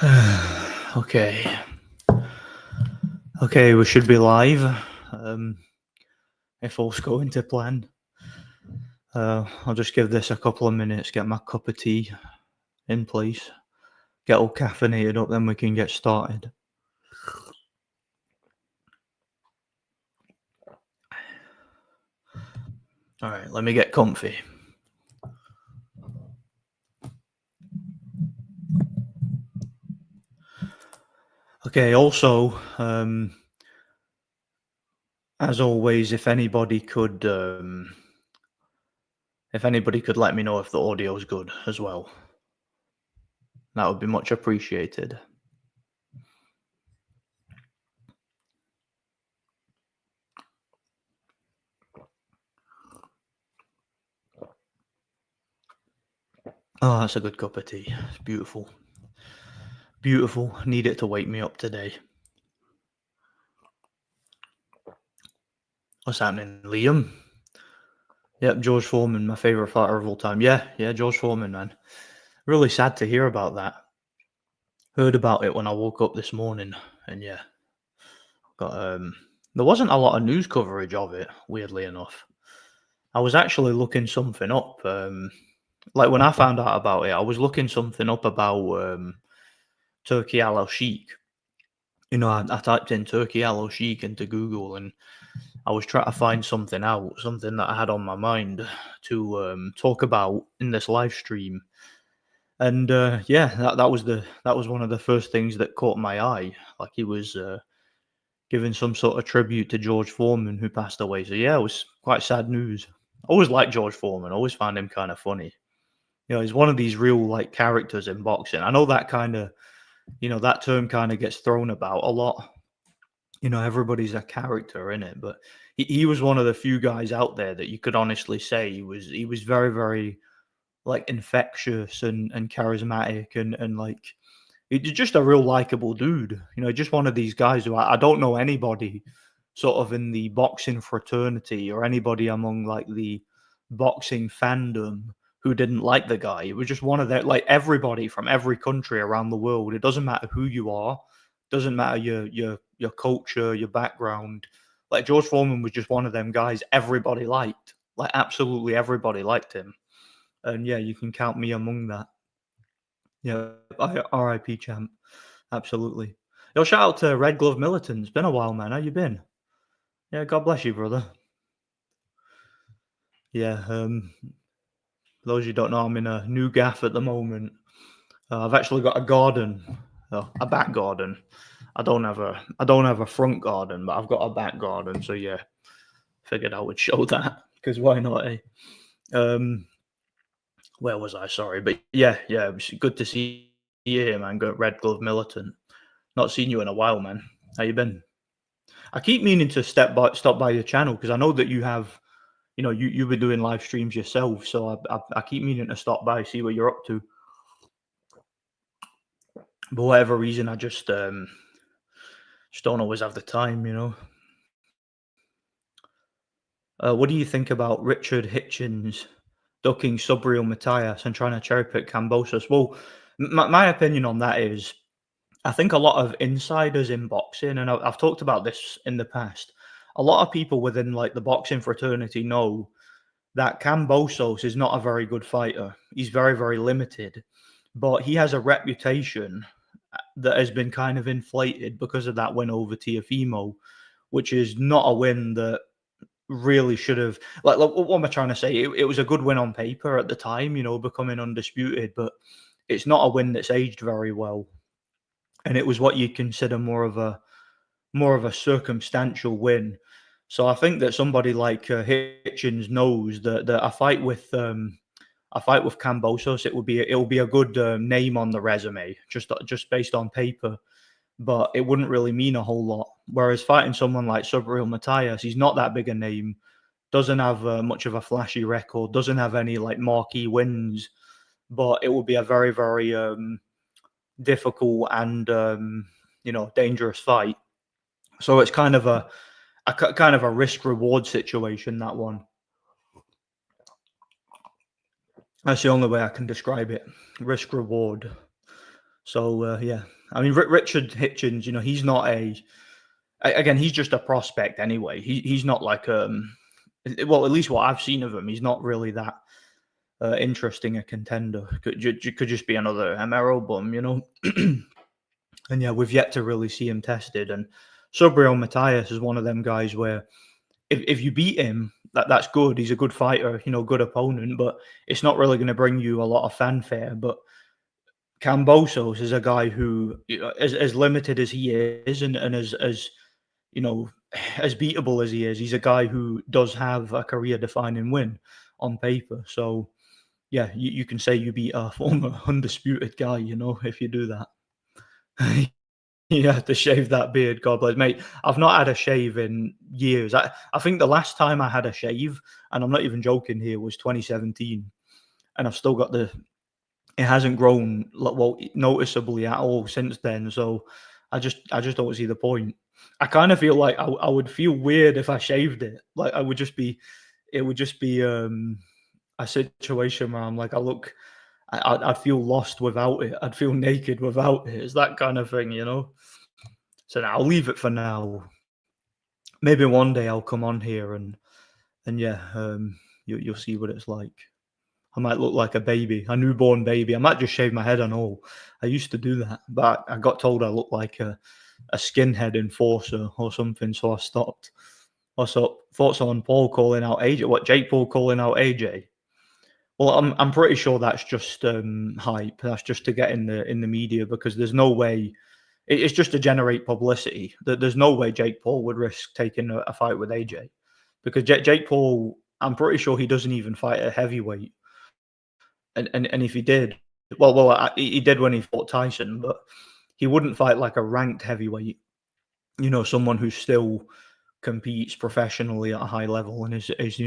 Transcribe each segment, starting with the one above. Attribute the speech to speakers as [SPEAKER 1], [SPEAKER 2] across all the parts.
[SPEAKER 1] Okay. Okay, we should be live. Um, if all's going to plan. I'll just give this a couple of minutes, get my cup of tea in place, get all caffeinated up, then we can get started. All right, let me get comfy. Okay, also, as always, if anybody could let me know if the audio is good as well, that would be much appreciated. Oh, that's a good cup of tea. It's beautiful. Beautiful. Need it to wake me up today. What's happening, Liam? Yep, George Foreman, my favorite fighter of all time. Yeah, George Foreman, man. Really sad to hear about that. Heard about it when I woke up this morning, and yeah, got there wasn't a lot of news coverage of it, weirdly enough. I was actually looking something up. Like when I found out about it, I was looking something up about Turki Al-Sheikh. You know, I typed in Turki Al-Sheikh into Google, and I was trying to find something out, something that I had on my mind to talk about in this live stream. And yeah, that was one of the first things that caught my eye. Like he was giving some sort of tribute to George Foreman, who passed away. So yeah, it was quite sad news. I always liked George Foreman. I always found him kind of funny. You know, he's one of these real like characters in boxing. I know that kind of, that term kind of gets thrown about a lot. You know, everybody's a character in it, but he was one of the few guys out there that you could honestly say he was very, very like infectious and charismatic and like he's just a real likable dude. You know, just one of these guys who I don't know anybody sort of in the boxing fraternity or anybody among like the boxing fandom who didn't like the guy. It was just one of their like everybody from every country around the world. It doesn't matter who you are, doesn't matter your culture, your background. Like George Foreman was just one of them guys everybody liked. Like absolutely everybody liked him. And yeah, you can count me among that. Yeah, RIP champ. Absolutely. Yo, shout out to Red Glove Militant. It's been a while, man. How you been? Yeah, God bless you, brother. Yeah, for those you don't know, I'm in a new gaff at the moment. I've actually got a garden, a back garden. I don't have a front garden, but I've got a back garden. So yeah, figured I would show that because why not? Eh? Um, where was I? Sorry, but yeah, it was good to see you here, man. Got Red Glove Militant. Not seen you in a while, man. How you been? I keep meaning to stop by your channel because I know that you have, you've been doing live streams yourself. So I keep meaning to stop by, see what you're up to. But whatever reason, I just don't always have the time, you know. What do you think about Richard Hitchens ducking Subriel Matthias and trying to cherry pick Cambosos? Well, my opinion on that is I think a lot of insiders in boxing, and I've talked about this in the past, a lot of people within like the boxing fraternity know that Cambosos is not a very good fighter. He's very, very limited, but he has a reputation that has been kind of inflated because of that win over Tiafimo, which is not a win that really should have. Like what am I trying to say? It was a good win on paper at the time, becoming undisputed, but it's not a win that's aged very well, and it was what you'd consider more of a circumstantial win. So I think that somebody like Hitchens knows that a fight with Cambosos, it will be a good name on the resume, just based on paper, but it wouldn't really mean a whole lot. Whereas fighting someone like Subriel Matthias, he's not that big a name, doesn't have much of a flashy record, doesn't have any like marquee wins, but it will be a very, very difficult and dangerous fight. So it's kind of a risk reward situation, that one. That's the only way I can describe it. Risk reward. So yeah, I mean Richard Hitchens, he's not again, he's just a prospect anyway. He's not like well, at least what I've seen of him, he's not really that interesting a contender. Could just be another MRO bum. And yeah, we've yet to really see him tested. And Subriel Matthias is one of them guys where if you beat him, that's good. He's a good fighter, good opponent, but it's not really going to bring you a lot of fanfare. But Cambosos is a guy who, as limited as he is, and as you know, as beatable as he is, he's a guy who does have a career-defining win on paper. So yeah, you can say you beat a former undisputed guy, if you do that. You have to shave that beard, God bless. Mate, I've not had a shave in years. I think the last time I had a shave, and I'm not even joking here, was 2017. And I've still got it hasn't grown noticeably at all since then. So I just don't see the point. I kind of feel like I would feel weird if I shaved it. Like it would just be a situation where I'm like, I'd feel lost without it. I'd feel naked without it. It's that kind of thing. So now I'll leave it for now. Maybe one day I'll come on here and yeah, you'll see what it's like. I might look like a baby, a newborn baby. I might just shave my head and all. I used to do that, but I got told I looked like a skinhead enforcer or something, so I stopped. Also, thoughts on Paul calling out AJ? What, Jake Paul calling out AJ? Well, I'm pretty sure that's just hype. That's just to get in the media, because there's no way. It's just to generate publicity. There's no way Jake Paul would risk taking a fight with AJ, because Jake Paul, I'm pretty sure he doesn't even fight at heavyweight. And if he did, he did when he fought Tyson, but he wouldn't fight like a ranked heavyweight. Someone who still competes professionally at a high level and is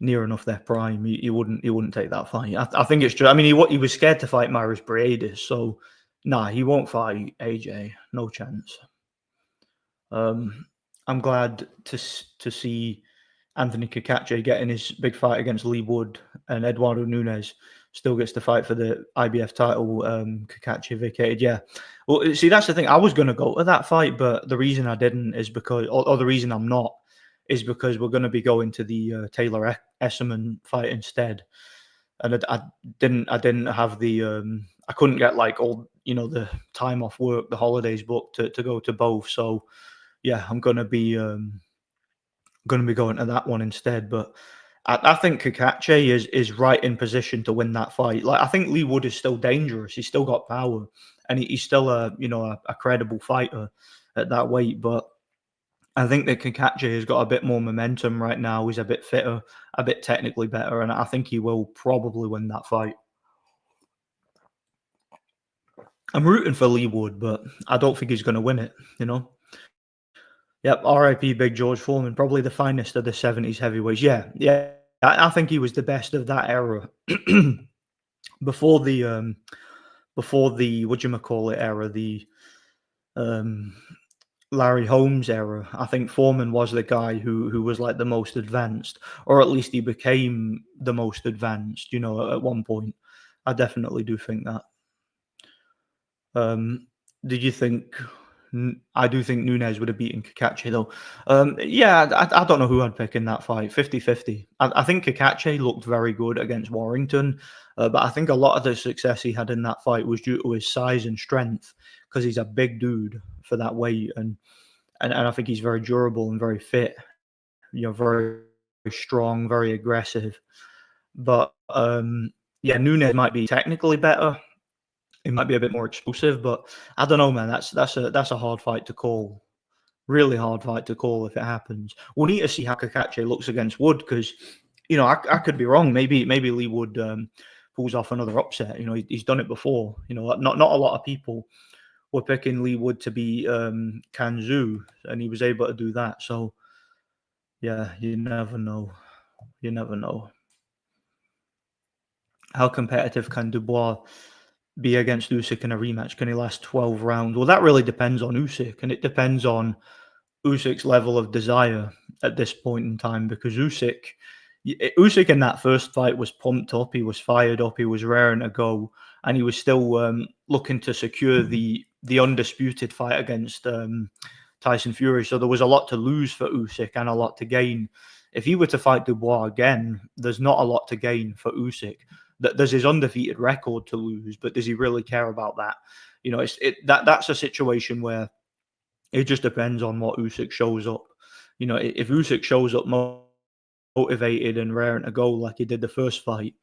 [SPEAKER 1] near enough their prime. He wouldn't take that fight. I think it's true. I mean, he was scared to fight Maris Briedis, so nah, he won't fight AJ. No chance. I'm glad to see Anthony Kakache getting his big fight against Lee Wood, and Eduardo Nunes still gets to fight for the IBF title. Kakache vacated. Yeah. Well, see, that's the thing. I was going to go to that fight, but the reason I didn't is because, or the reason I'm not, is because we're going to be going to the Taylor Esserman fight instead. And I didn't have the, I couldn't get like all, the time off work, the holidays booked to go to both. So yeah, I'm going to be going to that one instead. But I think Kakache is right in position to win that fight. Like, I think Lee Wood is still dangerous. He's still got power, and he's still a credible fighter at that weight. But I think that Kakache has got a bit more momentum right now. He's a bit fitter, a bit technically better, and I think he will probably win that fight. I'm rooting for Lee Wood, but I don't think he's going to win it. Yep, R.I.P. Big George Foreman, probably the finest of the 70s heavyweights. Yeah. I think he was the best of that era. before the whatchamacallit era, the Larry Holmes era. I think Foreman was the guy who was like the most advanced, or at least he became the most advanced, at one point. I definitely do think that. Did you think? I do think Nunes would have beaten Kakache, though. Yeah, I don't know who I'd pick in that fight. 50-50. I think Kakache looked very good against Warrington, but I think a lot of the success he had in that fight was due to his size and strength, because he's a big dude for that weight, and I think he's very durable and very fit. Very strong, very aggressive. But yeah, Nunes might be technically better. It might be a bit more explosive, but I don't know, man. That's a hard fight to call. Really hard fight to call if it happens. We'll need to see how Kakache looks against Wood, because I could be wrong. Maybe Lee Wood pulls off another upset. He's done it before. Not a lot of people were picking Lee Wood to be Kanzu, and he was able to do that. So yeah, you never know. You never know. How competitive can Dubois be against Usyk in a rematch? Can he last 12 rounds? Well, that really depends on Usyk, and it depends on Usyk's level of desire at this point in time, because Usyk in that first fight was pumped up, he was fired up, he was raring to go, and he was still looking to secure the undisputed fight against Tyson Fury. So there was a lot to lose for Usyk and a lot to gain. If he were to fight Dubois again, there's not a lot to gain for Usyk. There's his undefeated record to lose, but does he really care about that? That's a situation where it just depends on what Usyk shows up. If Usyk shows up motivated and raring to go like he did the first fight,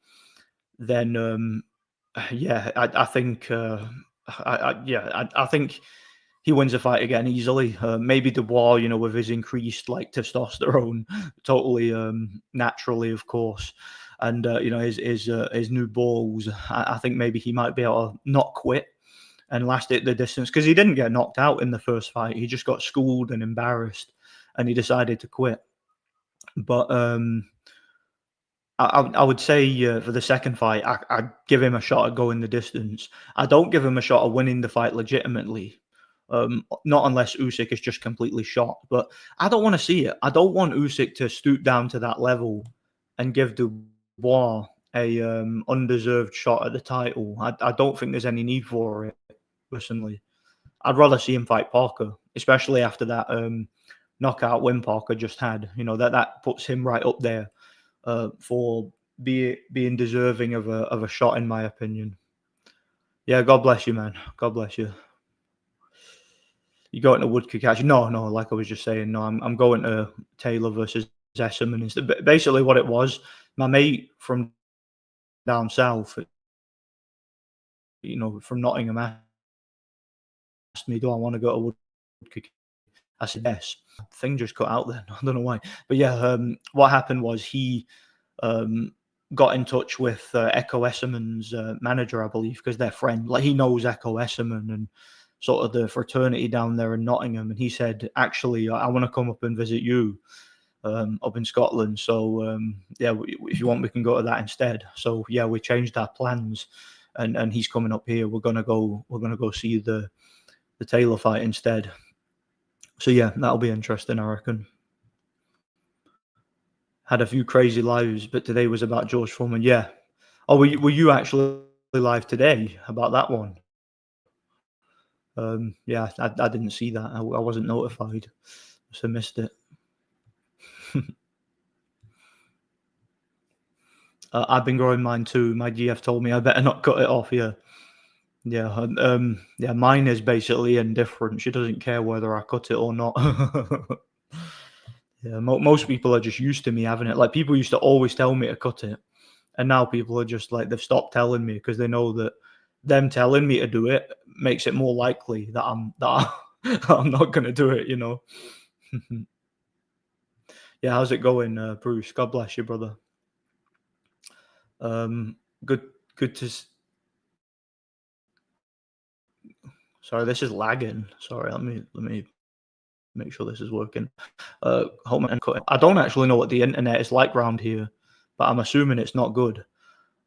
[SPEAKER 1] then yeah, I think I think he wins the fight again easily. Maybe Dubois, with his increased testosterone, totally naturally, of course, and his new balls. I think maybe he might be able to not quit and last it the distance, because he didn't get knocked out in the first fight. He just got schooled and embarrassed, and he decided to quit. But I would say for the second fight, I'd give him a shot at going the distance. I don't give him a shot at winning the fight legitimately. Not unless Usyk is just completely shot. But I don't want to see it. I don't want Usyk to stoop down to that level and give Dubois a undeserved shot at the title. I don't think there's any need for it, personally. I'd rather see him fight Parker, especially after that knockout win Parker just had. That puts him right up there for being deserving of a shot, in my opinion. Yeah, God bless you, man. God bless you. You going to Woodcock actually? No, like I was just saying, no, I'm going to Taylor versus Esserman. Basically what it was, my mate from down south, from Nottingham, asked me, do I want to go to Woodcock? I said yes. Thing just cut out then. I don't know why. But yeah, what happened was he got in touch with Echo Esserman's manager, I believe, because they're friends. Like, he knows Echo Esserman and sort of the fraternity down there in Nottingham. And he said, actually, I want to come up and visit you up in Scotland. So yeah, if you want, we can go to that instead. So yeah, we changed our plans, and he's coming up here. We're gonna go see the Taylor fight instead. So yeah, that'll be interesting, I reckon. Had a few crazy lives, but today was about George Foreman. Yeah. Oh, were you actually live today about that one? Yeah, I didn't see that. I wasn't notified, so I missed it. I've been growing mine too. My GF told me I better not cut it off. Yeah. Yeah, mine is basically indifferent. She doesn't care whether I cut it or not. Yeah, most people are just used to me having it. Like, people used to always tell me to cut it, and now people are just like, they've stopped telling me because they know that them telling me to do it makes it more likely that I'm not going to do it. Yeah, how's it going, Bruce? God bless you, brother. Good to. Sorry, this is lagging. Sorry, let me make sure this is working. I don't actually know what the internet is like around here, but I'm assuming it's not good.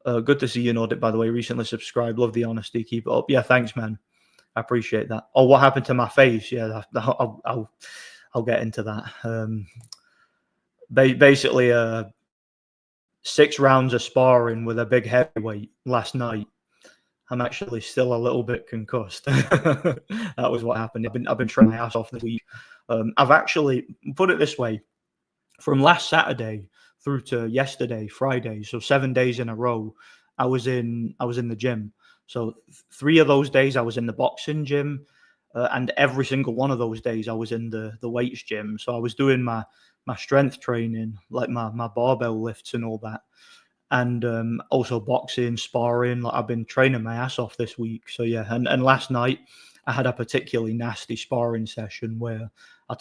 [SPEAKER 1] Good to see you, Nordic, by the way. Recently subscribed. Love the honesty. Keep it up. Yeah, thanks, man. I appreciate that. Oh, what happened to my face? Yeah, I'll get into that. Basically, 6 rounds of sparring with a big heavyweight last night. I'm actually still a little bit concussed. That was what happened. I've been trying my ass off this week. I've actually, put it this way, from last Saturday through to yesterday, Friday, so 7 days in a row, I was in the gym. So 3 of those days I was in the boxing gym, and every single one of those days I was in the weights gym. So I was doing my strength training, like my barbell lifts and all that, and also boxing, sparring. Like, I've been training my ass off this week. So yeah, and last night I had a particularly nasty sparring session where I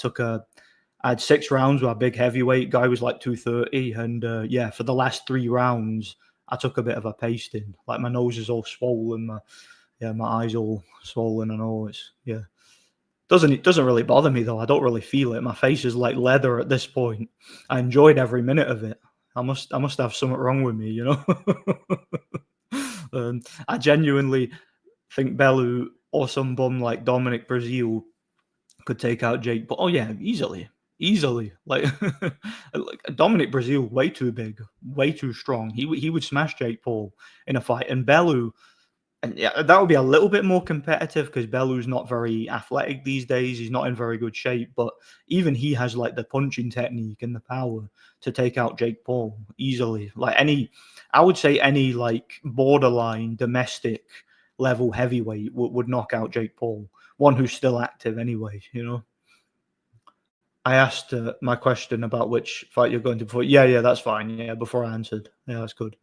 [SPEAKER 1] had 6 rounds with a big heavyweight guy. Was like 230, and yeah, for the last 3 rounds I took a bit of a pasting. Like, my nose is all swollen, my eyes all swollen and all. It doesn't really bother me though. I don't really feel it. My face is like leather at this point. I enjoyed every minute of it. I must have something wrong with me, I genuinely think Bellew or some bum like Dominic Breazeale could take out Jake. But oh yeah, easily. Like, like Dominic Breazeale, way too big, way too strong. He would smash Jake Paul in a fight, and Bellew, And yeah, that would be a little bit more competitive because Bellu's not very athletic these days. He's not in very good shape, but even he has like the punching technique and the power to take out Jake Paul easily. Like I would say any like borderline domestic level heavyweight would knock out Jake Paul. One who's still active anyway, you know. I asked my question about which fight you're going to before. Yeah, that's fine. Yeah, before I answered. Yeah, that's good.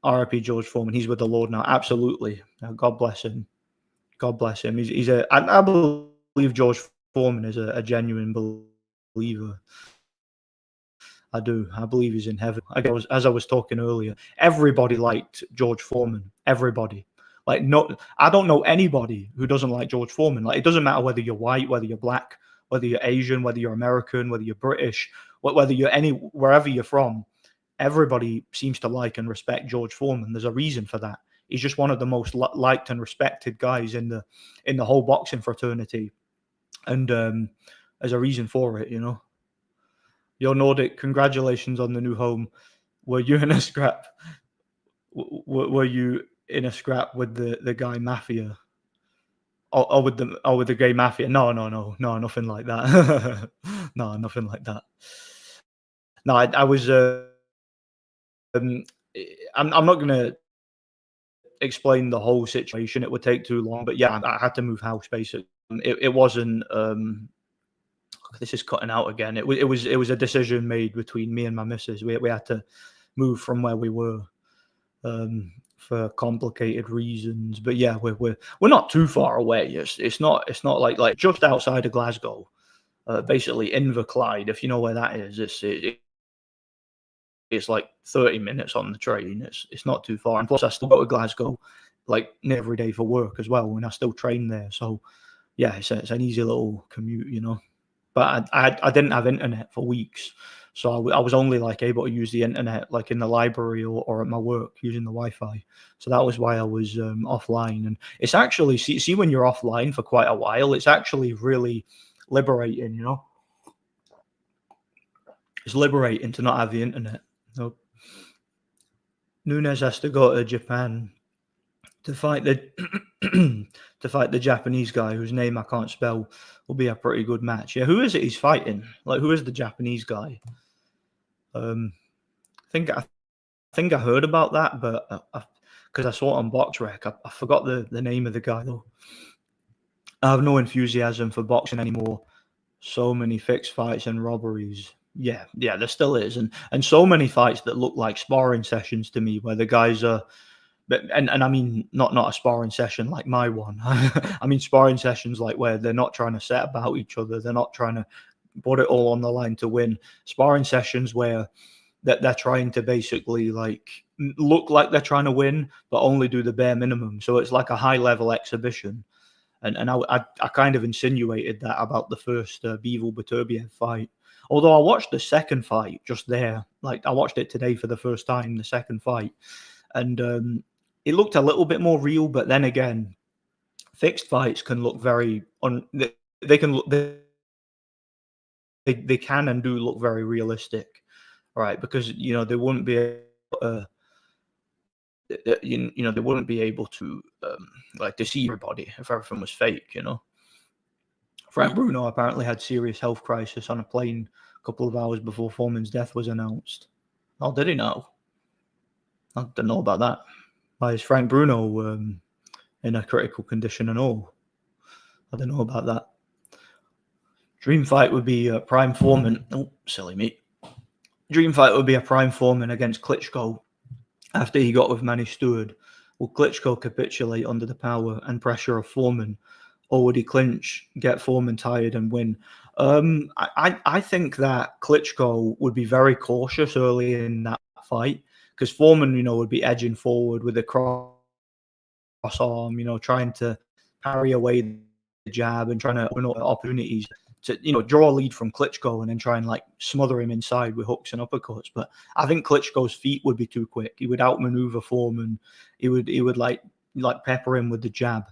[SPEAKER 1] RIP George Foreman. He's with the Lord now. Absolutely. God bless him. God bless him. I believe George Foreman is a genuine believer. I do. I believe he's in heaven. As I was talking earlier, everybody liked George Foreman. Everybody. Like, no, I don't know anybody who doesn't like George Foreman. Like, it doesn't matter whether you're white, whether you're black, whether you're Asian, whether you're American, whether you're British, whether you're wherever you're from. Everybody seems to like and respect George Foreman. There's a reason for that. He's just one of the most liked and respected guys in the whole boxing fraternity, and there's a reason for it, you know. Your Nordic, congratulations on the new home. Were you in a scrap? Were you in a scrap with the guy Mafia? Or with the gay Mafia? No, nothing like that. No, nothing like that. No, I was. I'm not gonna explain the whole situation. It would take too long. But yeah, I had to move house basically. It wasn't. This is cutting out again. It was a decision made between me and my missus. We had to move from where we were for complicated reasons. But yeah, we're not too far away. It's not like just outside of Glasgow, basically Inverclyde. If you know where that is, it's like 30 minutes on the train. It's not too far. And plus, I still go to Glasgow like every day for work as well, and I still train there. So yeah, it's an easy little commute, you know. But I didn't have internet for weeks, so I was only like able to use the internet like in the library or at my work using the Wi-Fi. So that was why I was offline. And it's actually see when you're offline for quite a while, it's actually really liberating, you know. It's liberating to not have the internet. No. Nunes has to go to Japan to fight the Japanese guy whose name I can't spell. Will be a pretty good match. Yeah, who is it he's fighting? Like, who is the Japanese guy? I think I heard about that, but because I saw it on BoxRec, I forgot the name of the guy though. I have no enthusiasm for boxing anymore. So many fixed fights and robberies. Yeah, there still is, and so many fights that look like sparring sessions to me, where the guys are. And I mean not a sparring session like my one. I mean sparring sessions like where they're not trying to set about each other. They're not trying to put it all on the line to win. Sparring sessions where they're trying to basically like look like they're trying to win, but only do the bare minimum. So it's like a high level exhibition. And I kind of insinuated that about the first Bivol Beterbiev fight. Although I watched the second fight just there, like I watched it today for the first time, the second fight, and it looked a little bit more real. But then again, fixed fights can look very they can look they can and do look very realistic, right? Because you know they wouldn't be able to, you know they wouldn't be able to like deceive everybody if everything was fake, you know. Frank Bruno apparently had serious health crisis on a plane a couple of hours before Foreman's death was announced. Oh, did he know? I didn't know about that. Why is Frank Bruno in a critical condition and all? I didn't know about that. Dream fight would be Prime Foreman. Oh, silly me. Dream fight would be a Prime Foreman against Klitschko after he got with Manny Stewart. Will Klitschko capitulate under the power and pressure of Foreman, or would he clinch, get Foreman tired, and win? I think that Klitschko would be very cautious early in that fight because Foreman, you know, would be edging forward with a cross arm, you know, trying to parry away the jab and trying to open up opportunities to, you know, draw a lead from Klitschko and then try and like smother him inside with hooks and uppercuts. But I think Klitschko's feet would be too quick. He would outmaneuver Foreman. He would like pepper him with the jab,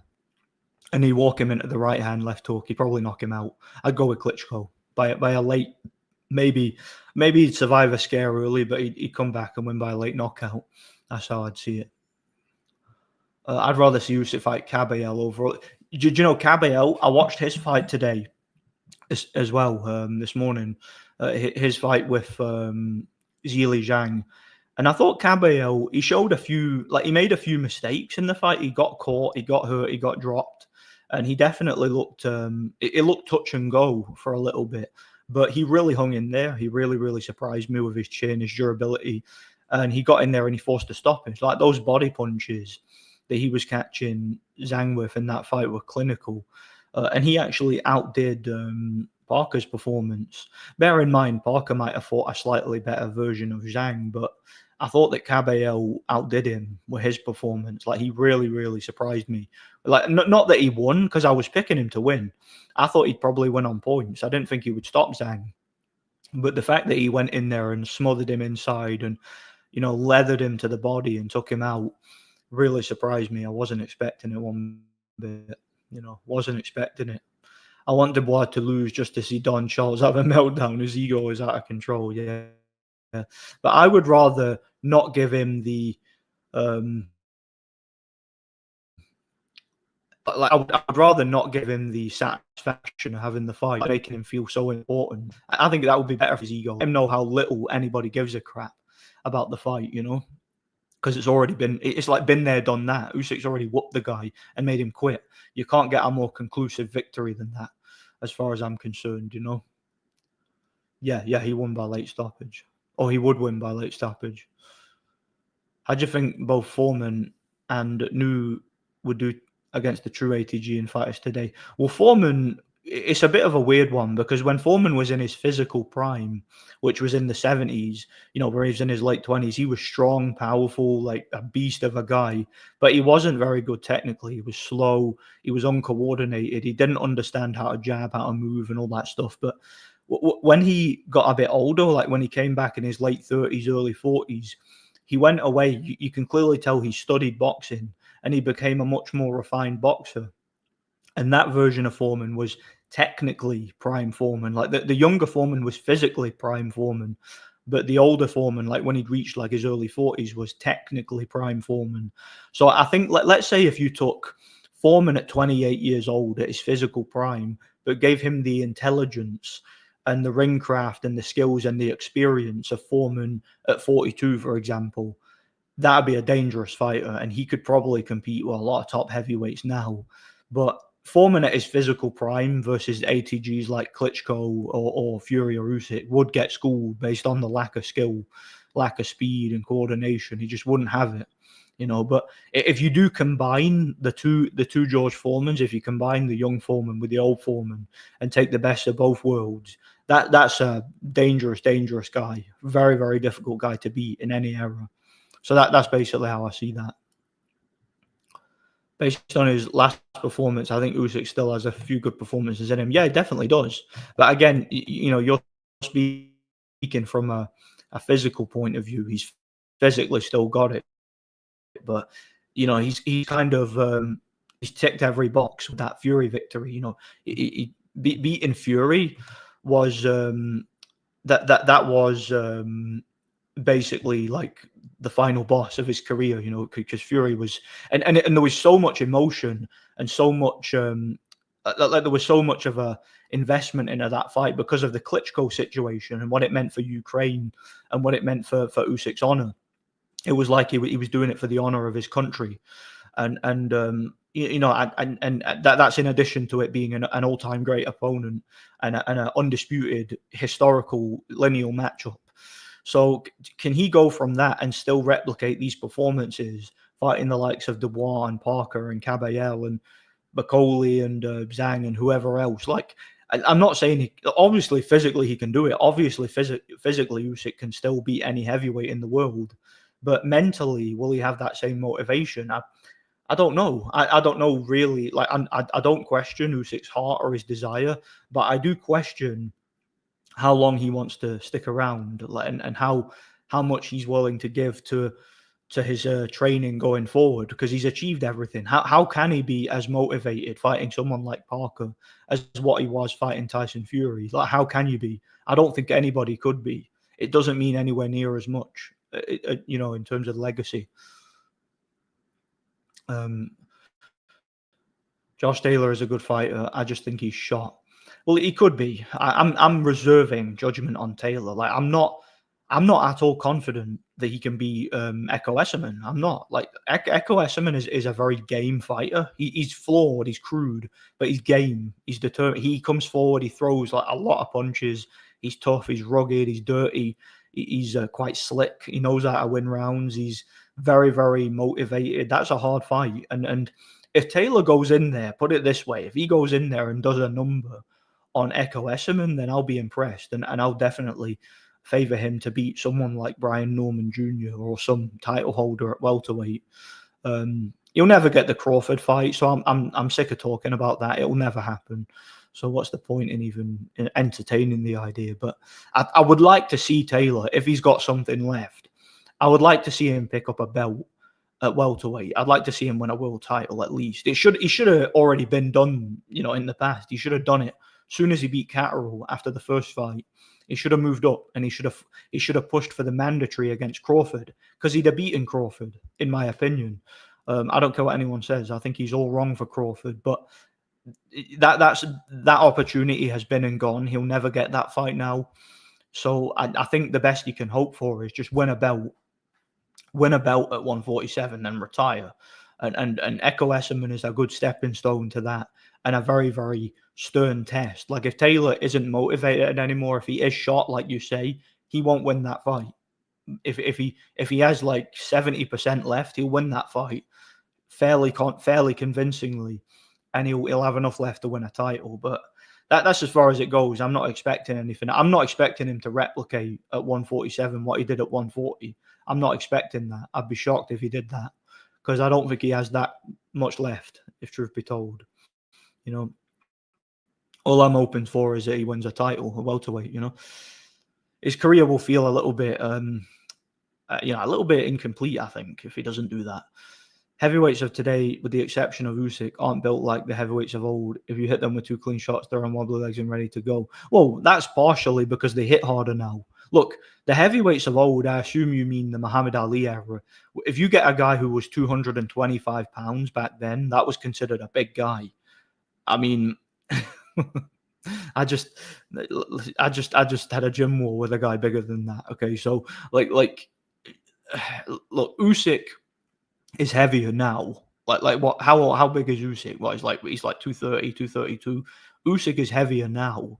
[SPEAKER 1] and he'd walk him into the right hand, left hook. He'd probably knock him out. I'd go with Klitschko by a late, maybe he'd survive a scare early, but he'd come back and win by a late knockout. That's how I'd see it. I'd rather see Usyk fight Caballero over. Did you know Caballero? I watched his fight today as well this morning. His fight with Zhili Zhang. And I thought Caballero, he showed he made a few mistakes in the fight. He got caught, he got hurt, he got dropped, and he definitely looked. It looked touch and go for a little bit, but he really hung in there. He really, really surprised me with his chin, his durability, and he got in there and he forced a stoppage. Like those body punches that he was catching Zhang with in that fight were clinical, and he actually outdid Parker's performance. Bear in mind, Parker might have fought a slightly better version of Zhang, but I thought that Caballero outdid him with his performance. Like he really, really surprised me. Like not that he won because I was picking him to win. I thought he'd probably win on points. I didn't think he would stop Zhang, but the fact that he went in there and smothered him inside and leathered him to the body and took him out really surprised me. I wasn't expecting it one bit. Wasn't expecting it. I want Dubois to lose just to see Don Charles have a meltdown. His ego is out of control. Yeah. But I would rather not give him the I'd rather not give him the satisfaction of having the fight, making him feel so important. I think that would be better for his ego. Let him know how little anybody gives a crap about the fight, because it's like been there, done that. Usyk's already whooped the guy and made him quit. You can't get a more conclusive victory than that, as far as I'm concerned, Yeah, he won by late stoppage. Or he would win by late stoppage. How do you think both Foreman and New would do against the true ATG and fighters today? Well, Foreman, it's a bit of a weird one because when Foreman was in his physical prime, which was in the 70s, where he was in his late 20s, he was strong, powerful, like a beast of a guy, but he wasn't very good technically. He was slow, he was uncoordinated, he didn't understand how to jab, how to move, and all that stuff. But when he got a bit older, like when he came back in his late 30s, early 40s, he went away. You can clearly tell he studied boxing and he became a much more refined boxer. And that version of Foreman was technically prime Foreman. Like the younger Foreman was physically prime Foreman, but the older Foreman, like when he'd reached like his early 40s, was technically prime Foreman. So I think, let's say if you took Foreman at 28 years old at his physical prime, but gave him the intelligence and the ring craft and the skills and the experience of Foreman at 42, for example, that'd be a dangerous fighter, and he could probably compete with a lot of top heavyweights now. But Foreman at his physical prime versus ATGs like Klitschko or Fury or Usyk would get schooled based on the lack of skill, lack of speed and coordination. He just wouldn't have it. But if you do combine the two George Foremans, if you combine the young Foreman with the old Foreman and take the best of both worlds, that's a dangerous guy. Very, very difficult guy to beat in any era. So that's basically how I see that. Based on his last performance, I think Usyk still has a few good performances in him. Yeah, he definitely does. But again, you're speaking from a physical point of view. He's physically still got it. But he's kind of he's ticked every box with that Fury victory. Beating Fury was that was basically like the final boss of his career. Because Fury was and there was so much emotion and so much like there was so much of a investment into that fight because of the Klitschko situation and what it meant for Ukraine and what it meant for Usyk's honor. It was like he was doing it for the honor of his country, and that's in addition to it being an all-time great opponent and an undisputed historical lineal matchup. So can he go from that and still replicate these performances, fighting the likes of Dubois and Parker and Caballero and Bacoli and Zhang and whoever else? Like, I'm not saying obviously physically he can do it. Obviously physically Usyk can still beat any heavyweight in the world. But mentally, will he have that same motivation? I don't know. I don't know really. Like I don't question Usyk's heart or his desire, but I do question how long he wants to stick around, and how much he's willing to give to his training going forward, because he's achieved everything. How can he be as motivated fighting someone like Parker as what he was fighting Tyson Fury? Like, how can you be? I don't think anybody could be. It doesn't mean anywhere near as much, in terms of legacy. Um, Josh Taylor is a good fighter. I just think he's shot. Well, he could be. I'm reserving judgment on Taylor. Like I'm not at all confident that he can be Echo Esserman. I'm not. Like Echo Esserman is a very game fighter. He's flawed, he's crude, but he's game. He's determined. He comes forward, he throws like a lot of punches. He's tough, he's rugged, he's dirty. He's quite slick. He knows how to win rounds. He's very, very motivated. That's a hard fight. And if Taylor goes in there, put it this way, if he goes in there and does a number on Echo Esserman, then I'll be impressed, and I'll definitely favour him to beat someone like Brian Norman Jr. or some title holder at welterweight. He'll never get the Crawford fight, so I'm sick of talking about that. It'll never happen. So what's the point in even entertaining the idea? But I would like to see Taylor, if he's got something left, I would like to see him pick up a belt at welterweight. I'd like to see him win a world title at least. He should have already been done, in the past. He should have done it as soon as he beat Catterall after the first fight. He should have moved up and he should have pushed for the mandatory against Crawford, because he'd have beaten Crawford, in my opinion. I don't care what anyone says. I think he's all wrong for Crawford, but that opportunity has been and gone. He'll never get that fight now. So I think the best he can hope for is just win a belt at 147 and retire. And Echo Esserman is a good stepping stone to that, and a very, very stern test. Like, if Taylor isn't motivated anymore, if he is shot, like you say, he won't win that fight. If he has like 70% left, he'll win that fight fairly convincingly, and he'll have enough left to win a title. But that's as far as it goes. I'm not expecting anything. I'm not expecting him to replicate at 147 what he did at 140. I'm not expecting that. I'd be shocked if he did that, because I don't think he has that much left, if truth be told. You know, all I'm hoping for is that he wins a title, a welterweight. His career will feel a little bit, a little bit incomplete, I think, if he doesn't do that. Heavyweights of today, with the exception of Usyk, aren't built like the heavyweights of old. If you hit them with 2 clean shots, they're on wobbly legs and ready to go. Well, that's partially because they hit harder now. Look, the heavyweights of old, I assume you mean the Muhammad Ali era. If you get a guy who was 225 pounds back then, that was considered a big guy. I mean, I just had a gym war with a guy bigger than that. Okay, so look, Usyk is heavier now. Like what? How big is Usyk? Well, he's like 230, 232. Usyk is heavier now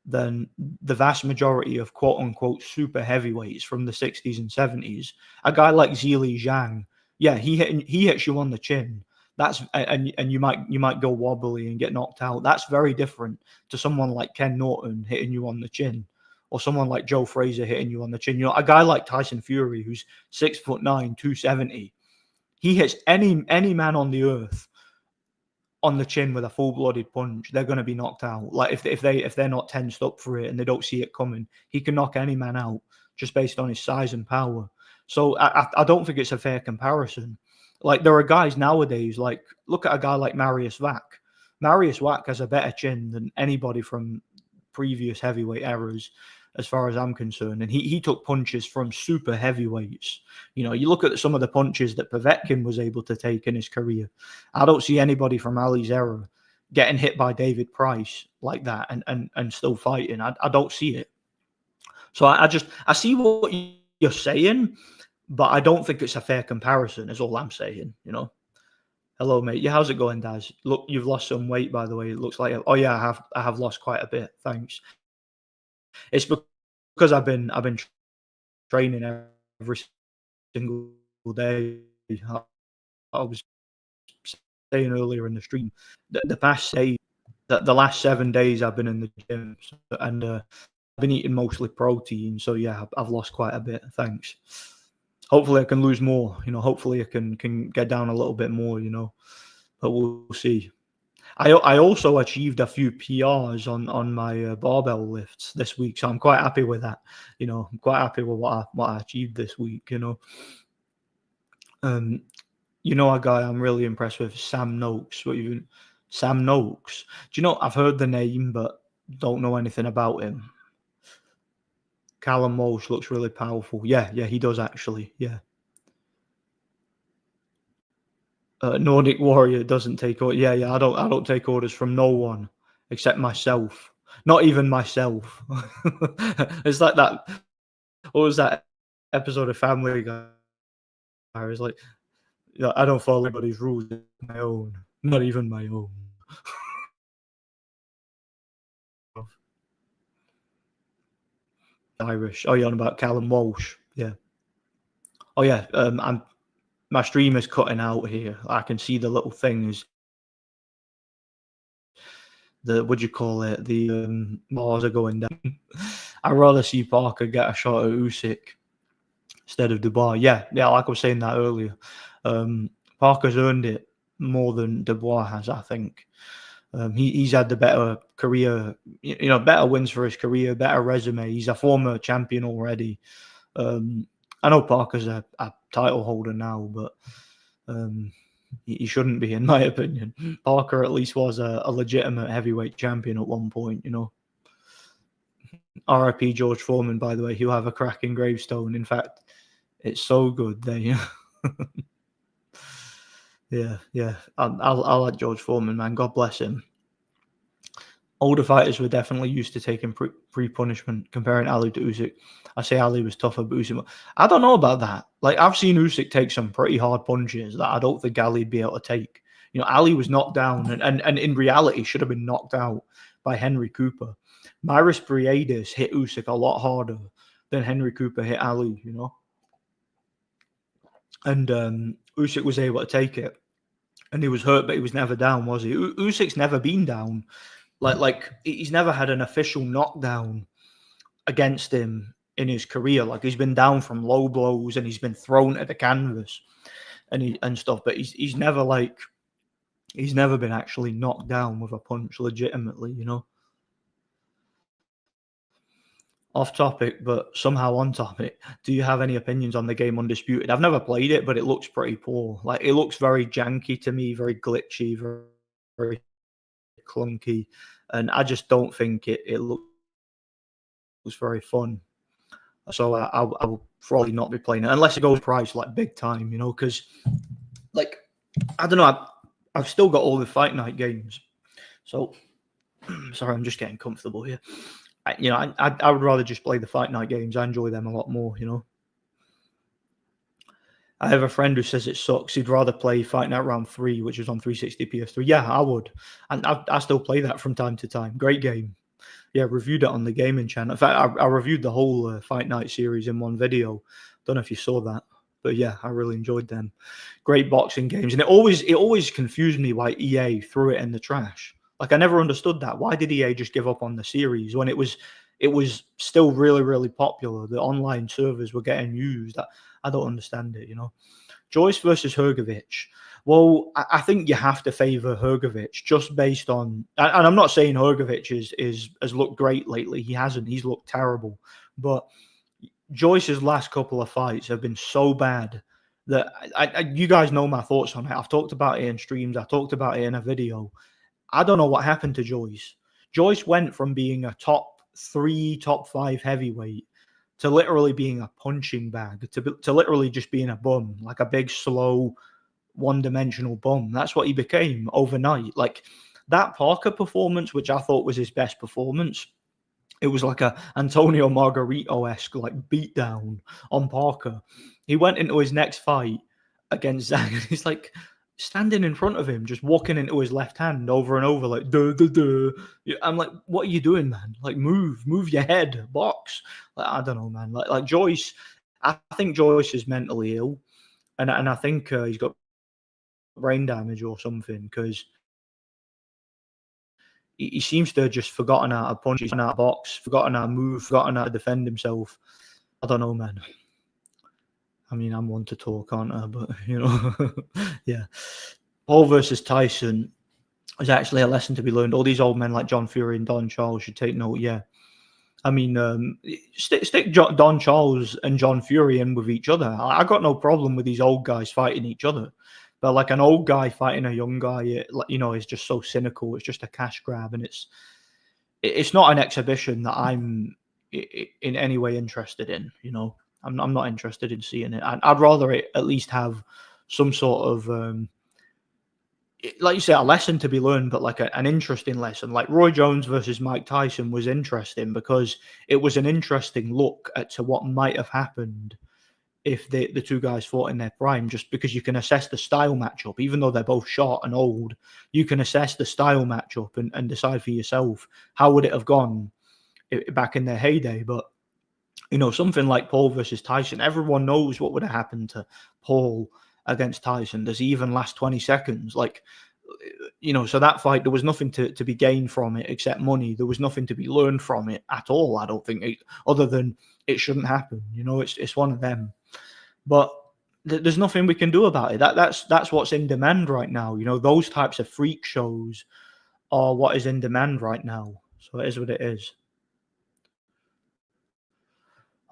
[SPEAKER 1] than the vast majority of quote unquote super heavyweights from the 60s and 70s. A guy like Zhili Zhang, yeah, he hits you on the chin. That's and you might go wobbly and get knocked out. That's very different to someone like Ken Norton hitting you on the chin, or someone like Joe Frazier hitting you on the chin. A guy like Tyson Fury, who's 6'9", 270. He hits any man on the earth on the chin with a full-blooded punch, they're going to be knocked out. Like, if they're not tensed up for it and they don't see it coming, he can knock any man out just based on his size and power. So I don't think it's a fair comparison. Like, there are guys nowadays, like, look at a guy like Marius Vac. Marius Vac has a better chin than anybody from previous heavyweight eras, as far as I'm concerned. And he took punches from super heavyweights. You look at some of the punches that Povetkin was able to take in his career. I don't see anybody from Ali's era getting hit by David Price like that and still fighting. I don't see it. So I see what you're saying, but I don't think it's a fair comparison, is all I'm saying. Hello, mate. Yeah, how's it going, Daz? Look, you've lost some weight, by the way. It looks like. Oh yeah, I have lost quite a bit. Thanks. It's because I've been training every single day. I was saying earlier in the stream, the past day, the last 7 days I've been in the gym, and I've been eating mostly protein. So yeah, I've lost quite a bit. Thanks. Hopefully I can lose more. Hopefully I can get down a little bit more. But we'll see. I also achieved a few PRs on my barbell lifts this week, so I'm quite happy with that. I'm quite happy with what I achieved this week. A guy I'm really impressed with, Sam Noakes. Sam Noakes? Do you know? I've heard the name, but don't know anything about him. Callum Walsh looks really powerful. Yeah, he does actually. Yeah. Nordic Warrior doesn't take orders. Yeah, yeah. I don't take orders from no one except myself. Not even myself. It's like that. What was that episode of Family Guy? It's like, I don't follow anybody's rules. My own, not even my own. Irish. Oh, you're on about Callum Walsh. Yeah. Oh yeah. My stream is cutting out here. I can see the little things. The what do you call it? The bars are going down. I'd rather see Parker get a shot at Usyk instead of Dubois. Yeah, yeah. Like I was saying that earlier. Parker's earned it more than Dubois has, I think. He's had the better career, better wins for his career, better resume. He's a former champion already. I know Parker's a title holder now, but he shouldn't be, in my opinion. Parker at least was a legitimate heavyweight champion at one point, RIP George Foreman, by the way, he'll have a cracking gravestone. In fact, it's so good there. Yeah. I like George Foreman, man. God bless him. Older fighters were definitely used to taking pre-punishment. Comparing Ali to Usyk, I say Ali was tougher, but Usyk, I don't know about that. Like, I've seen Usyk take some pretty hard punches that I don't think Ali'd be able to take. Ali was knocked down, and in reality should have been knocked out by Henry Cooper. Myris Briedis hit Usyk a lot harder than Henry Cooper hit Ali. And Usyk was able to take it, and he was hurt, but he was never down, was he? Usyk's never been down. Like he's never had an official knockdown against him in his career. Like, he's been down from low blows and he's been thrown at the canvas and stuff. But he's never been actually knocked down with a punch legitimately. Off topic, but somehow on topic. Do you have any opinions on the game Undisputed? I've never played it, but it looks pretty poor. Like, it looks very janky to me, very glitchy, very clunky, and I just don't think it looks very fun. So I will probably not be playing it unless it goes price like big time, because like, I don't know, I've still got all the Fight Night games. So sorry, I'm just getting comfortable here. I would rather just play the Fight Night games. I enjoy them a lot more. I have a friend who says it sucks. He'd rather play Fight Night Round 3, which is on 360 PS3. Yeah, I would. And I still play that from time to time. Great game. Yeah, reviewed it on the gaming channel. In fact, I reviewed the whole Fight Night series in one video. Don't know if you saw that. But yeah, I really enjoyed them. Great boxing games. And it always confused me why EA threw it in the trash. Like, I never understood that. Why did EA just give up on the series when it was still really, really popular? The online servers were getting used. I don't understand it, Joyce versus Hrgovic. Well, I think you have to favour Hrgovic just based on, and I'm not saying Hrgovic has looked great lately. He hasn't. He's looked terrible. But Joyce's last couple of fights have been so bad that you guys know my thoughts on it. I've talked about it in streams. I talked about it in a video. I don't know what happened to Joyce. Joyce went from being a top 3, top 5 heavyweight to literally being a punching bag, to literally just being a bum, like a big, slow, one-dimensional bum. That's what he became overnight. Like, that Parker performance, which I thought was his best performance, it was like a Antonio Margarito-esque like beatdown on Parker. He went into his next fight against Zhang, and he's like standing in front of him, just walking into his left hand over and over, like duh, duh, duh. I'm like, what are you doing, man? Like, move your head, box. Like, I don't know, man. Like Joyce, I think Joyce is mentally ill, and I think he's got brain damage or something, because he seems to have just forgotten how to punch, forgotten how to box, forgotten how to move, forgotten how to defend himself. I don't know, man. I mean, I'm one to talk, aren't I? But, yeah. Paul versus Tyson is actually a lesson to be learned. All these old men like John Fury and Don Charles should take note, yeah. I mean, stick Don Charles and John Fury in with each other. I got no problem with these old guys fighting each other. But like an old guy fighting a young guy, is just so cynical. It's just a cash grab, and it's not an exhibition that I'm in any way interested in. I'm not interested in seeing it. I'd rather it at least have some sort of like you say, a lesson to be learned, but like an interesting lesson. Like Roy Jones versus Mike Tyson was interesting because it was an interesting look at to what might have happened if the two guys fought in their prime, just because you can assess the style matchup, even though they're both short and old, you can assess the style matchup and decide for yourself how would it have gone back in their heyday. But something like Paul versus Tyson, everyone knows what would have happened to Paul against Tyson. Does he even last 20 seconds? Like, so that fight, there was nothing to be gained from it except money. There was nothing to be learned from it at all, I don't think, other than it shouldn't happen. It's one of them. But there's nothing we can do about it. That's what's in demand right now. Those types of freak shows are what is in demand right now. So it is what it is.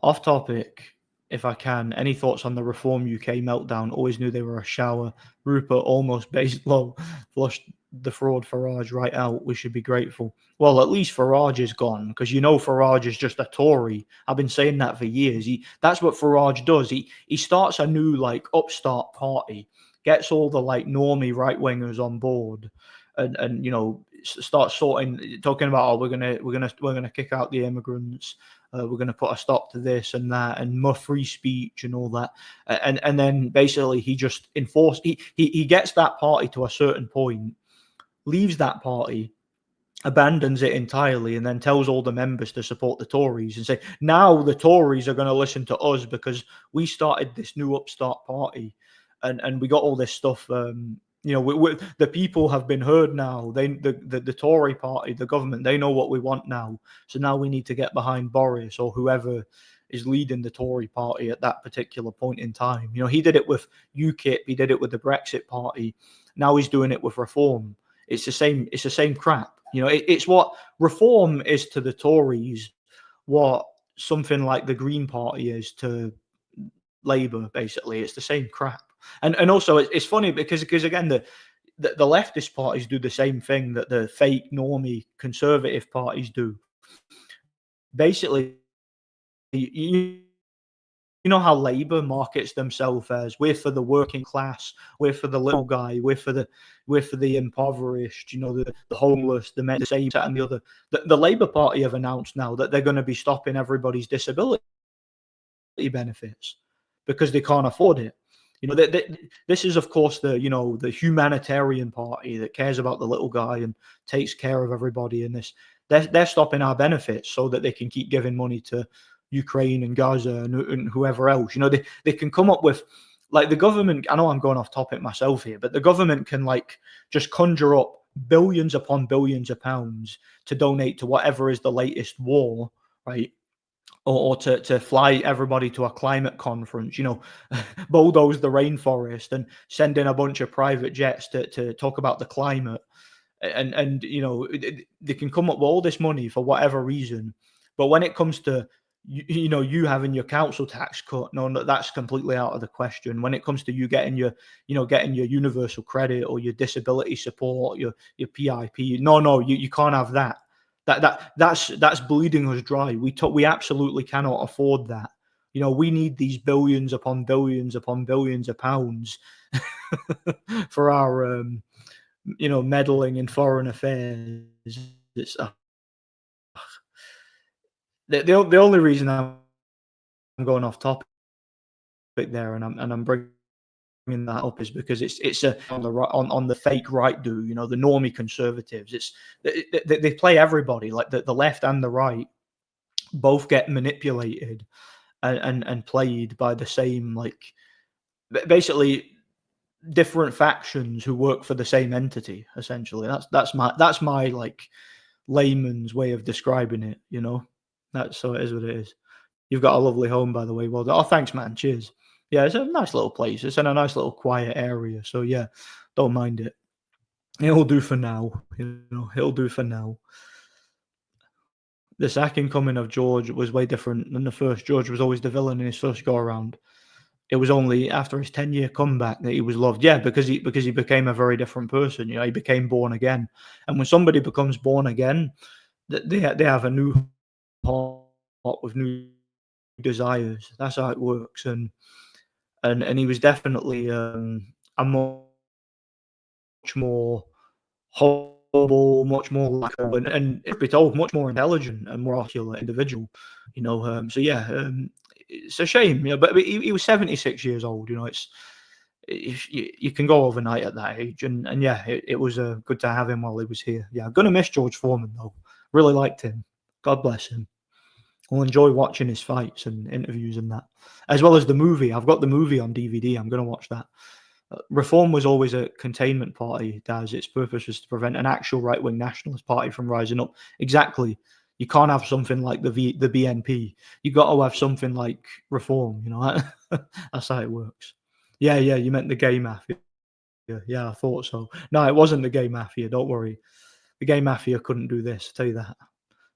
[SPEAKER 1] Off topic, if I can, any thoughts on the Reform UK meltdown? Always knew they were a shower. Rupert almost based low, flushed the fraud Farage right out. We should be grateful. Well, at least Farage is gone because Farage is just a Tory. I've been saying that for years. That's what Farage does. He starts a new like upstart party, gets all the like normie right wingers on board, and start talking about, oh, we're gonna kick out the immigrants, we're going to put a stop to this and that, and more free speech and all that, and then basically he just enforced. He gets that party to a certain point, leaves that party, abandons it entirely, and then tells all the members to support the Tories and say, now the Tories are going to listen to us because we started this new upstart party, and we got all this stuff. The people have been heard now. The Tory party, the government, they know what we want now. So now we need to get behind Boris or whoever is leading the Tory party at that particular point in time. He did it with UKIP, he did it with the Brexit party. Now he's doing it with Reform. It's the same. It's the same crap. It's what Reform is to the Tories, what something like the Green Party is to Labour. Basically, it's the same crap. And also, it's funny because again, the leftist parties do the same thing that the fake normie conservative parties do. Basically, you how Labour markets themselves as we're for the working class, we're for the little guy, we're for the impoverished, the homeless, the disabled, and the other. The Labour Party have announced now that they're going to be stopping everybody's disability benefits because they can't afford it. This is, of course, the humanitarian party that cares about the little guy and takes care of everybody in this. They're stopping our benefits so that they can keep giving money to Ukraine and Gaza and whoever else. They can come up with, like, the government. I know I'm going off topic myself here, but the government can like just conjure up billions upon billions of pounds to donate to whatever is the latest war, right? Or to fly everybody to a climate conference, bulldoze the rainforest and send in a bunch of private jets to talk about the climate. And they can come up with all this money for whatever reason, but when it comes to you having your council tax cut, no, that's completely out of the question. When it comes to you getting your universal credit or your disability support, your PIP, no, you can't have that. That's bleeding us dry. We absolutely cannot afford that. We need these billions upon billions upon billions of pounds for our meddling in foreign affairs. It's the only reason I'm going off topic there, and I'm bringing that up is because it's on the right, on the fake right the normie conservatives. They play everybody, like the left and the right both get manipulated and played by the same, like, basically different factions who work for the same entity. Essentially, that's my like layman's way of describing it. That's so it is what it is. You've got a lovely home, by the way. Well done. Oh, thanks, man. Cheers. Yeah, it's a nice little place. It's in a nice little quiet area. So yeah, don't mind it. It'll do for now. It'll do for now. The second coming of George was way different than the first. George was always the villain in his first go around. It was only after his 10-year comeback that he was loved. Yeah, because he became a very different person. He became born again. And when somebody becomes born again, they have a new heart with new desires. That's how it works. And he was definitely a more more humble, much more likable, and if be told, much more intelligent and more articulate individual. So yeah, it's a shame, but he was 76 years old. You can go overnight at that age, and yeah, it was good to have him while he was here. Yeah, I'm gonna miss George Foreman though. Really liked him. God bless him. I'll enjoy watching his fights and interviews and that, as well as the movie. I've got the movie on DVD. I'm gonna watch that. Reform was always a containment party, Daz. Its purpose was to prevent an actual right-wing nationalist party from rising up. Exactly. You can't have something like the BNP. You got to have something like Reform. That's how it works. Yeah, you meant the gay mafia. Yeah, I thought so. No, it wasn't the gay mafia. Don't worry. The gay mafia couldn't do this. I'll tell you that.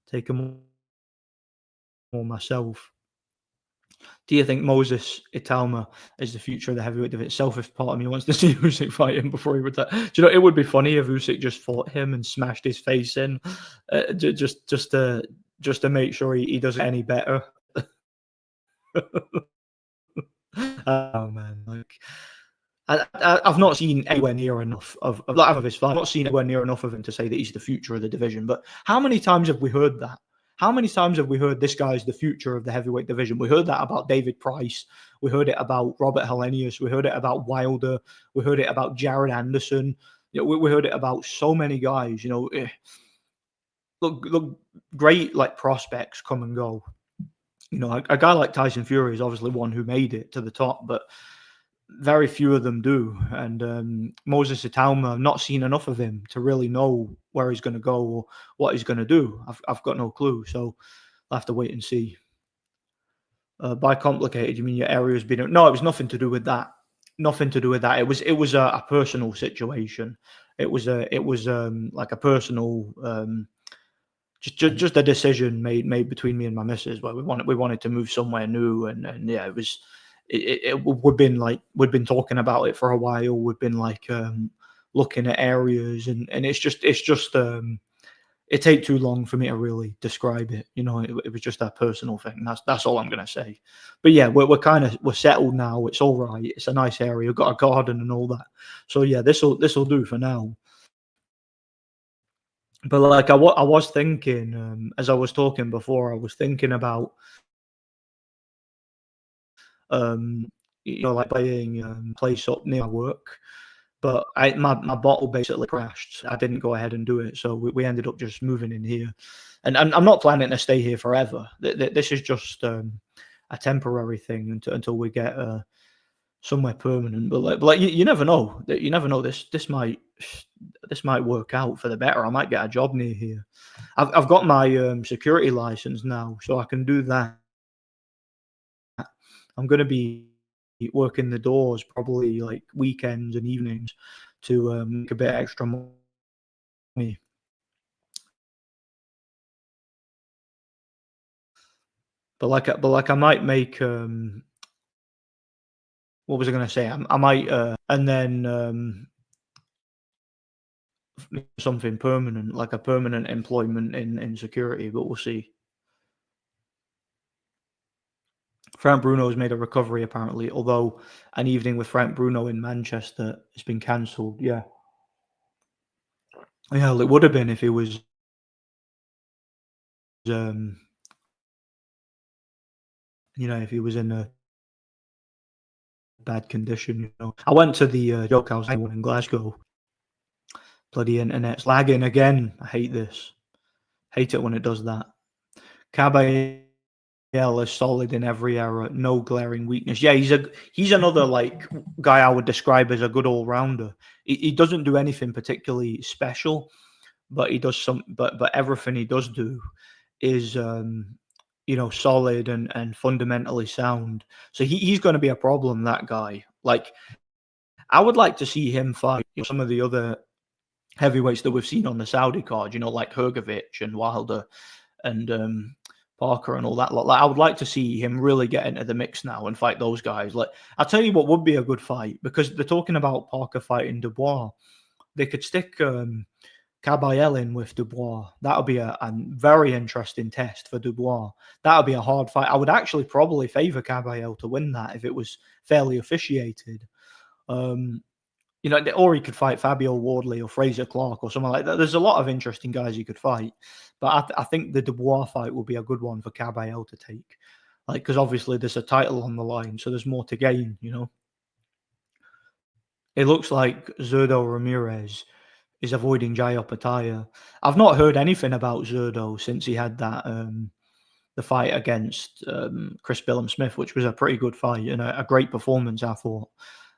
[SPEAKER 1] Take them all myself. Do you think Moses Italma is the future of the heavyweight division? Selfish part of me wants to see Usyk fight him before he retires. Do you know, it would be funny if Usyk just fought him and smashed his face in, just to make sure he doesn't get any better. Oh man, I've not seen anywhere near enough of his fight. I've not seen anywhere near enough of him to say that he's the future of the division. But how many times have we heard that? How many times have we heard this guy's the future of the heavyweight division? We heard that about David Price. We heard it about Robert Helenius. We heard it about Wilder. We heard it about Jared Anderson. We heard it about so many guys. Look, great like prospects come and go. A guy like Tyson Fury is obviously one who made it to the top, but very few of them do. And Moses Italma, I've not seen enough of him to really know where he's going to go or what he's going to do. I've got no clue, so I'll have to wait and see. By complicated, you mean your area's been? No, it was nothing to do with that. Nothing to do with that. It was a personal situation. It was like a personal. Just a decision made between me and my missus where we wanted to move somewhere new, and yeah, it was we've been talking about it for a while. We've been like looking at areas, and it's just it take too long for me to really describe it. It was just a personal thing. That's all I'm gonna say. But yeah, we're settled now. It's all right. It's a nice area. We've got a garden and all that. So yeah, this'll do for now. But like I was thinking, as I was talking before, I was thinking about um, like playing place up near my work. But my bottle basically crashed. I didn't go ahead and do it, so we ended up just moving in here. And I'm not planning to stay here forever. This is just a temporary thing until we get somewhere permanent. But you never know. You never know. This might work out for the better. I might get a job near here. I've got my security license now, so I can do that. I'm going to be working the doors probably like weekends and evenings to make a bit extra money. But I might make what was I going to say? I might and then something permanent, like a permanent employment in security. But we'll see. Frank Bruno has made a recovery apparently, although an evening with Frank Bruno in Manchester has been cancelled. Yeah, well, it would have been if he was um, if he was in a bad condition. I went to the joke house in Glasgow. Bloody internet's lagging again. I hate this. Hate it when it does that. Caballel is solid in every era, no glaring weakness. Yeah, he's another like guy I would describe as a good all rounder. He doesn't do anything particularly special, but he does some. But everything he does do is solid and fundamentally sound. So he's going to be a problem. That guy. Like I would like to see him fight some of the other heavyweights that we've seen on the Saudi card. Like Hrgovic and Wilder and Parker and all that lot. Like I would like to see him really get into the mix now and fight those guys. Like I'll tell you what would be a good fight, because they're talking about Parker fighting Dubois. They could stick Caballel in with Dubois. That would be a very interesting test for Dubois. That would be a hard fight. I would actually probably favour Caballel to win that if it was fairly officiated. or he could fight Fabio Wardley or Fraser Clark or someone like that. There's a lot of interesting guys he could fight, but I think the Dubois fight will be a good one for Caballero to take, because obviously there's a title on the line, so there's more to gain. It looks like Zurdo Ramirez is avoiding Jai Opataya. I've not heard anything about Zurdo since he had that the fight against Chris Billum-Smith, which was a pretty good fight and a great performance, I thought.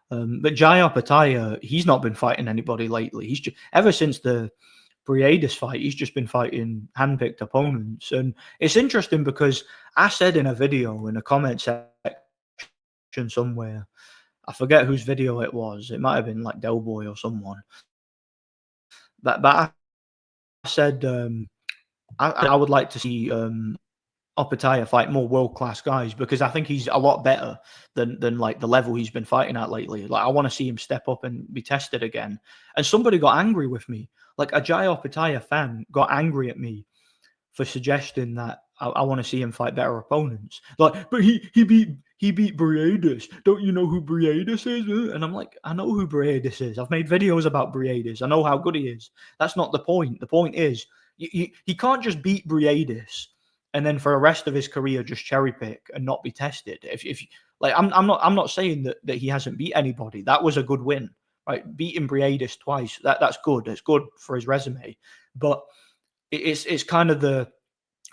[SPEAKER 1] But Jai Opataya, he's not been fighting anybody lately. He's just, ever since the Briedis fight, he's just been fighting handpicked opponents. And it's interesting because I said in a video in a comment section somewhere, I forget whose video it was. It might have been like Delboy or someone. But I said I would like to see Opataya fight more world-class guys, because I think he's a lot better than like the level he's been fighting at lately. Like, I want to see him step up and be tested again. And somebody got angry with me. Like, a Jai Opataya fan got angry at me for suggesting that I want to see him fight better opponents. Like, but he beat Briedis. Don't you know who Briedis is? And I'm like, I know who Briedis is. I've made videos about Briedis. I know how good he is. That's not the point. The point is, he can't just beat Briedis and then for the rest of his career just cherry pick and not be tested. If like, I'm not saying that he hasn't beat anybody. That was a good win, right? Beating Briedis twice, that's good. It's good for his resume. But it's kind of the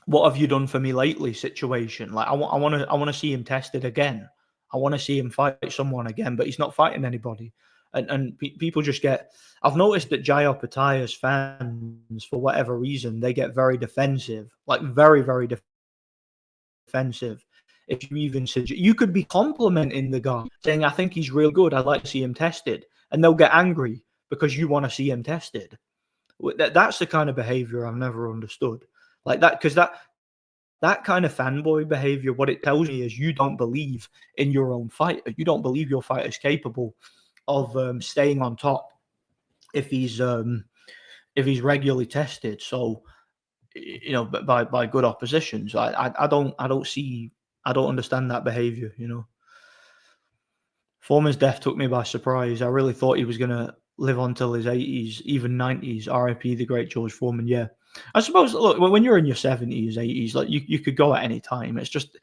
[SPEAKER 1] what have you done for me lately situation. Like, I want to see him tested again. I want to see him fight someone again, but he's not fighting anybody. And people just get. I've noticed that Jai Opataya's fans, for whatever reason, they get very defensive, like very, very defensive. If you even suggest, you could be complimenting the guy, saying, "I think he's real good. I'd like to see him tested," and they'll get angry because you want to see him tested. That's the kind of behavior I've never understood. Like that, because that kind of fanboy behavior, what it tells me is you don't believe in your own fighter. You don't believe your fighter is capable of staying on top if he's regularly tested. So, by good opposition. So I don't understand that behavior. Foreman's death took me by surprise. I really thought he was gonna live on till his 80s, even 90s. R.I.P. the great George Foreman. Yeah. I suppose, look, when you're in your 70s, 80s, like you could go at any time. It's just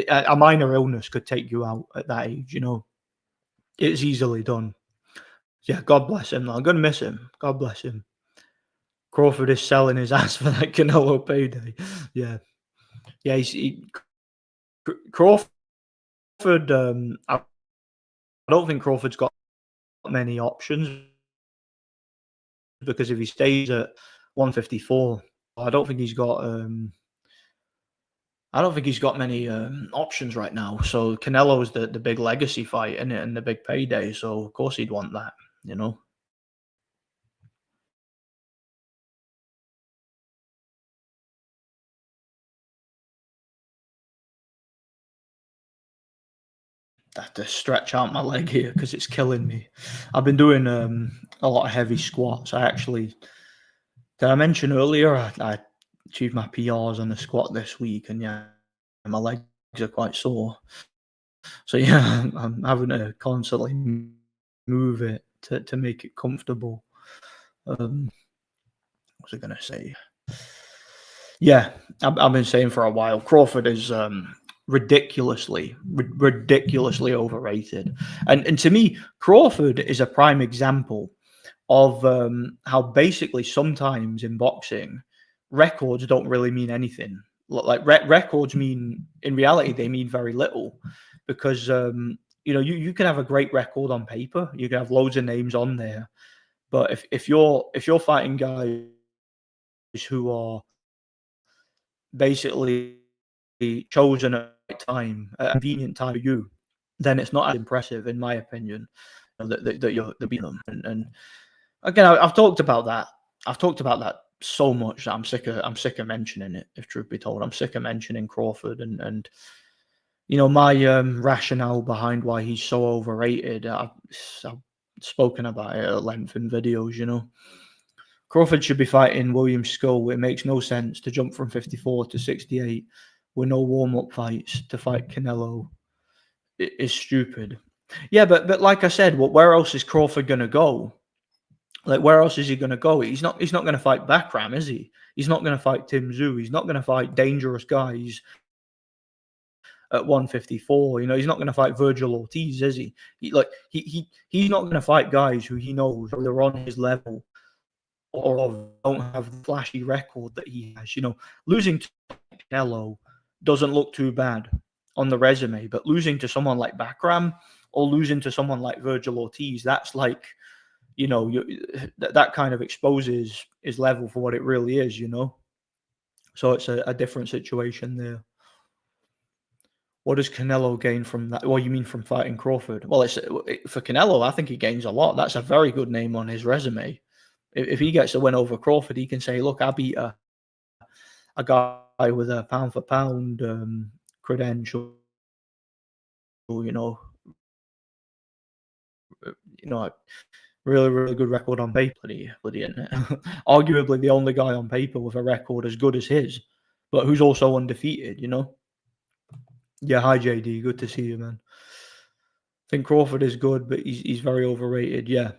[SPEAKER 1] a minor illness could take you out at that age, It's easily done. Yeah, God bless him. I'm going to miss him. God bless him. Crawford is selling his ass for that Canelo payday. Yeah. Yeah, Crawford, I don't think Crawford's got many options, because if he stays at 154, I don't think he's got many options right now. So Canelo's the big legacy fight and the big payday. So of course he'd want that, I have to stretch out my leg here because it's killing me. I've been doing a lot of heavy squats. Did I mention earlier I achieved my PRs on the squat this week, and yeah, my legs are quite sore. So yeah, I'm having to constantly move it to make it comfortable. What was I going to say? Yeah, I've been saying for a while, Crawford is ridiculously overrated, and to me, Crawford is a prime example of how basically sometimes in boxing, records don't really mean anything. Like records mean, in reality, they mean very little, because you can have a great record on paper, you can have loads of names on there, but if you're fighting guys who are basically chosen at a time, at a convenient time for you, then it's not as impressive, in my opinion, that you're beating them. And again, I've talked about that. I've talked about that so much that I'm sick of mentioning it. If truth be told, I'm sick of mentioning Crawford and my rationale behind why he's so overrated. I've spoken about it at length in videos. Crawford should be fighting William Skull. It makes no sense to jump from 54 to 68 with no warm-up fights to fight Canelo. It is stupid. Yeah, but like I said, where else is Crawford gonna go? Like, where else is he gonna go? He's not gonna fight Bakram, is he? He's not gonna fight Tim Tszyu. He's not gonna fight dangerous guys at 154. He's not gonna fight Virgil Ortiz, is he? He's not gonna fight guys who he knows they're on his level or don't have the flashy record that he has. Losing to Canelo doesn't look too bad on the resume, but losing to someone like Bakram or losing to someone like Virgil Ortiz, that's like, that kind of exposes his level for what it really is. So it's a different situation there. What does Canelo gain from that? Well, you mean from fighting Crawford? Well, for Canelo, I think he gains a lot. That's a very good name on his resume. If he gets a win over Crawford, he can say, "Look, I beat a guy with a pound for pound credential. You know, a really, really good record on paper. Bloody isn't it? Arguably the only guy on paper with a record as good as his, but who's also undefeated. Yeah, hi JD, good to see you, man. I think Crawford is good, but he's very overrated. Yeah,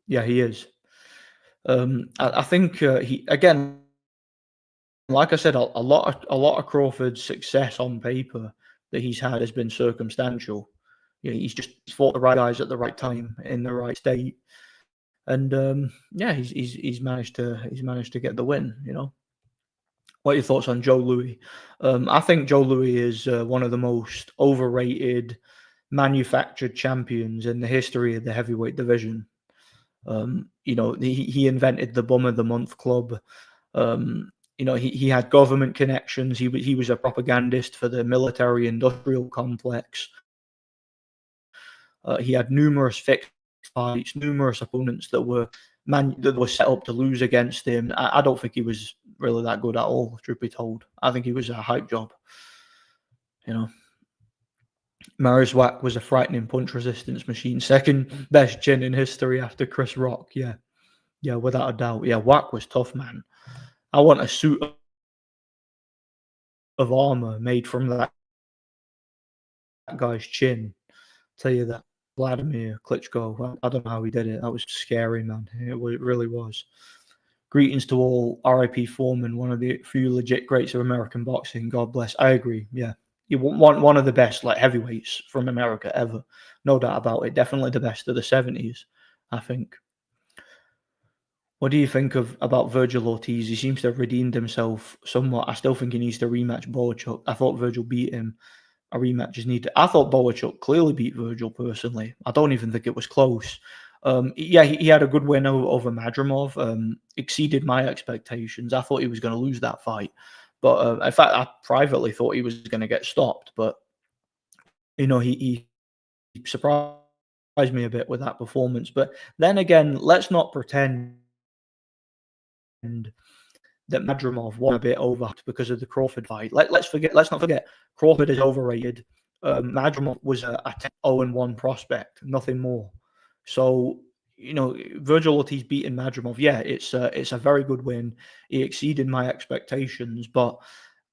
[SPEAKER 1] he is. I think he again, like I said, a lot of Crawford's success on paper that he's had has been circumstantial. He's just fought the right guys at the right time in the right state, and yeah, he's managed to get the win. What are your thoughts on Joe Louis? I think Joe Louis is one of the most overrated manufactured champions in the history of the heavyweight division. He invented the Bum of the Month club. He had government connections. He was a propagandist for the military industrial complex. He had numerous fixed fights, numerous opponents that were set up to lose against him. I don't think he was really that good at all, truth be told. I think he was a hype job. Mariswak was a frightening punch resistance machine. Second best chin in history after Chris Rock. Yeah, without a doubt. Yeah, Wack was tough, man. I want a suit of armor made from that guy's chin. Tell you that. Vladimir Klitschko. I don't know how he did it. That was scary, man. It really was. Greetings to all. R.I.P. Foreman, one of the few legit greats of American boxing. God bless. I agree. Yeah. You want one of the best heavyweights from America ever. No doubt about it. Definitely the best of the 70s, I think. What do you think about Virgil Ortiz? He seems to have redeemed himself somewhat. I still think he needs to rematch Boachuk. I thought Virgil beat him. A rematch is needed. I thought Boachuk clearly beat Virgil personally. I don't even think it was close. Yeah, he had a good win over Madrimov. Exceeded my expectations. I thought he was going to lose that fight. But in fact, I privately thought he was going to get stopped. But, he surprised me a bit with that performance. But then again, let's not pretend that Madrimov won a bit over because of the Crawford fight. Let's not forget, Crawford is overrated. Madrimov was a 0-1 prospect, nothing more. So, Virgil Ortiz beating Madrimov, yeah, it's a very good win. He exceeded my expectations, but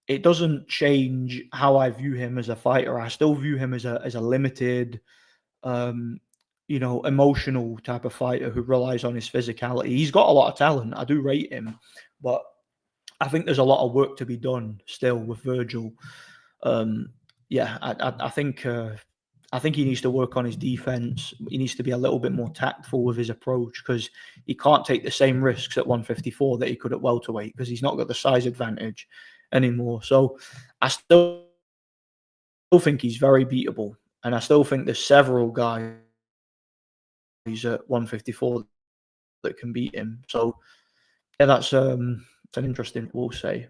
[SPEAKER 1] it doesn't change how I view him as a fighter. I still view him as a limited, emotional type of fighter who relies on his physicality. He's got a lot of talent. I do rate him, but I think there's a lot of work to be done still with Virgil. Yeah, I think he needs to work on his defense. He needs to be a little bit more tactful with his approach because he can't take the same risks at 154 that he could at welterweight because he's not got the size advantage anymore. So I still think he's very beatable, and I still think there's several guys at 154 that can beat him. So yeah, that's an interesting. We'll say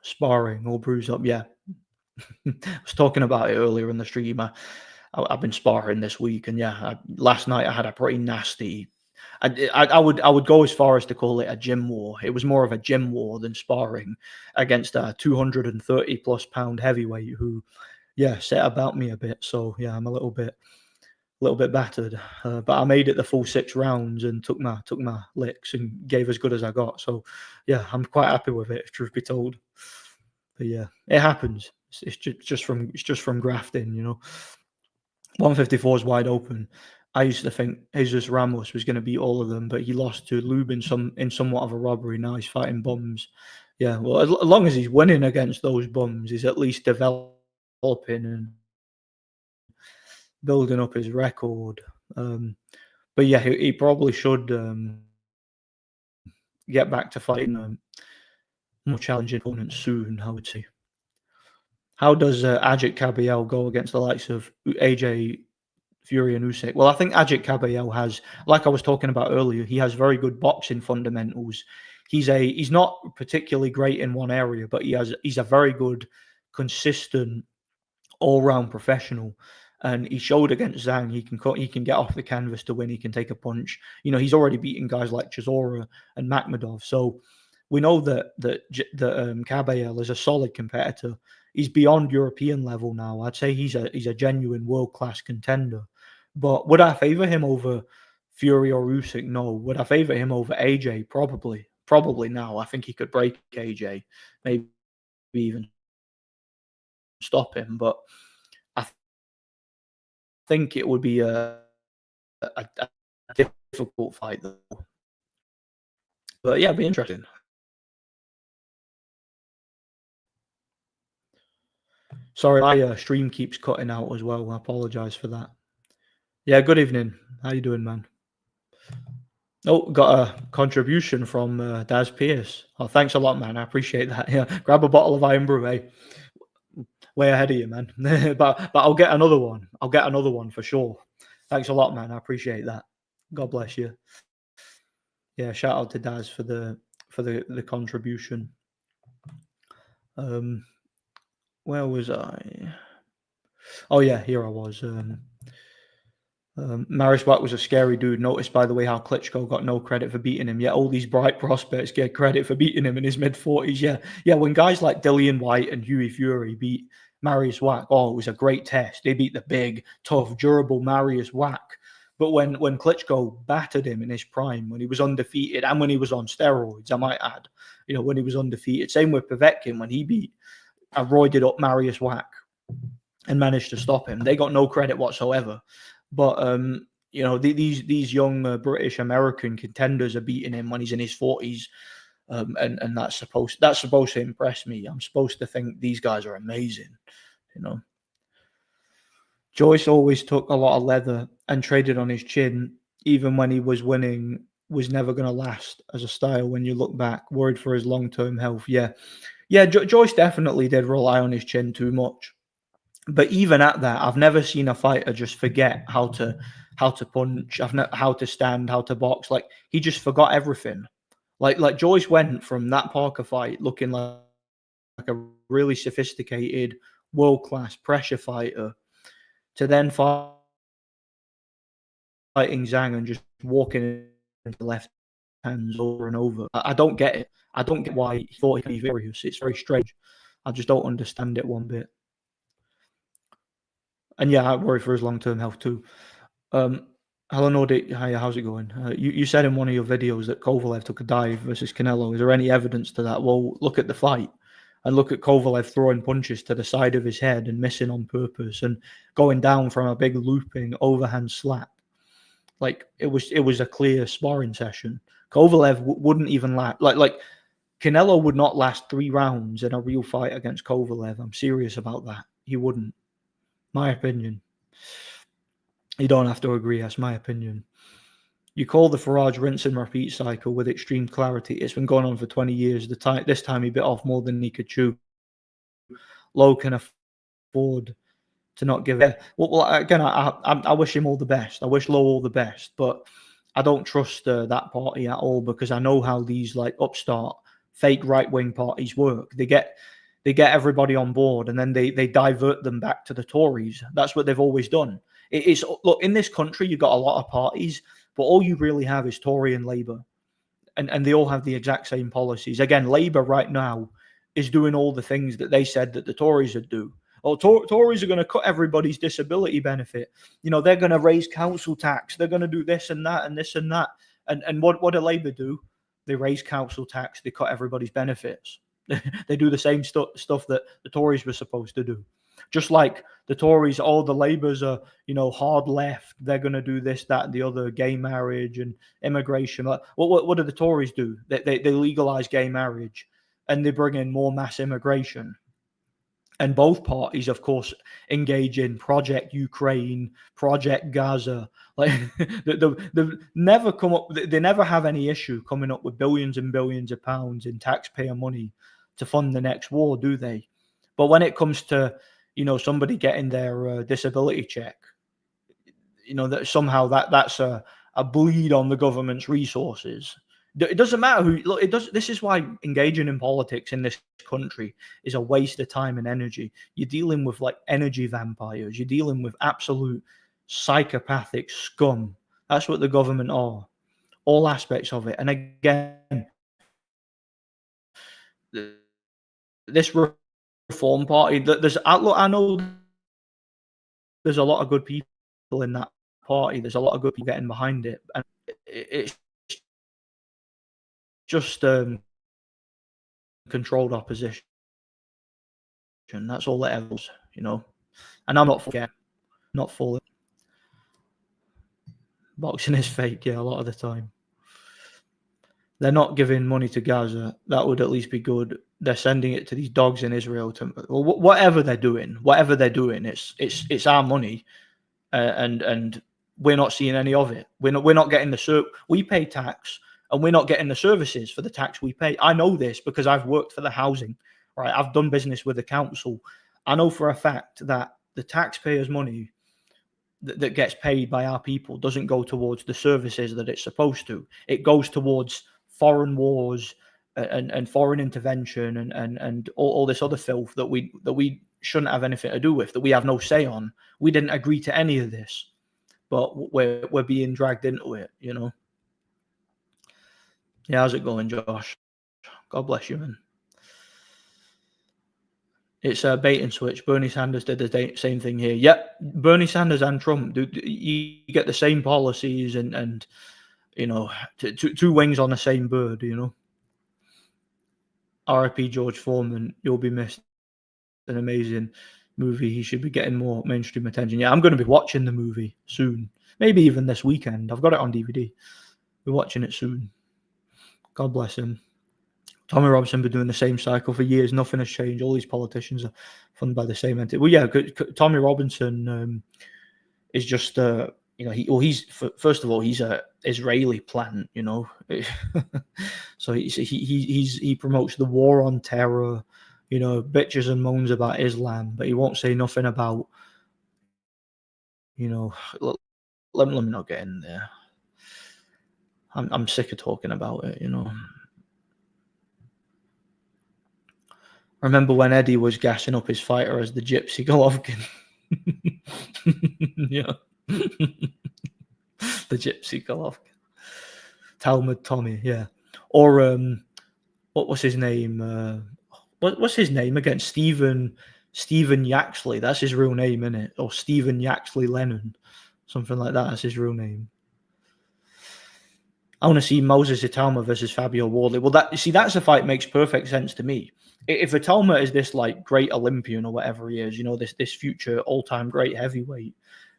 [SPEAKER 1] sparring all bruised up. Yeah, I was talking about it earlier in the stream. I've been sparring this week, and yeah, last night I had a pretty nasty. I would go as far as to call it a gym war. It was more of a gym war than sparring against a 230 plus pound heavyweight who, yeah, set about me a bit. So yeah, I'm a little bit battered, but I made it the full 6 rounds and took my licks and gave as good as I got. So yeah, I'm quite happy with it, if truth be told. But yeah, it happens. It's just from grafting. 154 is wide open. I used to think Jesus Ramos was going to beat all of them, but he lost to Lube in somewhat of a robbery. Now he's fighting bums. Yeah, well, as long as he's winning against those bums, he's at least developing and building up his record. But yeah, he probably should get back to fighting more challenging opponents soon, I would say. How does Ajit Kabayel go against the likes of AJ Fury and Usyk? Well, I think Ajit Kabayel has, like I was talking about earlier, he has very good boxing fundamentals. He's not particularly great in one area, but he's a very good, consistent, all-round professional. And he showed against Zhang he can get off the canvas to win. He can take a punch. He's already beaten guys like Chisora and Makhmudov. So we know that Kabayel is a solid competitor. He's beyond European level now. I'd say he's a genuine world-class contender. But would I favour him over Fury or Usyk? No. Would I favour him over AJ? Probably. Probably now. I think he could break AJ, maybe even stop him. But I think it would be a difficult fight, though. But yeah, it'd be interesting. Sorry, my stream keeps cutting out as well. I apologise for that. Yeah, good evening. How you doing, man? Oh, got a contribution from Daz Pierce. Oh, thanks a lot, man. I appreciate that. Yeah, grab a bottle of Iron Brew, eh? Way ahead of you, man. but I'll get another one. I'll get another one for sure. Thanks a lot, man. I appreciate that. God bless you. Yeah, shout out to Daz for the contribution. Where was I? Oh yeah, here I was. Marius Wack was a scary dude. Notice, by the way, how Klitschko got no credit for beating him. Yet all these bright prospects get credit for beating him in his mid-40s. Yeah. When guys like Dillian White and Hughie Fury beat Marius Wack, it was a great test. They beat the big, tough, durable Marius Wack. But when Klitschko battered him in his prime, when he was undefeated and when he was on steroids, I might add, when he was undefeated. Same with Povetkin when he beat a roided up Marius Wack and managed to stop him. They got no credit whatsoever. But these young British American contenders are beating him when he's in his 40s, and that's supposed to impress me. I'm supposed to think these guys are amazing. Joyce always took a lot of leather and traded on his chin, even when he was winning. Was never going to last as a style. When you look back, worried for his long-term health. Yeah. Joyce definitely did rely on his chin too much. But even at that, I've never seen a fighter just forget how to punch, how to stand, how to box. Like he just forgot everything. Like Joyce went from that Parker fight looking like a really sophisticated, world-class pressure fighter to then fighting Zhang and just walking into left hands over and over. I don't get it. I don't get why he thought he could be victorious. It's very strange. I just don't understand it one bit. And yeah, I worry for his long-term health too. Hello, Nordic. Hi, how's it going? You said in one of your videos that Kovalev took a dive versus Canelo. Is there any evidence to that? Well, look at the fight and look at Kovalev throwing punches to the side of his head and missing on purpose and going down from a big looping overhand slap. Like it was a clear sparring session. Kovalev wouldn't even last. Like Canelo would not last 3 rounds in a real fight against Kovalev. I'm serious about that. He wouldn't. My opinion. You don't have to agree. That's my opinion. You call the Farage rinse and repeat cycle with extreme clarity. It's been going on for 20 years. This time he bit off more than he could chew. Low can afford to not give it. Well, again, I wish him all the best. I wish Low all the best, but I don't trust that party at all because I know how these like upstart fake right-wing parties work. They get everybody on board and then they divert them back to the Tories. That's what they've always done. Look, in this country, you've got a lot of parties, but all you really have is Tory and Labour. And they all have the exact same policies. Again, Labour right now is doing all the things that they said that the Tories would do. Tories are going to cut everybody's disability benefit. They're going to raise council tax. They're going to do this and that and this and that. And what do Labour do? They raise council tax. They cut everybody's benefits. They do the same stuff that the Tories were supposed to do. Just like the Tories, all the Labours are, hard left. They're going to do this, that, and the other, gay marriage and immigration. What do the Tories do? They legalise gay marriage and they bring in more mass immigration. And both parties, of course, engage in Project Ukraine, Project Gaza. Like they never come up. They never have any issue coming up with billions and billions of pounds in taxpayer money to fund the next war, do they? But when it comes to somebody getting their disability check, that somehow that's a bleed on the government's resources. It doesn't matter who. Look, it does. This is why engaging in politics in this country is a waste of time and energy. You're dealing with like energy vampires. You're dealing with absolute psychopathic scum. That's what the government are. All aspects of it. And again, this Reform Party. I know there's a lot of good people in that party. There's a lot of good people getting behind it, and it's just controlled opposition. That's all it ever was, And I'm not for it. Boxing is fake, yeah, a lot of the time. They're not giving money to Gaza. That would at least be good. They're sending it to these dogs in Israel. Whatever they're doing, it's our money, and we're not seeing any of it. We're not getting we pay tax. And we're not getting the services for the tax we pay. I know this because I've worked for the housing, right? I've done business with the council. I know for a fact that the taxpayers' money that gets paid by our people doesn't go towards the services that it's supposed to. It goes towards foreign wars and foreign intervention and all this other filth that we shouldn't have anything to do with, that we have no say on. We didn't agree to any of this, but we're being dragged into it, Yeah, how's it going, Josh? God bless you, man. It's a bait and switch. Bernie Sanders did the same thing here. Yep, Bernie Sanders and Trump, you get the same policies and two wings on the same bird, R.I.P. George Foreman, you'll be missed. An amazing movie. He should be getting more mainstream attention. Yeah, I'm going to be watching the movie soon. Maybe even this weekend. I've got it on DVD. We're watching it soon. God bless him. Tommy Robinson been doing the same cycle for years. Nothing has changed. All these politicians are funded by the same entity. Well, yeah, Tommy Robinson is just he's first of all, he's a Israeli plant, so he promotes the war on terror, bitches and moans about Islam, but he won't say nothing about, let me not get in there. I'm sick of talking about it, Remember when Eddie was gassing up his fighter as the Gypsy Golovkin? Yeah. The Gypsy Golovkin. Talmud Tommy, yeah. Or what was his name? What's his name again? Stephen Yaxley. That's his real name, isn't it? Or Stephen Yaxley Lennon. Something like that. That's his real name. I want to see Moses Italma versus Fabio Wardley. Well, that's a fight makes perfect sense to me. If Italma is this like great Olympian or whatever he is, this future all-time great heavyweight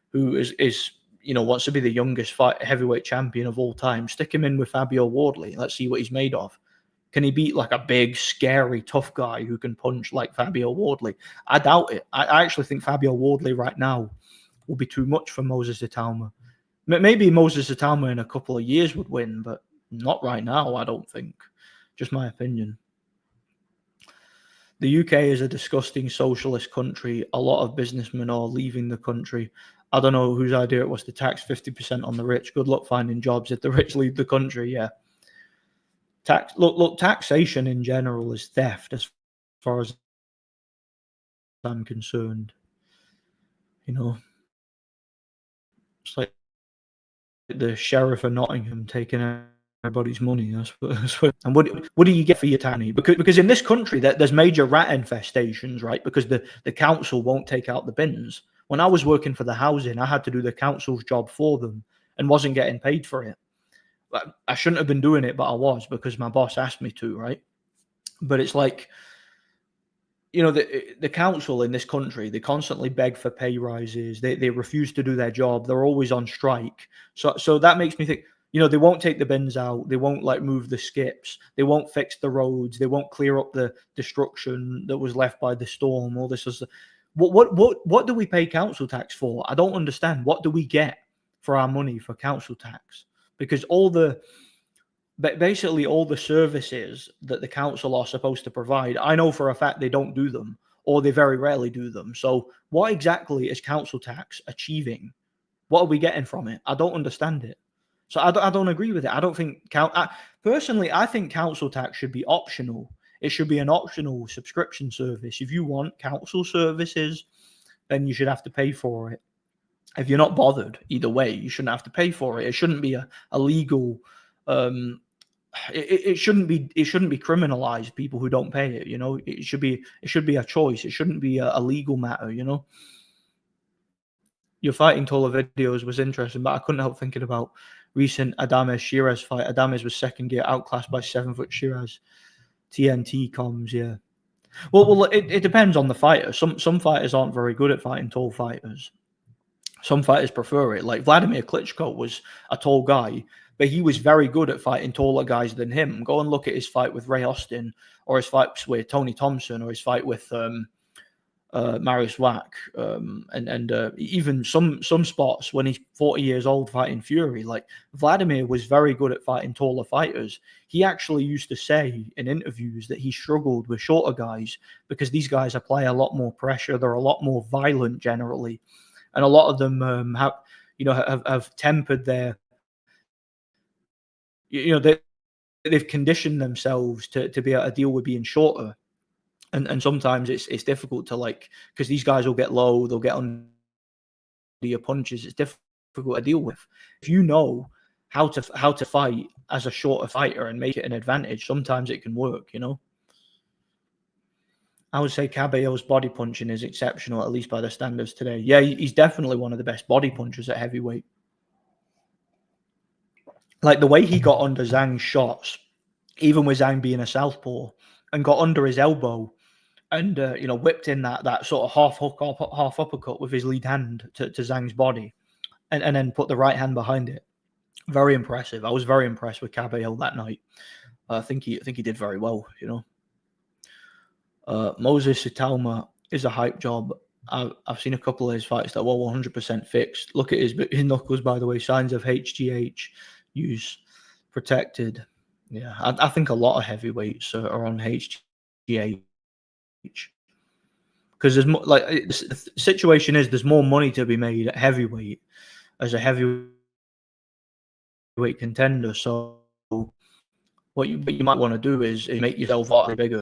[SPEAKER 1] who is wants to be the youngest heavyweight champion of all time, stick him in with Fabio Wardley. Let's see what he's made of. Can he beat like a big, scary, tough guy who can punch like Fabio Wardley? I doubt it. I actually think Fabio Wardley right now will be too much for Moses Italma. Maybe Moses Italma in a couple of years would win, but not right now, I don't think. Just my opinion. The UK is a disgusting socialist country. A lot of businessmen are leaving the country. I don't know whose idea it was to tax 50% on the rich. Good luck finding jobs if the rich leave the country, yeah. Look, taxation in general is theft as far as I'm concerned. It's like the sheriff of Nottingham taking everybody's money. And what do you get for your tanny? Because in this country there's major rat infestations, right? Because the council won't take out the bins. When I was working for the housing, I had to do the council's job for them and wasn't getting paid for it. I shouldn't have been doing it, but I was because my boss asked me to, right? But it's like, the council in this country, they constantly beg for pay rises. They refuse to do their job. They're always on strike. So that makes me think, they won't take the bins out. They won't move the skips. They won't fix the roads. They won't clear up the destruction that was left by the storm. All this is what do we pay council tax for? I don't understand. What do we get for our money for council tax? Because basically all the services that the council are supposed to provide, I know for a fact they don't do them, or they very rarely do them. So what exactly is council tax achieving? What are we getting from it? I don't understand it. So I don't agree with it. I don't think personally, I think council tax should be optional. It should be an optional subscription service. If you want council services, then you should have to pay for it. If you're not bothered either way, you shouldn't have to pay for it. It shouldn't be a legal it shouldn't be criminalized, people who don't pay it. It should be a choice. It shouldn't be a legal matter. Your fighting taller videos was interesting, but I couldn't help thinking about recent Adames Shiraz fight. Adames was second gear, outclassed by 7-foot Shiraz. TNT comms, yeah. Well, it depends on the fighter. Some fighters aren't very good at fighting tall fighters. Some fighters prefer it. Like Vladimir Klitschko was a tall guy, but he was very good at fighting taller guys than him. Go and look at his fight with Ray Austin, or his fights with Tony Thompson, or his fight with Marius Wack, and even some spots when he's 40 years old fighting Fury. Like Vladimir was very good at fighting taller fighters. He actually used to say in interviews that he struggled with shorter guys because these guys apply a lot more pressure. They're a lot more violent generally, and a lot of them have tempered their. They've conditioned themselves to be able to deal with being shorter. And sometimes it's difficult to because these guys will get low, they'll get under your punches. It's difficult to deal with. If you know how to fight as a shorter fighter and make it an advantage, sometimes it can work. I would say Caballo's body punching is exceptional, at least by the standards today. Yeah, he's definitely one of the best body punchers at heavyweight. Like the way he got under Zhang's shots, even with Zhang being a southpaw, and got under his elbow and whipped in that sort of half hook, half uppercut with his lead hand to Zhang's body, and then put the right hand behind it. Very impressive. I was very impressed with Cabello that night. I think he did very well. Moses Italma is a hype job. I've seen a couple of his fights that were 100% fixed. Look at his knuckles, by the way. Signs of HGH use, protected. Yeah, I think a lot of heavyweights are on HGH. Because there's more, the situation is there's more money to be made at heavyweight as a heavyweight contender. So what you might want to do is make yourself bigger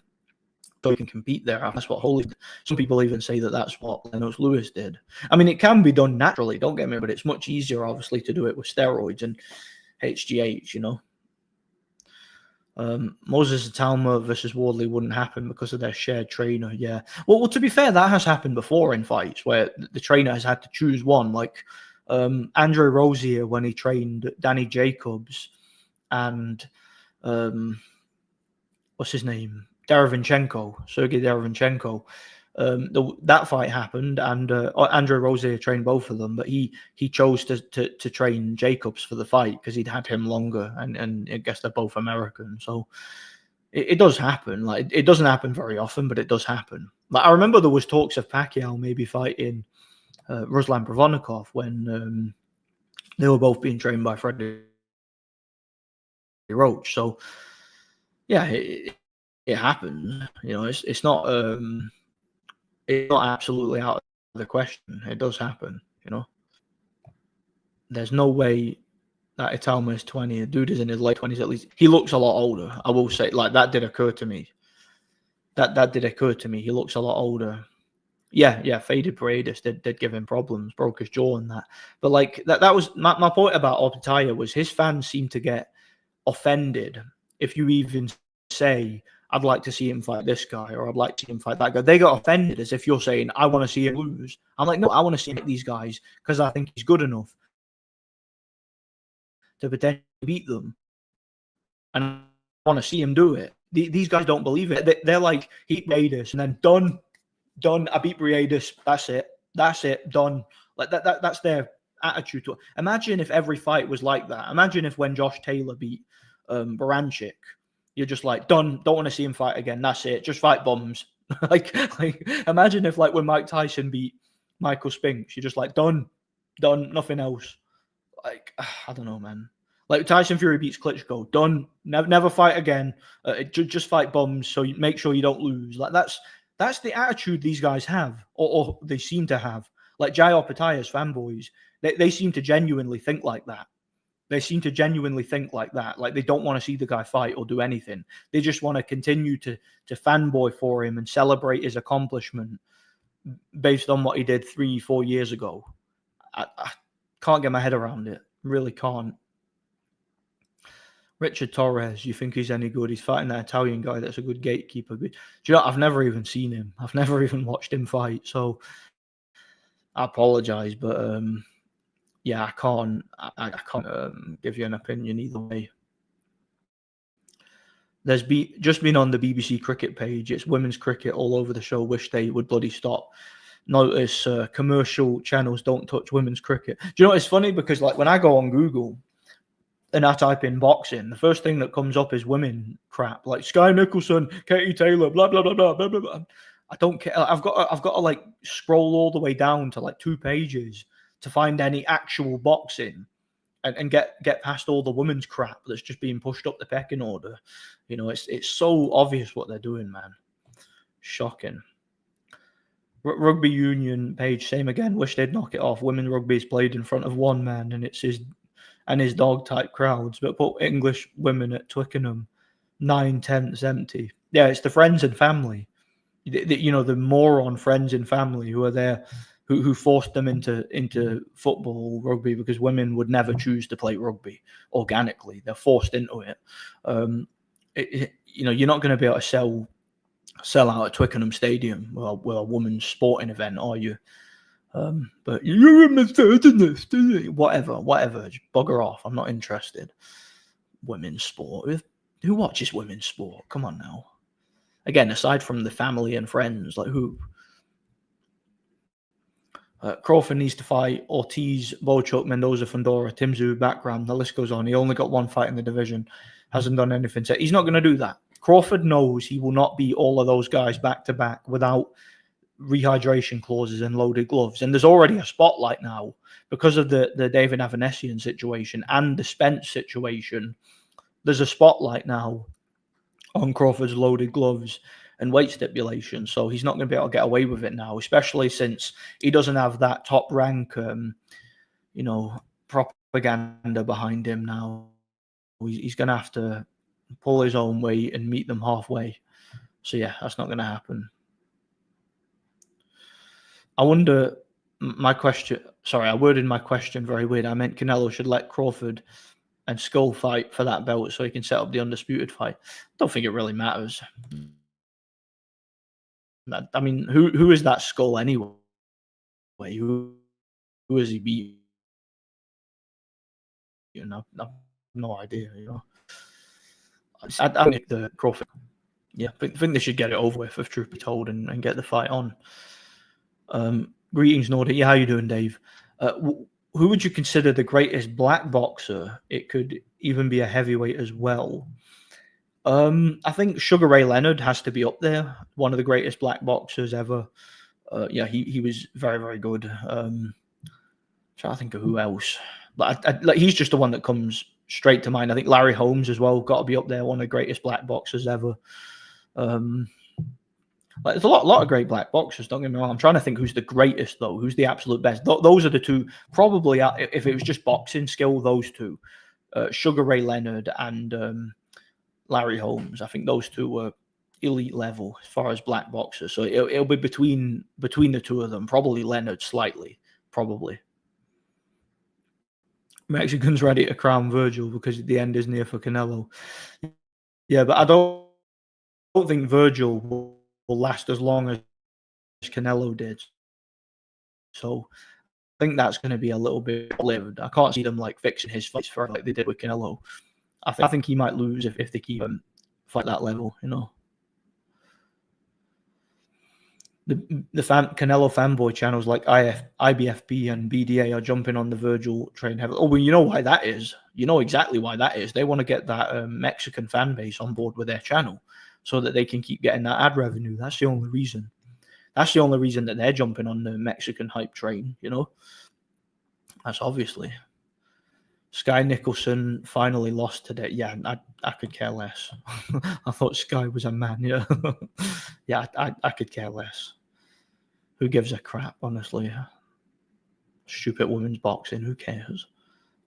[SPEAKER 1] so you can compete there. That's what Holy. Some people even say that's what Lennox Lewis did. I mean, it can be done naturally. Don't get me, but it's much easier, obviously, to do it with steroids and HGH. Moses Italma versus Wardley wouldn't happen because of their shared trainer. Yeah. Well, to be fair, that has happened before in fights where the trainer has had to choose one. Like Andre Rozier when he trained Danny Jacobs and what's his name? Sergey Derevinchenko. That fight happened, and Andre Rozier trained both of them, but he chose to train Jacobs for the fight because he'd had him longer, and I guess they're both American, so it does happen. Like it doesn't happen very often, but it does happen. Like I remember there was talks of Pacquiao maybe fighting Ruslan Provodnikov when they were both being trained by Freddie Roach. So yeah, it happens. It's not absolutely out of the question. It does happen. There's no way that Italma is 20. The dude is in his late 20s at least. He looks a lot older. I will say, that did occur to me. That did occur to me. He looks a lot older. Yeah. Faded Paredes did give him problems, broke his jaw and that. But that was my point about Optaya was his fans seem to get offended if you even say, I'd like to see him fight this guy, or I'd like to see him fight that guy. They got offended as if you're saying, I want to see him lose. I'm like, no, I want to see him hit these guys because I think he's good enough to potentially beat them. And I want to see him do it. These guys don't believe it. They're like, he made us and then done. done. I beat Briedis. That's it. Done. Like that's their attitude to it. Imagine if every fight was like that. Imagine if when Josh Taylor beat Baranchik, you're just like, done. Don't want to see him fight again. That's it. Just fight bums. like imagine if like when Mike Tyson beat Michael Spinks, you're just like, done, nothing else. Like, I don't know, man. Like Tyson Fury beats Klitschko, done. Never fight again. Just fight bums. So you make sure you don't lose. Like that's the attitude these guys have, or they seem to have. Like Jai Opetaya's fanboys, they seem to genuinely think like that. They seem to genuinely think like that. Like they don't want to see the guy fight or do anything. They just want to continue to fanboy for him and celebrate his accomplishment based on what he did 3-4 years ago. I can't get my head around it. Really can't. Richard Torres, you think he's any good? He's fighting that Italian guy that's a good gatekeeper. Do you know, I've never even seen him. I've never even watched him fight. So I apologize, but yeah, I can't give you an opinion either way. There's just been on the BBC cricket page. It's women's cricket all over the show. Wish they would bloody stop. Notice commercial channels don't touch women's cricket. Do you know it's funny? Because like when I go on Google and I type in boxing, the first thing that comes up is women crap, like Sky Nicholson, Katie Taylor, blah blah blah blah blah blah blah. I don't care. I've got to like scroll all the way down to like 2 pages to find any actual boxing and get past all the women's crap that's just being pushed up the pecking order. You know, it's so obvious what they're doing, man. Shocking. Rugby union page, same again. Wish they'd knock it off. Women rugby is played in front of one man, and it's his dog type crowds. But put English women at Twickenham, 9/10 empty. Yeah, it's the friends and family. You know, the moron friends and family who are there, who forced them into football, rugby, because women would never choose to play rugby organically. They're forced into it. You know, you're not going to be able to sell out at Twickenham Stadium with a women's sporting event, are you? But you're a misogynist, whatever. Just bugger off. I'm not interested. Women's sport. Who watches women's sport? Come on now. Again, aside from the family and friends, like who? Crawford needs to fight Ortiz, Bochuk, Mendoza, Fundora, Tim Tszyu, background. The list goes on. He only got one fight in the division. Hasn't done anything. So he's not going to do that. Crawford knows he will not beat all of those guys back to back without rehydration clauses and loaded gloves. And there's already a spotlight now because of the David Avanesian situation and the Spence situation. There's a spotlight now on Crawford's loaded gloves and weight stipulation. So he's not going to be able to get away with it now, especially since he doesn't have that top rank, propaganda behind him now. He's going to have to pull his own weight and meet them halfway. So yeah, that's not going to happen. I wonder, I worded my question very weird. I meant Canelo should let Crawford and Skull fight for that belt so he can set up the undisputed fight. Don't think it really matters. I mean, who is that Skull anyway? Who has he beat? You know, I've no idea. You know, I think the Crawford. Yeah, I think they should get it over with, if truth be told, and get the fight on. Greetings, Nordic. Yeah, how you doing, Dave? Who would you consider the greatest black boxer? It could even be a heavyweight as well. I think Sugar Ray Leonard has to be up there. One of the greatest black boxers ever. Yeah, he was very, very good. Trying to think of who else. But he's just the one that comes straight to mind. I think Larry Holmes as well got to be up there. One of the greatest black boxers ever. There's a lot of great black boxers. Don't get me wrong. I'm trying to think who's the greatest though. Who's the absolute best? Those are the two. Probably if it was just boxing skill, those two, Sugar Ray Leonard and Larry Holmes. I think those two were elite level as far as black boxers. So it'll be between the two of them. Probably Leonard slightly. Probably. Mexicans ready to crown Virgil because the end is near for Canelo. Yeah, but I don't think Virgil will last as long as Canelo did. So I think that's going to be a little bit lived. I can't see them like fixing his fights for like they did with Canelo. I think he might lose if they keep him fight that level, you know. Canelo fanboy channels like IBFB and BDA are jumping on the Virgil train heavily. Oh, well, you know why that is. You know exactly why that is. They want to get that Mexican fan base on board with their channel so that they can keep getting that ad revenue. That's the only reason. That's the only reason that they're jumping on the Mexican hype train, you know? That's obviously. Sky Nicholson finally lost today. Yeah, I could care less. I thought Sky was a man, yeah. Yeah, I could care less. Who gives a crap, honestly? Stupid women's boxing, who cares?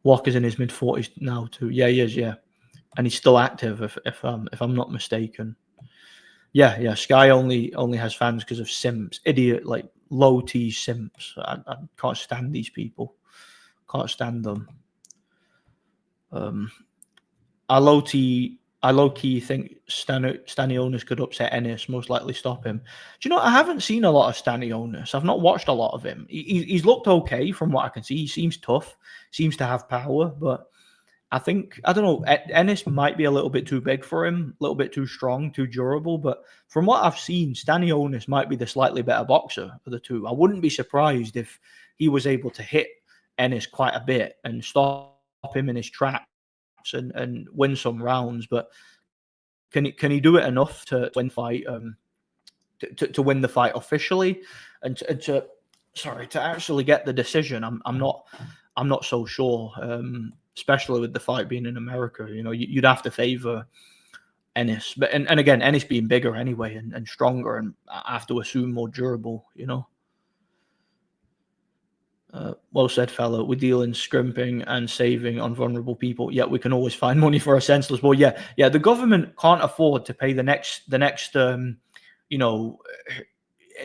[SPEAKER 1] Walker's in his mid-40s now too. Yeah, he is, yeah. And he's still active if I'm not mistaken. Yeah. Sky only has fans because of simps. Idiot, like low T simps. I can't stand these people. Can't stand them. I low key think Stanionis could upset Ennis, most likely stop him. Do you know, I haven't seen a lot of Stanionis. I've not watched a lot of him. He's looked okay from what I can see. He seems tough, seems to have power, but I think, I don't know, Ennis might be a little bit too big for him, a little bit too strong, too durable, but from what I've seen, Stanionis might be the slightly better boxer of the two. I wouldn't be surprised if he was able to hit Ennis quite a bit and stop him in his tracks and win some rounds, but can he do it enough to win fight to win the fight officially and to actually get the decision? I'm not so sure, especially with the fight being in America. You know, you'd have to favor Ennis, but and again, Ennis being bigger anyway and stronger, and I have to assume more durable. You know. Well said, fella. We deal in scrimping and saving on vulnerable people, yet we can always find money for a senseless war. Yeah. The government can't afford to pay the next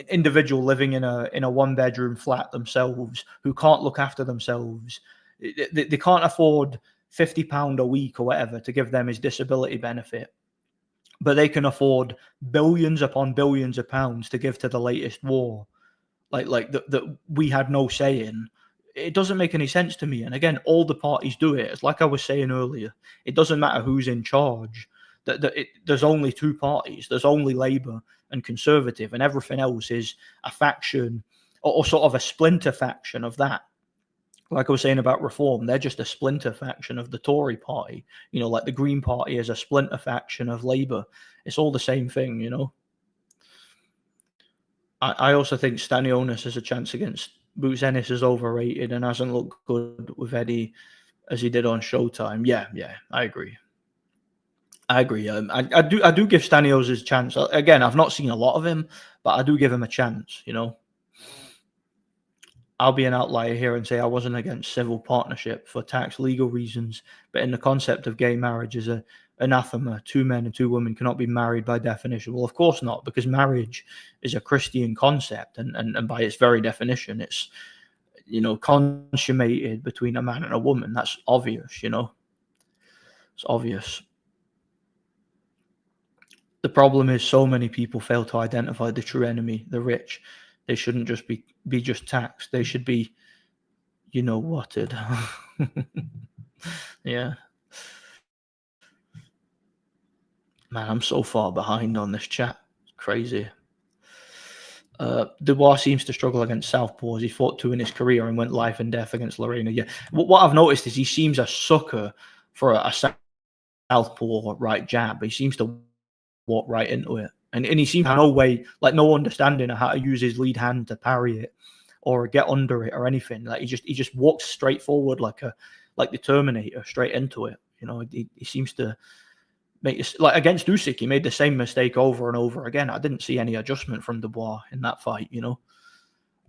[SPEAKER 1] individual living in a 1-bedroom flat themselves who can't look after themselves. They can't afford £50 a week or whatever to give them his disability benefit, but they can afford billions upon billions of pounds to give to the latest war. Like that we had no say in. It doesn't make any sense to me. And again, all the parties do it. It's like I was saying earlier. It doesn't matter who's in charge. There's only two parties. There's only Labour and Conservative, and everything else is a faction or sort of a splinter faction of that. Like I was saying about Reform, they're just a splinter faction of the Tory party. You know, like the Green Party is a splinter faction of Labour. It's all the same thing, you know. I also think Stanionis has a chance against Boots. Ennis is overrated and hasn't looked good with Eddie as he did on Showtime. Yeah, I agree. I do give Stanionis his chance. Again, I've not seen a lot of him, but I do give him a chance, you know. I'll be an outlier here and say I wasn't against civil partnership for tax legal reasons, but in the concept of gay marriage is a anathema. 2 men and 2 women cannot be married by definition. Well, of course not, because marriage is a Christian concept, and by its very definition, it's, you know, consummated between a man and a woman. That's obvious, you know. It's obvious. The problem is so many people fail to identify the true enemy, the rich. They shouldn't just be just taxed. They should be, you know whatted. Yeah. Man, I'm so far behind on this chat. It's crazy. Dubois seems to struggle against southpaws. He fought 2 in his career and went life and death against Lorena. Yeah. What I've noticed is he seems a sucker for a southpaw right jab. He seems to walk right into it. And he seems to have no understanding of how to use his lead hand to parry it or get under it or anything. Like he just walks straight forward like the Terminator, straight into it. You know, he seems to make this, like against Usyk, he made the same mistake over and over again. I didn't see any adjustment from Dubois in that fight, you know.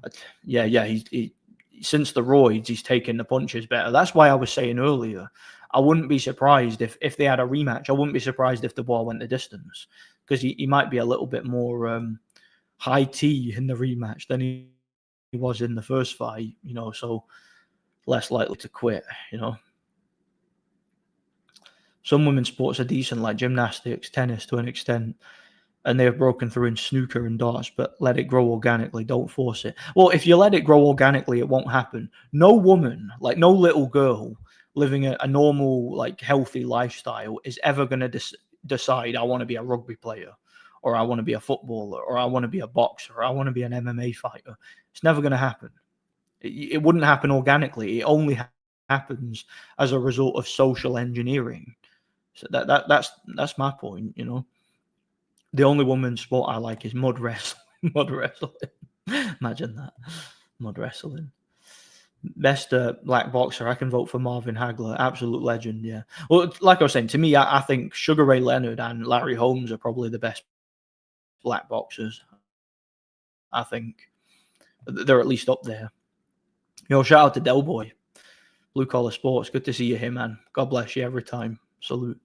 [SPEAKER 1] But yeah, he since the roids, he's taken the punches better. That's why I was saying earlier, I wouldn't be surprised if they had a rematch. I wouldn't be surprised if Dubois went the distance, because he might be a little bit more high T in the rematch than he was in the first fight, you know, so less likely to quit, you know. Some women's sports are decent, like gymnastics, tennis to an extent, and they have broken through in snooker and darts, but let it grow organically. Don't force it. Well, if you let it grow organically, it won't happen. No woman, like no little girl living a normal, like healthy lifestyle is ever going to decide, I want to be a rugby player, or I want to be a footballer, or I want to be a boxer, or I want to be an MMA fighter. It's never going to happen. It wouldn't happen organically. It only happens as a result of social engineering. So that's my point. The only women's sport I like is mud wrestling. Mud wrestling. Imagine that. Mud wrestling. Best black boxer, I can vote for Marvin Hagler. Absolute legend, yeah. Well, like I was saying, to me, I think Sugar Ray Leonard and Larry Holmes are probably the best black boxers. I think they're at least up there. Shout out to Del Boy, Blue Collar Sports. Good to see you here, man. God bless you every time. Salute.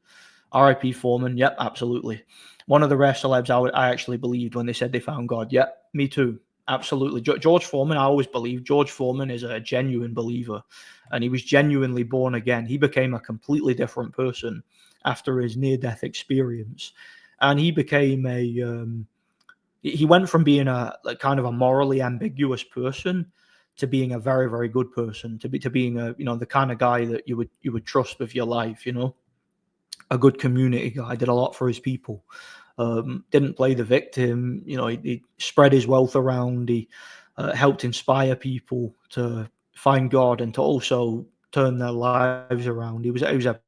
[SPEAKER 1] R.I.P. Foreman. Yep, absolutely. One of the rare celebs I actually believed when they said they found God. Yep, me too. Absolutely. George Foreman, I always believed George Foreman is a genuine believer, and he was genuinely born again. He became a completely different person after his near-death experience, and he became he went from being a kind of a morally ambiguous person to being a very, very good person, to being a the kind of guy that you would trust with your life. A good community guy, did a lot for his people. Didn't play the victim. He spread his wealth around. He helped inspire people to find God and to also turn their lives around. He was a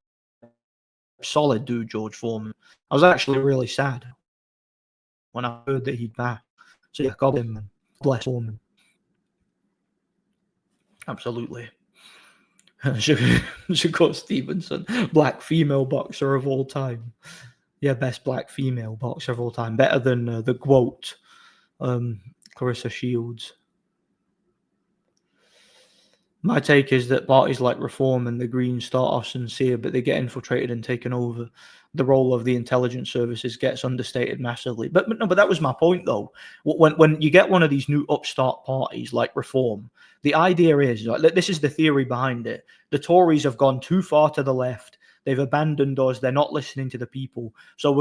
[SPEAKER 1] solid dude, George Foreman. I was actually really sad when I heard that he'd passed. So yeah, God bless Foreman. Absolutely. Shakur Stevenson, black female boxer of all time. Yeah, best black female boxer of all time. Better than the GWOAT, Clarissa Shields. My take is that parties like Reform and the Greens start off sincere, but they get infiltrated and taken over. The role of the intelligence services gets understated massively. But that was my point, though. When you get one of these new upstart parties like Reform, the idea is, this is the theory behind it. The Tories have gone too far to the left. They've abandoned us. They're not listening to the people. So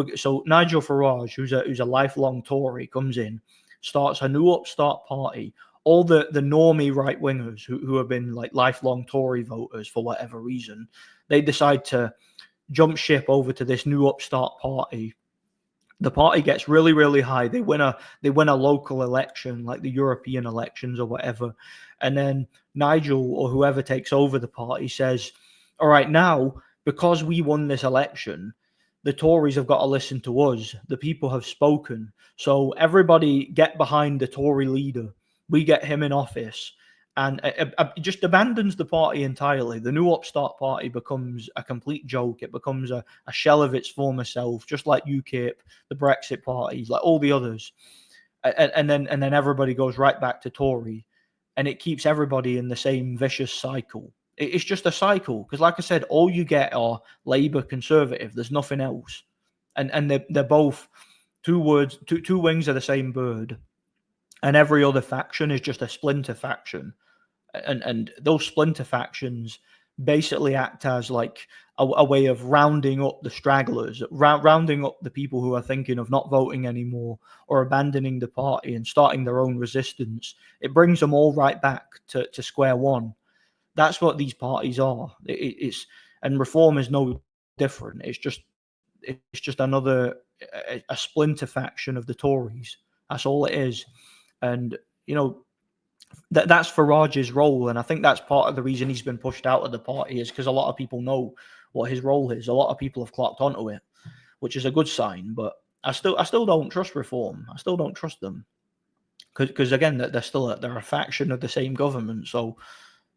[SPEAKER 1] Nigel Farage, who's a lifelong Tory, comes in, starts a new upstart party. All the normie right wingers who have been like lifelong Tory voters for whatever reason, they decide to jump ship over to this new upstart party. The party gets really, really high. They win a local election, like the European elections or whatever, and then Nigel or whoever takes over the party says, "All right, now because we won this election, the Tories have got to listen to us. The people have spoken. So everybody get behind the Tory leader. We get him in office," and it just abandons the party entirely. The new upstart party becomes a complete joke. It becomes a shell of its former self, just like UKIP, the Brexit parties, like all the others. And then everybody goes right back to Tory, and it keeps everybody in the same vicious cycle. It's just a cycle because, like I said, all you get are Labour, Conservative. There's nothing else, and they're both two wings of the same bird. And every other faction is just a splinter faction. And those splinter factions basically act as like a way of rounding up the stragglers, rounding up the people who are thinking of not voting anymore or abandoning the party and starting their own resistance. It brings them all right back to square one. That's what these parties are. And Reform is no different. It's just another a splinter faction of the Tories. That's all it is. And, that's Farage's role. And I think that's part of the reason he's been pushed out of the party is because a lot of people know what his role is. A lot of people have clocked onto it, which is a good sign. But I still don't trust Reform. I still don't trust them. Because again, they're a faction of the same government. So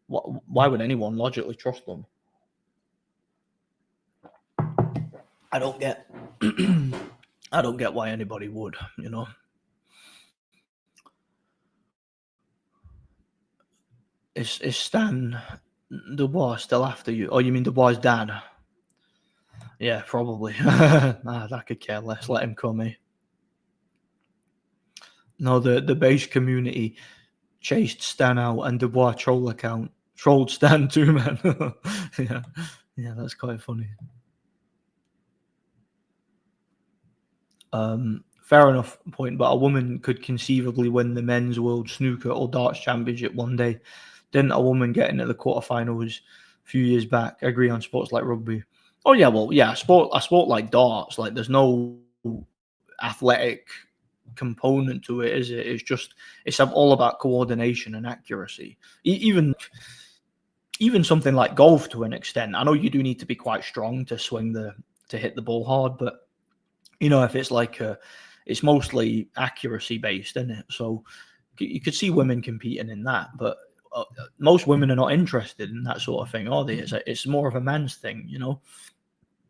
[SPEAKER 1] why would anyone logically trust them? I don't get I don't get why anybody would, Is Stan Dubois still after you? Oh, you mean Dubois' dad? Yeah, probably. I could care less. Let him come, eh? No, the base community chased Stan out, and Dubois troll account trolled Stan too, man. yeah, that's quite funny. Fair enough point, but a woman could conceivably win the men's world snooker or darts championship one day. Didn't a woman get into the quarterfinals a few years back? I agree on sports like rugby. Oh yeah, well yeah, a sport like darts, like there's no athletic component to it, is it? It's all about coordination and accuracy. Even something like golf, to an extent. I know you do need to be quite strong to hit the ball hard, but if it's like it's mostly accuracy based, isn't it? So you could see women competing in that, but most women are not interested in that sort of thing, are they? It's more of a man's thing,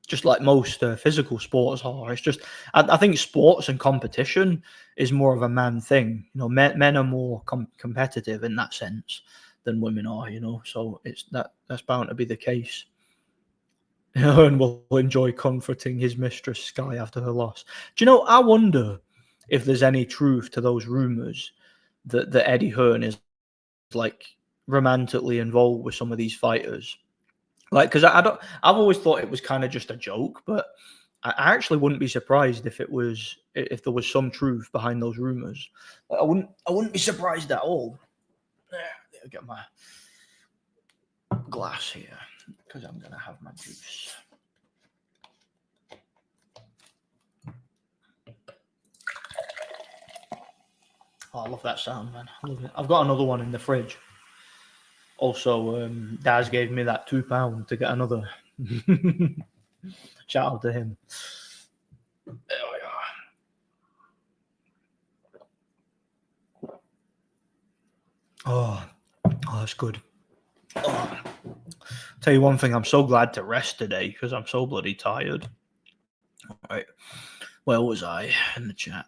[SPEAKER 1] just like most physical sports are. It's just, I think sports and competition is more of a man thing. Men are more competitive in that sense than women are. So that's bound to be the case. And will enjoy comforting his mistress Sky after her loss. Do I wonder if there's any truth to those rumors that Eddie Hearn is like romantically involved with some of these fighters. Like, because I've always thought it was kind of just a joke, but I actually wouldn't be surprised if there was some truth behind those rumors. I wouldn't be surprised at all. I'll get my glass here because I'm gonna have my juice. Oh, I love that sound, man. I love it. I've got another one in the fridge. Also, Daz gave me that £2 to get another. Shout out to him. There we are. Oh, that's good. Oh. Tell you one thing, I'm so glad to rest today because I'm so bloody tired. All right. Where was I in the chat?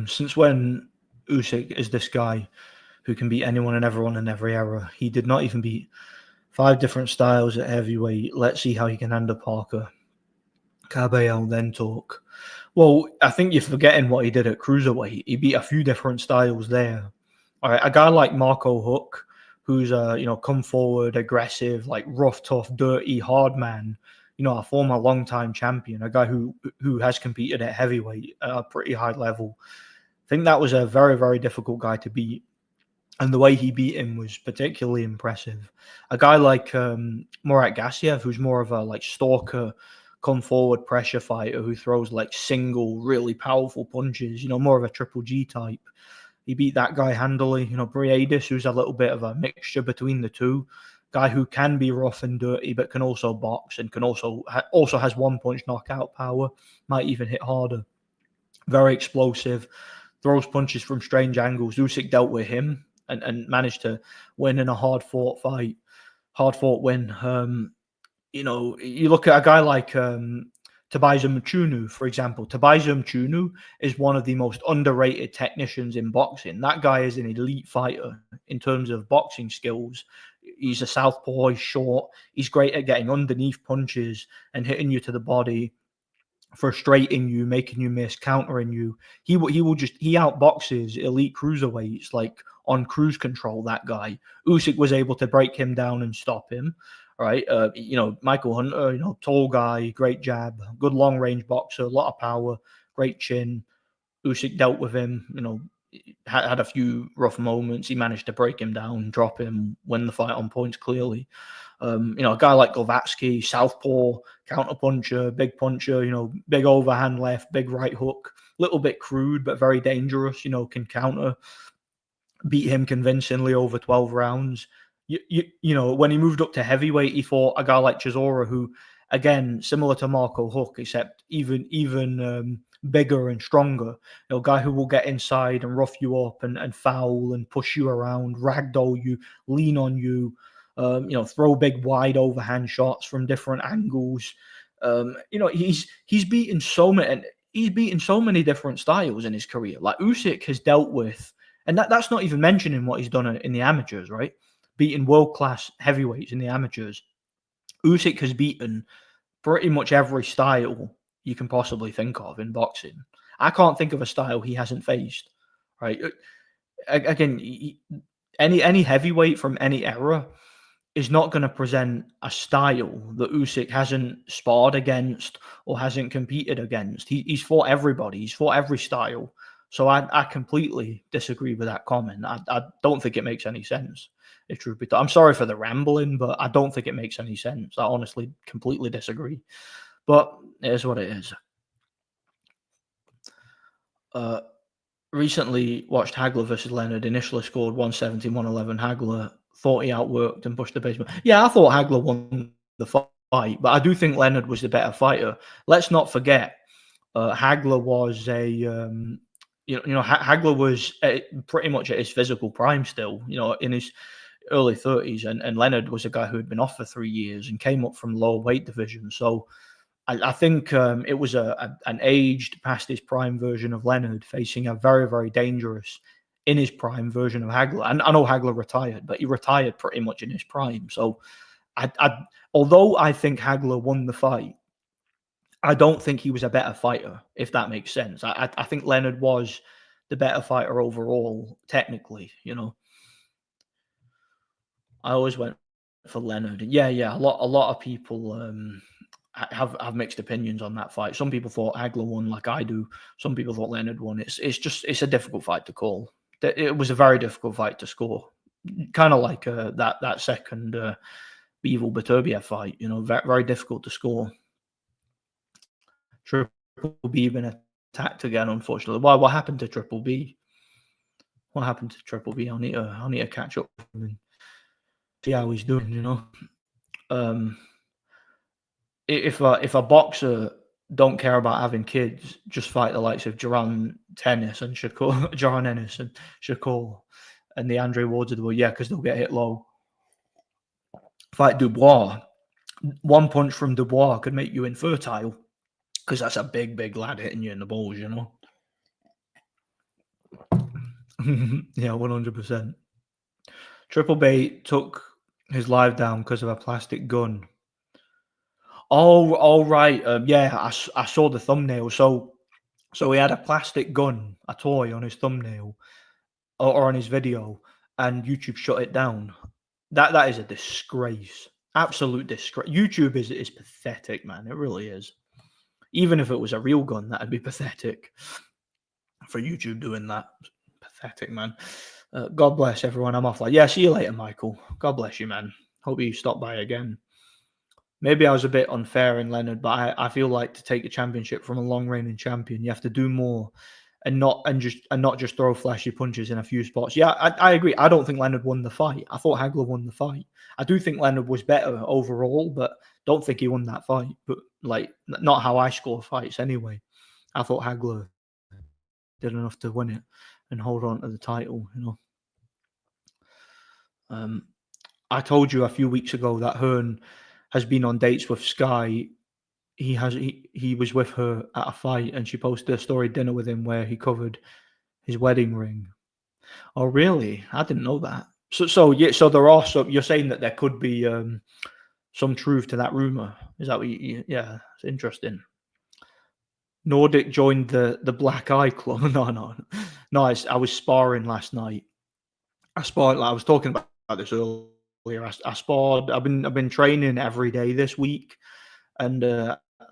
[SPEAKER 1] Since when Usyk is this guy who can beat anyone and everyone in every era? He did not even beat 5 different styles at heavyweight. Let's see how he can handle Parker. Cabello then talk. Well, I think you're forgetting what he did at cruiserweight. He beat a few different styles there. All right, a guy like Marco Huck, who's come forward, aggressive, like rough, tough, dirty, hard man. A former long-time champion, a guy who has competed at heavyweight at a pretty high level. I think that was a very, very difficult guy to beat. And the way he beat him was particularly impressive. A guy like Murat Gassiev, who's more of a like stalker, come forward pressure fighter who throws like single, really powerful punches, more of a Triple G type. He beat that guy handily. Briadis, who's a little bit of a mixture between the two. Guy who can be rough and dirty, but can also box and can also has one-punch knockout power. Might even hit harder. Very explosive. Throws punches from strange angles. Usyk dealt with him and managed to win in a hard-fought fight. Hard-fought win. You look at a guy like Tabaizum Mchunu, for example. Tabaizum Mchunu is one of the most underrated technicians in boxing. That guy is an elite fighter in terms of boxing skills. He's a southpaw, he's short, he's great at getting underneath punches and hitting you to the body, frustrating you, making you miss, countering you. He outboxes elite cruiserweights like on cruise control. That guy Usyk was able to break him down and stop him. Right, Michael Hunter, tall guy, great jab, good long range boxer, a lot of power, great chin. Usyk dealt with him, had a few rough moments. He managed to break him down, drop him, win the fight on points clearly. A guy like Glavatsky, southpaw, counter puncher, big puncher, big overhand left, big right hook, little bit crude, but very dangerous, can counter. Beat him convincingly over 12 rounds. When he moved up to heavyweight, he fought a guy like Chisora, who, again, similar to Marco Huck, except even bigger and stronger. A guy who will get inside and rough you up and foul and push you around, ragdoll you, lean on you, throw big wide overhand shots from different angles. He's beaten so many different styles in his career. Like Usyk has dealt with, and that's not even mentioning what he's done in the amateurs, right? Beating world-class heavyweights in the amateurs. Usyk has beaten pretty much every style you can possibly think of in boxing. I can't think of a style he hasn't faced, right? Again, any heavyweight from any era is not going to present a style that Usyk hasn't sparred against or hasn't competed against. He's fought everybody. He's fought every style. So I completely disagree with that comment. I don't think it makes any sense. If truth be told, I'm sorry for the rambling, but I don't think it makes any sense. I honestly completely disagree. But it is what it is. Uh, Recently watched Hagler versus Leonard. Initially scored 170, 111. Hagler thought he outworked and pushed the basement. Yeah, I thought Hagler won the fight, but I do think Leonard was the better fighter. Let's not forget, Hagler was Hagler was pretty much at his physical prime still. In his early 30s, and Leonard was a guy who had been off for 3 years and came up from lower weight division. So I think it was an aged, past his prime version of Leonard facing a very, very dangerous, in his prime version of Hagler. And I know Hagler retired, but he retired pretty much in his prime. So, although I think Hagler won the fight, I don't think he was a better fighter, if that makes sense. I think Leonard was the better fighter overall, technically. I always went for Leonard. Yeah, yeah. A lot of people have mixed opinions on that fight. Some people thought Hagler won, like I do. Some people thought Leonard won. It's a difficult fight to call. It was a very difficult fight to score. Kind of like that second Bivol Beterbiev fight. Very, very difficult to score. Triple B been attacked again, unfortunately. Why? What happened to Triple B? What happened to Triple B? I need to catch up with him and see how he's doing. If a boxer don't care about having kids, just fight the likes of Jaron Ennis and Shakur, and the Andre Wards of the world, because they'll get hit low. Fight Dubois. One punch from Dubois could make you infertile, because that's a big, big lad hitting you in the balls, Yeah, 100%. Triple B took his life down because of a plastic gun. Oh, all right. I saw the thumbnail. So he had a plastic gun, a toy, on his thumbnail or on his video, and YouTube shut it down. That is a disgrace. Absolute disgrace. YouTube is pathetic, man. It really is. Even if it was a real gun, that'd be pathetic. For YouTube doing that, pathetic, man. God bless everyone. I'm off. See you later, Michael. God bless you, man. Hope you stop by again. Maybe I was a bit unfair in Leonard, but I feel like to take a championship from a long reigning champion, you have to do more and not just throw flashy punches in a few spots. Yeah, I agree. I don't think Leonard won the fight. I thought Hagler won the fight. I do think Leonard was better overall, but don't think he won that fight. But not how I score fights anyway. I thought Hagler did enough to win it and hold on to the title. I told you a few weeks ago that Hearn has been on dates with Sky. He was with her at a fight, and she posted a story dinner with him where he covered his wedding ring. Oh, really? I didn't know that. So there are some. You're saying that there could be some truth to that rumor. Is that what you? Yeah, it's interesting. Nordic joined the Black Eye Club. No. I was sparring last night. I sparred. I was talking about this earlier. I sparred. I've been training every day this week, and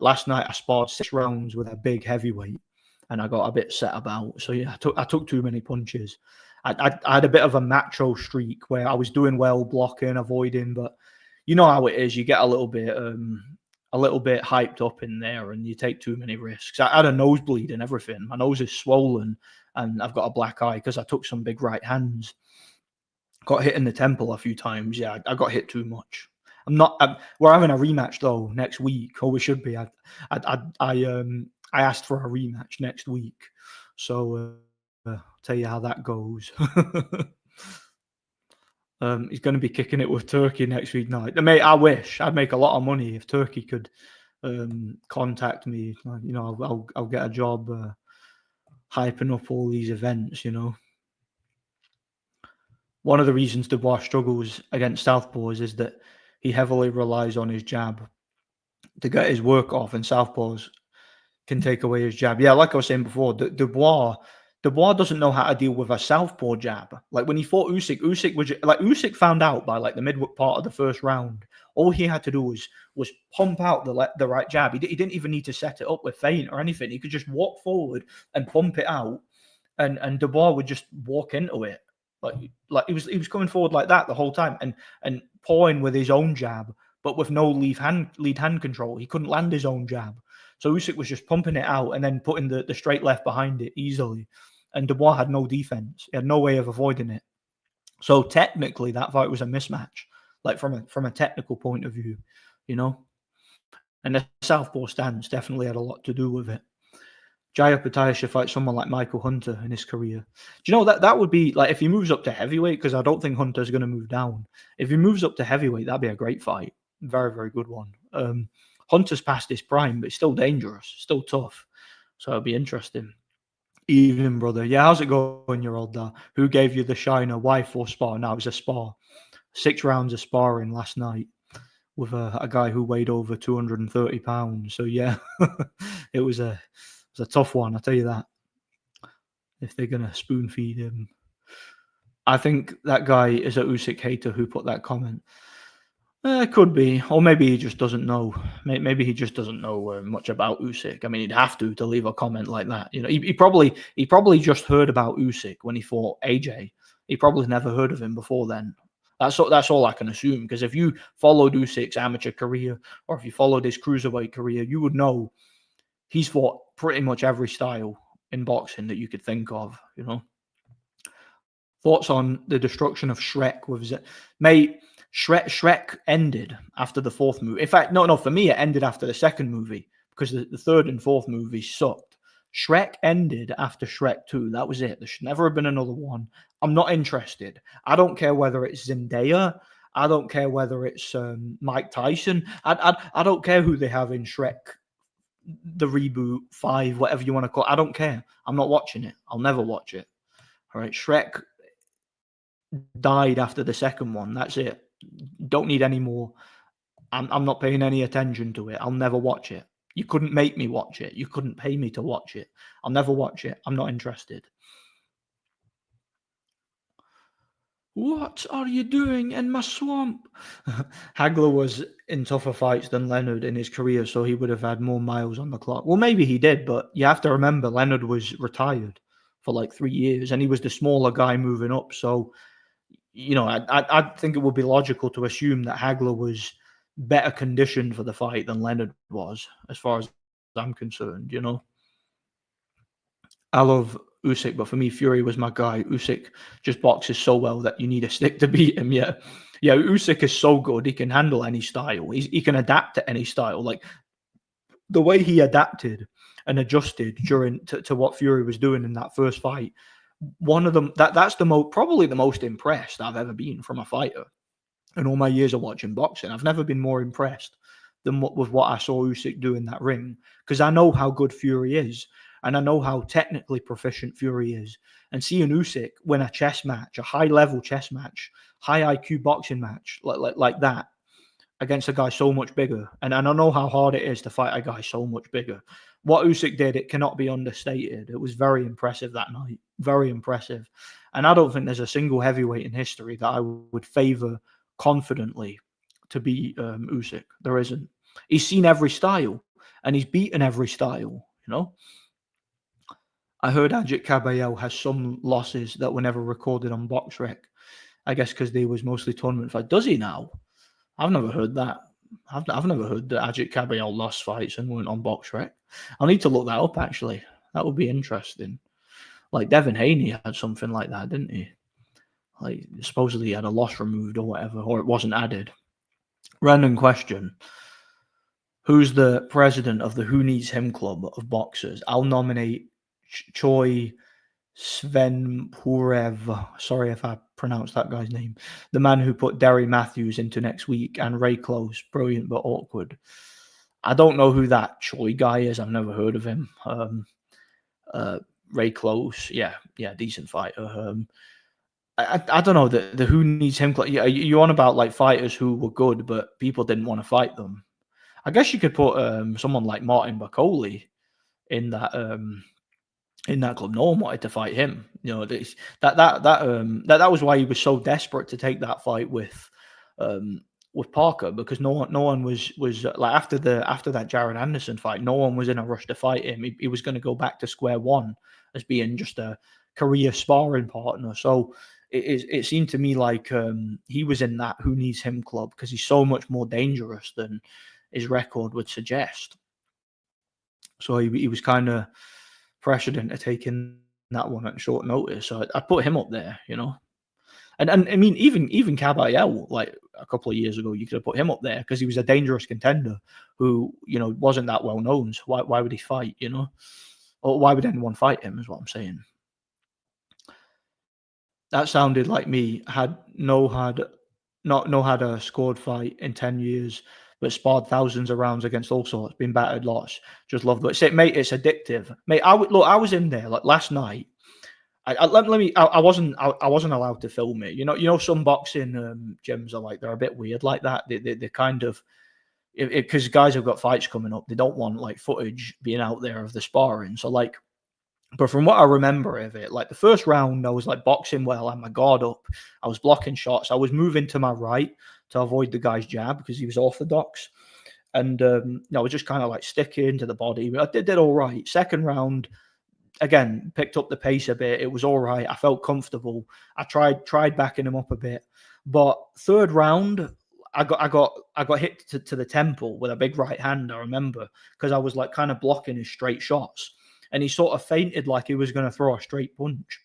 [SPEAKER 1] last night I sparred 6 rounds with a big heavyweight, and I got a bit set about. So yeah, I took too many punches. I had a bit of a macho streak where I was doing well, blocking, avoiding, but you know how it is. You get a little bit hyped up in there, and you take too many risks. I had a nosebleed and everything. My nose is swollen, and I've got a black eye because I took some big right hands. Got hit in the temple a few times. Yeah, I got hit too much. We're having a rematch though next week, or we should be. I asked for a rematch next week, so I'll tell you how that goes. He's going to be kicking it with Turkey next week night. Mate, I wish I'd make a lot of money if Turkey could contact me. I'll get a job hyping up all these events. One of the reasons Dubois struggles against southpaws is that he heavily relies on his jab to get his work off, and southpaws can take away his jab. Yeah, like I was saying before, Dubois doesn't know how to deal with a southpaw jab. Like when he fought Usyk found out by the mid part of the first round. All he had to do was pump out the right jab. He didn't even need to set it up with feint or anything. He could just walk forward and pump it out, and Dubois would just walk into it. Like he was coming forward like that the whole time and pawing with his own jab, but with no lead hand control. He couldn't land his own jab. So Usyk was just pumping it out and then putting the straight left behind it easily. And Dubois had no defense. He had no way of avoiding it. So technically, that fight was a mismatch, like from a technical point of view, you know. And the southpaw stance definitely had a lot to do with it. Jaya Pataya should fight someone like Michael Hunter in his career. Do you know that would be like if he moves up to heavyweight? Because I don't think Hunter's going to move down. If he moves up to heavyweight, that'd be a great fight. Very, very good one. Hunter's past his prime, but it's still dangerous, still tough. So it'll be interesting. Evening, brother. Yeah, how's it going, your old dad? Who gave you the shiner? Why for spar? Now it was a spar. 6 rounds of sparring last night with a guy who weighed over 230 pounds. So yeah, it was a tough one. I'll tell you that. If they're gonna spoon feed him, I think that guy is a Usyk hater who put that comment. It could be, or maybe he just doesn't know. Maybe he just doesn't know much about Usyk. I mean, he'd have to leave a comment like that. You know, he probably just heard about Usyk when he fought AJ. He probably never heard of him before then. That's all I can assume. Because if you followed Usyk's amateur career, or if you followed his cruiserweight career, you would know he's fought pretty much every style in boxing that you could think of. You know. Thoughts on the destruction of Shrek with mate? Shrek ended after the 4th movie. In fact, no, for me, it ended after the 2nd movie because the 3rd and 4th movies sucked. Shrek ended after Shrek 2. That was it. There should never have been another one. I'm not interested. I don't care whether it's Zendaya. I don't care whether it's Mike Tyson. I don't care who they have in Shrek, the reboot 5, whatever you want to call it. I don't care. I'm not watching it. I'll never watch it. All right, Shrek died after the 2nd one. That's it. Don't need any more. I'm not paying any attention to it. I'll never watch it. You couldn't make me watch it. You couldn't pay me to watch it. I'll never watch it. I'm not interested. What are you doing in my swamp? Hagler was in tougher fights than Leonard in his career, so he would have had more miles on the clock. Well, maybe he did, but you have to remember Leonard was retired for like 3 years, and he was the smaller guy moving up. So, you know, I think it would be logical to assume that Hagler was better conditioned for the fight than Leonard was, as far as I'm concerned, you know. I love Usyk, but for me, Fury was my guy. Usyk just boxes so well that you need a stick to beat him. Yeah. Usyk is so good. He can handle any style. He can adapt to any style. Like the way he adapted and adjusted during to what Fury was doing in that first fight. One of them that's probably the most impressed I've ever been from a fighter in all my years of watching boxing. I've never been more impressed than with what I saw Usyk do in that ring, because I know how good Fury is. And I know how technically proficient Fury is. And seeing Usyk win a chess match, a high-level chess match, high IQ boxing match like that against a guy so much bigger. And I know how hard it is to fight a guy so much bigger. What Usyk did, it cannot be understated. It was very impressive that night. Very impressive. And I don't think there's a single heavyweight in history that I would favor confidently to beat Usyk. There isn't. He's seen every style. And he's beaten every style, you know? I heard Ajit Kabayel has some losses that were never recorded on BoxRec. I guess because they was mostly tournament fight. Does he now? I've never heard that. I've never heard that Ajit Kabayel lost fights and weren't on BoxRec. I'll need to look that up, actually. That would be interesting. Like Devin Haney had something like that, didn't he? Like supposedly he had a loss removed or whatever, or it wasn't added. Random question. Who's the president of the Who Needs Him Club of boxers? I'll nominate Choi Svenpurev. Sorry if I pronounced that guy's name. The man who put Derry Matthews into next week, and Ray Close. Brilliant but awkward. I don't know who that Choi guy is. I've never heard of him. Ray Close. Yeah, decent fighter. I don't know. The Who Needs Him Club. Yeah, you on about like fighters who were good, but people didn't want to fight them. I guess you could put someone like Martin Bakole in that club. No one wanted to fight him. You know, that was why he was so desperate to take that fight with Parker, because no one was like after that Jared Anderson fight, no one was in a rush to fight him. He was going to go back to square one as being just a career sparring partner. So it seemed to me like he was in that Who Needs Him club because he's so much more dangerous than his record would suggest. So he was kind of pressured into taking that one at short notice. So I put him up there, you know. And I mean, even Caballero, like a couple of years ago, you could have put him up there because he was a dangerous contender who, you know, wasn't that well known. So why would he fight, you know? Or why would anyone fight him? Is what I'm saying. That sounded like me had not had a scored fight in 10 years, but sparred thousands of rounds against all sorts, been battered lots. Just loved it. Say, mate, it's addictive, mate. I was in there like last night. I wasn't allowed to film it. You know, some boxing gyms are like they're a bit weird like that. They kind of because guys have got fights coming up, they don't want like footage being out there of the sparring. So like, but from what I remember of it, like the first round, I was like boxing well, I had my guard up, I was blocking shots, I was moving to my right to avoid the guy's jab because he was orthodox, and I was just kind of like sticking to the body. I did all right. Second round, again, picked up the pace a bit. It was all right. I felt comfortable. I tried backing him up a bit, but third round, I got hit to the temple with a big right hand. I remember because I was like kind of blocking his straight shots, and he sort of feinted like he was going to throw a straight punch,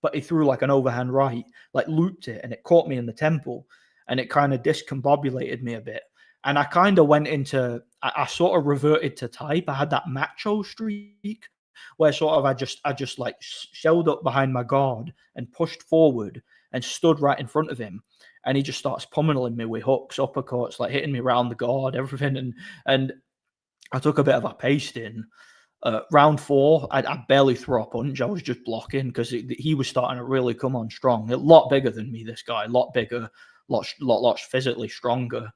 [SPEAKER 1] but he threw like an overhand right, like looped it, and it caught me in the temple, and it kind of discombobulated me a bit. And I kind of went into, I sort of reverted to type. I had that macho streak where sort of I just like shelled up behind my guard and pushed forward and stood right in front of him, and he just starts pummeling me with hooks, uppercuts, like hitting me around the guard, everything, and I took a bit of a pasting. Round four, I barely threw a punch. I was just blocking because he was starting to really come on strong. A lot bigger than me, this guy, a lot bigger, lot physically stronger,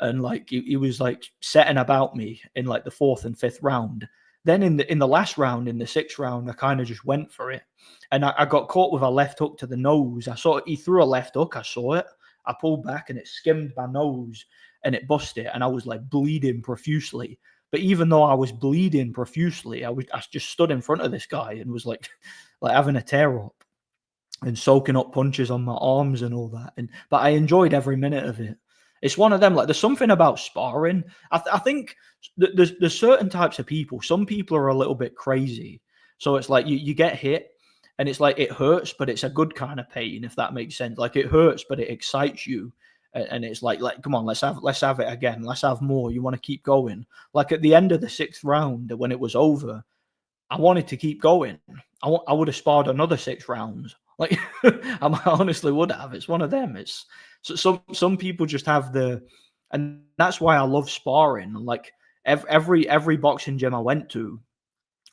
[SPEAKER 1] and like he was like setting about me in like the fourth and fifth round. Then in the last round, in the sixth round, I kind of just went for it, and I got caught with a left hook to the nose. I saw he threw a left hook. I saw it. I pulled back and it skimmed my nose and it busted, and I was like bleeding profusely. But even though I was bleeding profusely, I just stood in front of this guy and was like like having a tear up and soaking up punches on my arms and all that. And but I enjoyed every minute of it. It's one of them. Like there's something about sparring. I think there's certain types of people. Some people are a little bit crazy. So it's like you get hit and it's like it hurts, but it's a good kind of pain, if that makes sense. Like it hurts, but it excites you. And it's like come on, let's have it again. Let's have more. You want to keep going. Like at the end of the sixth round, when it was over, I wanted to keep going. I would have sparred another 6 rounds. Like I honestly would have. It's one of them. It's so some people just have the, and that's why I love sparring. Like every boxing gym I went to,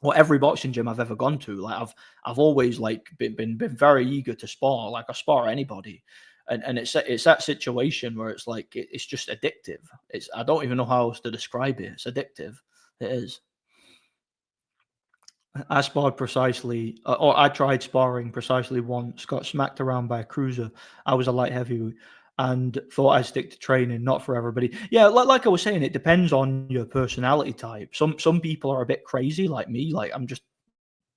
[SPEAKER 1] or every boxing gym I've ever gone to, like I've always like been very eager to spar. Like I spar anybody, and it's that situation where it's like it's just addictive. It's I don't even know how else to describe it. It's addictive. It is. I sparred precisely, or I tried sparring precisely once, got smacked around by a cruiser. I was a light heavyweight and thought I'd stick to training, not for everybody. Yeah, like I was saying, it depends on your personality type. Some people are a bit crazy like me. Like I'm just,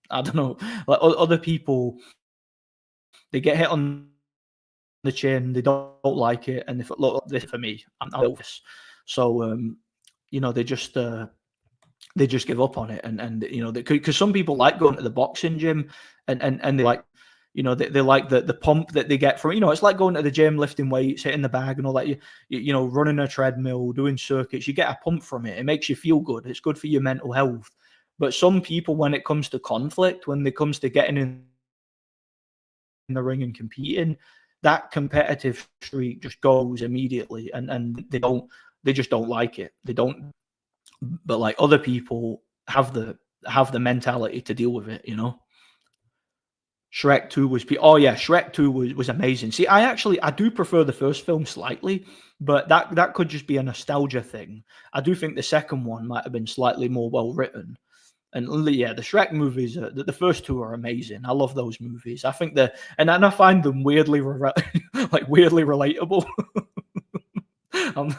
[SPEAKER 1] I don't know. Like other people, they get hit on the chin, they don't like it, and they thought, look, this for me, I'm built this. So you know, they just give up on it, and you know, because some people like going to the boxing gym, and they like, you know, they like the pump that they get from, you know, it's like going to the gym, lifting weights, hitting the bag and all that. You know, running a treadmill, doing circuits, you get a pump from it. It makes you feel good. It's good for your mental health. But some people, when it comes to conflict, when it comes to getting in the ring and competing, that competitive streak just goes immediately, and they just don't like it. They don't. But like other people have the mentality to deal with it, you know. Shrek 2 was oh yeah, Shrek 2 was amazing. See, I do prefer the first film slightly, but that could just be a nostalgia thing. I do think the second one might have been slightly more well written. And yeah, the Shrek movies, the first two are amazing. I love those movies. I think and I find them weirdly like weirdly relatable. Um,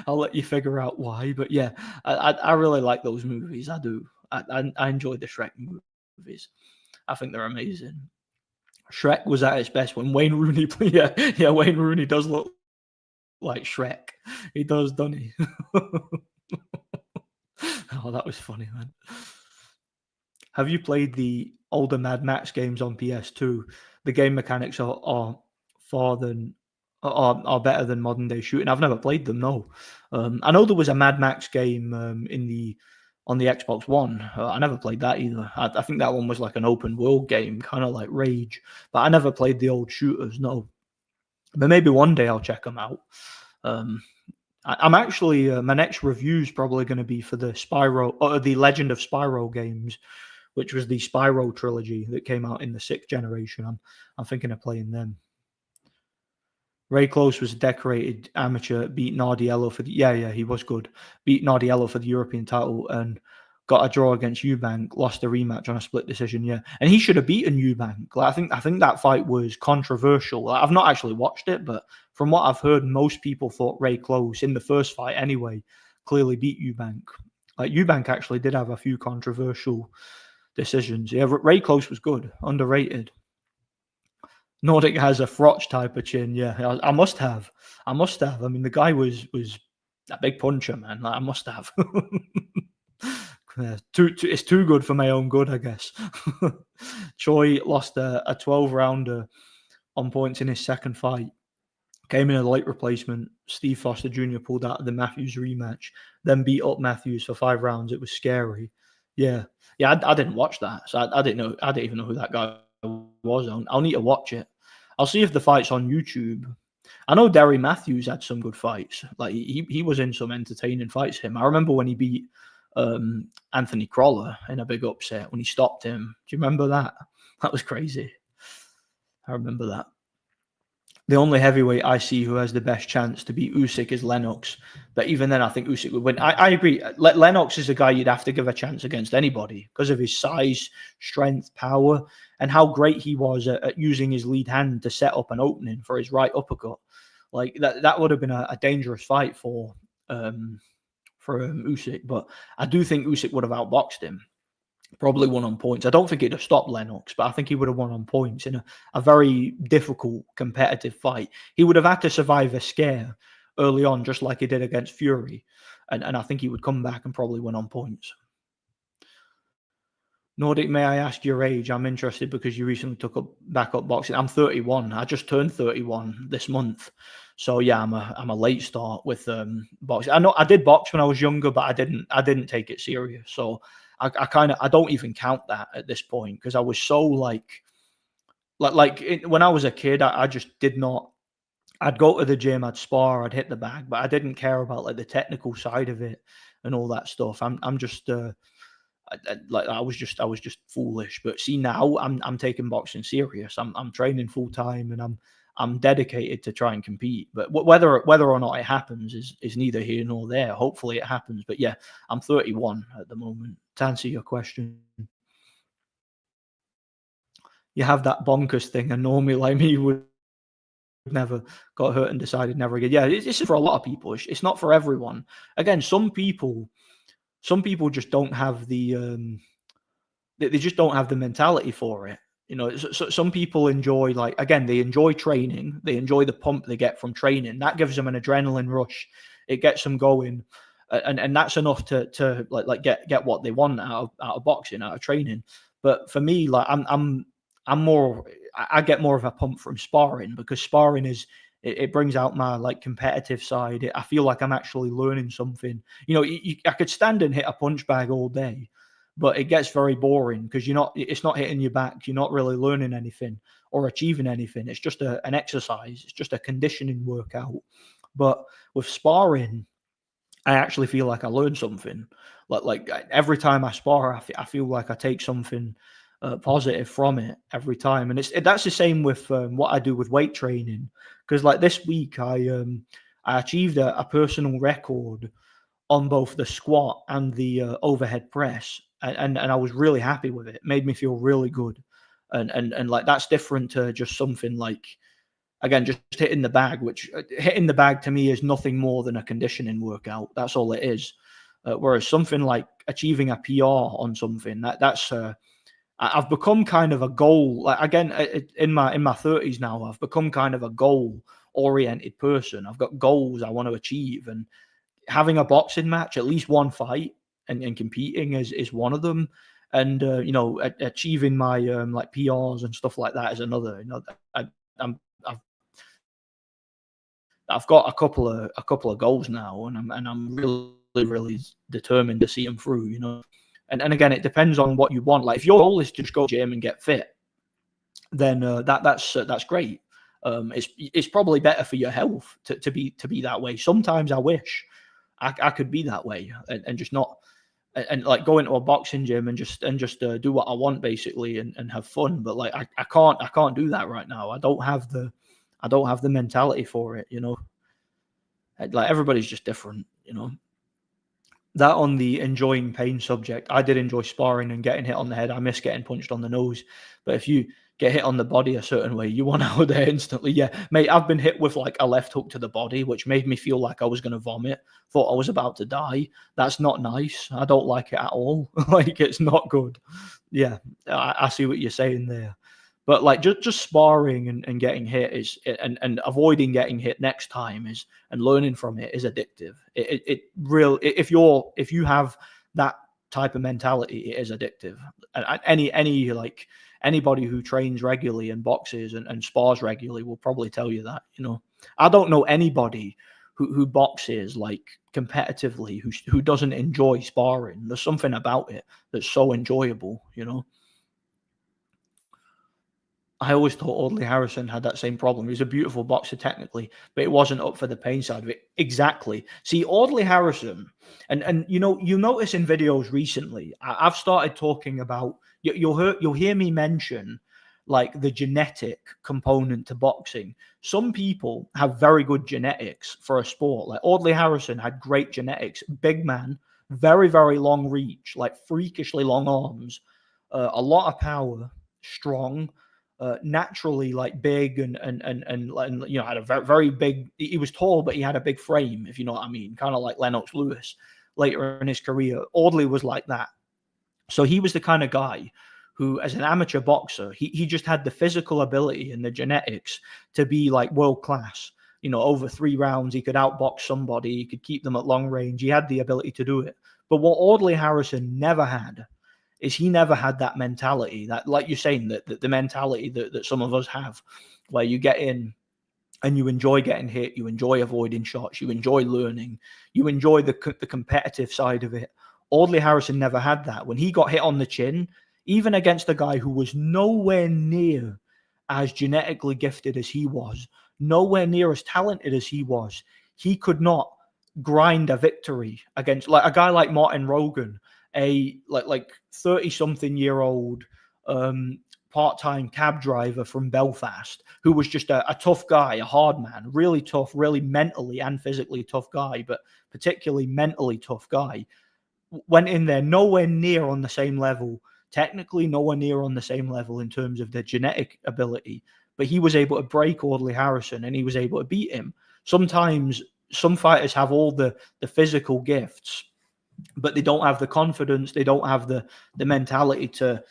[SPEAKER 1] I'll let you figure out why, but yeah, I really like those movies. I do. I enjoy the Shrek movies. I think they're amazing. Shrek was at its best when Wayne Rooney played. Yeah, Wayne Rooney does look like Shrek. He does, doesn't he? Oh, that was funny, man. Have you played the older Mad Max games on PS2? The game mechanics are far than are better than modern day shooting. I've never played them. No, I know there was a Mad Max game in the on the Xbox One. I never played that either. I think that one was like an open world game, kind of like Rage. But I never played the old shooters. No, but maybe one day I'll check them out. Um, I'm actually my next review is probably going to be for the Spyro or the Legend of Spyro games, which was the Spyro trilogy that came out in the sixth generation. I'm thinking of playing them. Ray Close was a decorated amateur, beat Nardiello for the he was good. Beat Nardiello for the European title and got a draw against Eubank, lost a rematch on a split decision, And he should have beaten Eubank. Like I think that fight was controversial. Like, I've not actually watched it, but from what I've heard, most people thought Ray Close in the first fight anyway clearly beat Eubank. Like Eubank actually did have a few controversial decisions. Yeah, Ray Close was good, underrated. Nordic has a Frotch type of chin. Yeah, I must have. I must have. I mean, the guy was a big puncher, man. Like, I must have. Yeah, it's too good for my own good, I guess. Choi lost a 12 rounder on points in his second fight. Came in a late replacement. Steve Foster Jr. pulled out of the Matthews rematch, then beat up Matthews for 5 rounds. It was scary. Yeah, I didn't watch that, so I didn't know. I didn't even know who that guy was. I'll need to watch it. I'll see if the fight's on YouTube. I know Derry Matthews had some good fights. Like he was in some entertaining fights. I remember when he beat Anthony Crawler in a big upset when he stopped him. Do you remember that? That was crazy. I remember that. The only heavyweight I see who has the best chance to beat Usyk is Lennox. But even then, I think Usyk would win. I agree. Lennox is a guy you'd have to give a chance against anybody because of his size, strength, power, and how great he was at using his lead hand to set up an opening for his right uppercut. Like that would have been a dangerous fight for Usyk. But I do think Usyk would have outboxed him. Probably won on points. I don't think it'd have stopped Lennox, but I think he would have won on points in a very difficult competitive fight. He would have had to survive a scare early on, just like he did against Fury. And I think he would come back and probably win on points. Nordic, may I ask your age? I'm interested because you recently took back up boxing. I'm 31. I just turned 31 this month. So yeah, I'm a late start with boxing. I know I did box when I was younger, but I didn't take it serious. So I don't even count that at this point because I was so when I was a kid, I just did not. I'd go to the gym, I'd spar, I'd hit the bag, but I didn't care about like the technical side of it and all that stuff. I'm just I was just foolish. But see now, I'm taking boxing serious. I'm training full time and I'm dedicated to try and compete. But whether or not it happens is neither here nor there. Hopefully it happens. But yeah, I'm 31 at the moment. To answer your question, you have that bonkers thing, and normally like me would never got hurt and decided never again. Yeah, it's for a lot of people. It's not for everyone. Again, some people just don't have the they just don't have the mentality for it. You know, so some people enjoy they enjoy training. They enjoy the pump they get from training. That gives them an adrenaline rush. It gets them going, and that's enough to get what they want out of boxing, out of training. But for me, like I'm more. I get more of a pump from sparring because sparring it brings out my like competitive side. I feel like I'm actually learning something. You know, I could stand and hit a punch bag all day, but it gets very boring because it's not hitting your back. You're not really learning anything or achieving anything. It's just an exercise. It's just a conditioning workout. But with sparring, I actually feel like I learn something. Like every time I spar, I feel like I take something positive from it every time, and that's the same with what I do with weight training. Because like this week, I achieved a personal record on both the squat and the overhead press, and I was really happy with it. It made me feel really good, and like that's different to just something like again just hitting the bag, which hitting the bag to me is nothing more than a conditioning workout. That's all it is. Whereas something like achieving a PR on something that's I've become kind of a goal. Like again, in my 30s now, I've become kind of a goal oriented person. I've got goals I want to achieve, and having a boxing match, at least one fight, and competing is one of them. And achieving my like PRs and stuff like that is another. I, I'm, I've I've got a couple of goals now, and I'm really determined to see them through. And again, it depends on what you want. Like if your goal is to just go to the gym and get fit, then that's great. It's probably better for your health to be that way. Sometimes I wish I could be that way and just not and like go into a boxing gym and just do what I want basically and have fun. But like I can't do that right now. I don't have the mentality for it. Like everybody's just different. That on the enjoying pain subject, I did enjoy sparring and getting hit on the head. I miss getting punched on the nose. But if you get hit on the body a certain way, you want out of there instantly. Yeah, mate, I've been hit with like a left hook to the body, which made me feel like I was going to vomit. Thought I was about to die. That's not nice. I don't like it at all. Like, it's not good. Yeah, I see what you're saying there. But like just sparring and getting hit and avoiding getting hit next time and learning from it is addictive. If you have that type of mentality, it is addictive. And anybody who trains regularly and boxes and spars regularly will probably tell you that. I don't know anybody who boxes like competitively who doesn't enjoy sparring. There's something about it that's so enjoyable. I always thought Audley Harrison had that same problem. He was a beautiful boxer technically, but it wasn't up for the pain side of it. Exactly. See, Audley Harrison, and you notice in videos recently, I've started talking about. You'll hear me mention like the genetic component to boxing. Some people have very good genetics for a sport. Like Audley Harrison had great genetics, big man, very very long reach, like freakishly long arms, a lot of power, strong. Naturally like big and had a very, very big. He was tall, but he had a big frame, if you know what I mean, kind of like Lennox Lewis later in his career. Audley was like that. So he was the kind of guy who, as an amateur boxer, he just had the physical ability and the genetics to be like world class. Over 3 rounds, he could outbox somebody, he could keep them at long range. He had the ability to do it. But what Audley Harrison never had is he never had that mentality, that, like you're saying, that the mentality that some of us have, where you get in and you enjoy getting hit, you enjoy avoiding shots, you enjoy learning, you enjoy the competitive side of it. Audley Harrison never had that. When he got hit on the chin, even against a guy who was nowhere near as genetically gifted as he was, nowhere near as talented as he was, he could not grind a victory against like a guy like Martin Rogan, a like 30-something-year-old part-time cab driver from Belfast who was just a tough guy, a hard man, really tough, really mentally and physically tough guy, but particularly mentally tough guy. Went in there nowhere near on the same level, technically nowhere near on the same level in terms of the genetic ability, but he was able to break Audley Harrison and he was able to beat him. Sometimes some fighters have all the physical gifts, but they don't have the confidence, they don't have the mentality to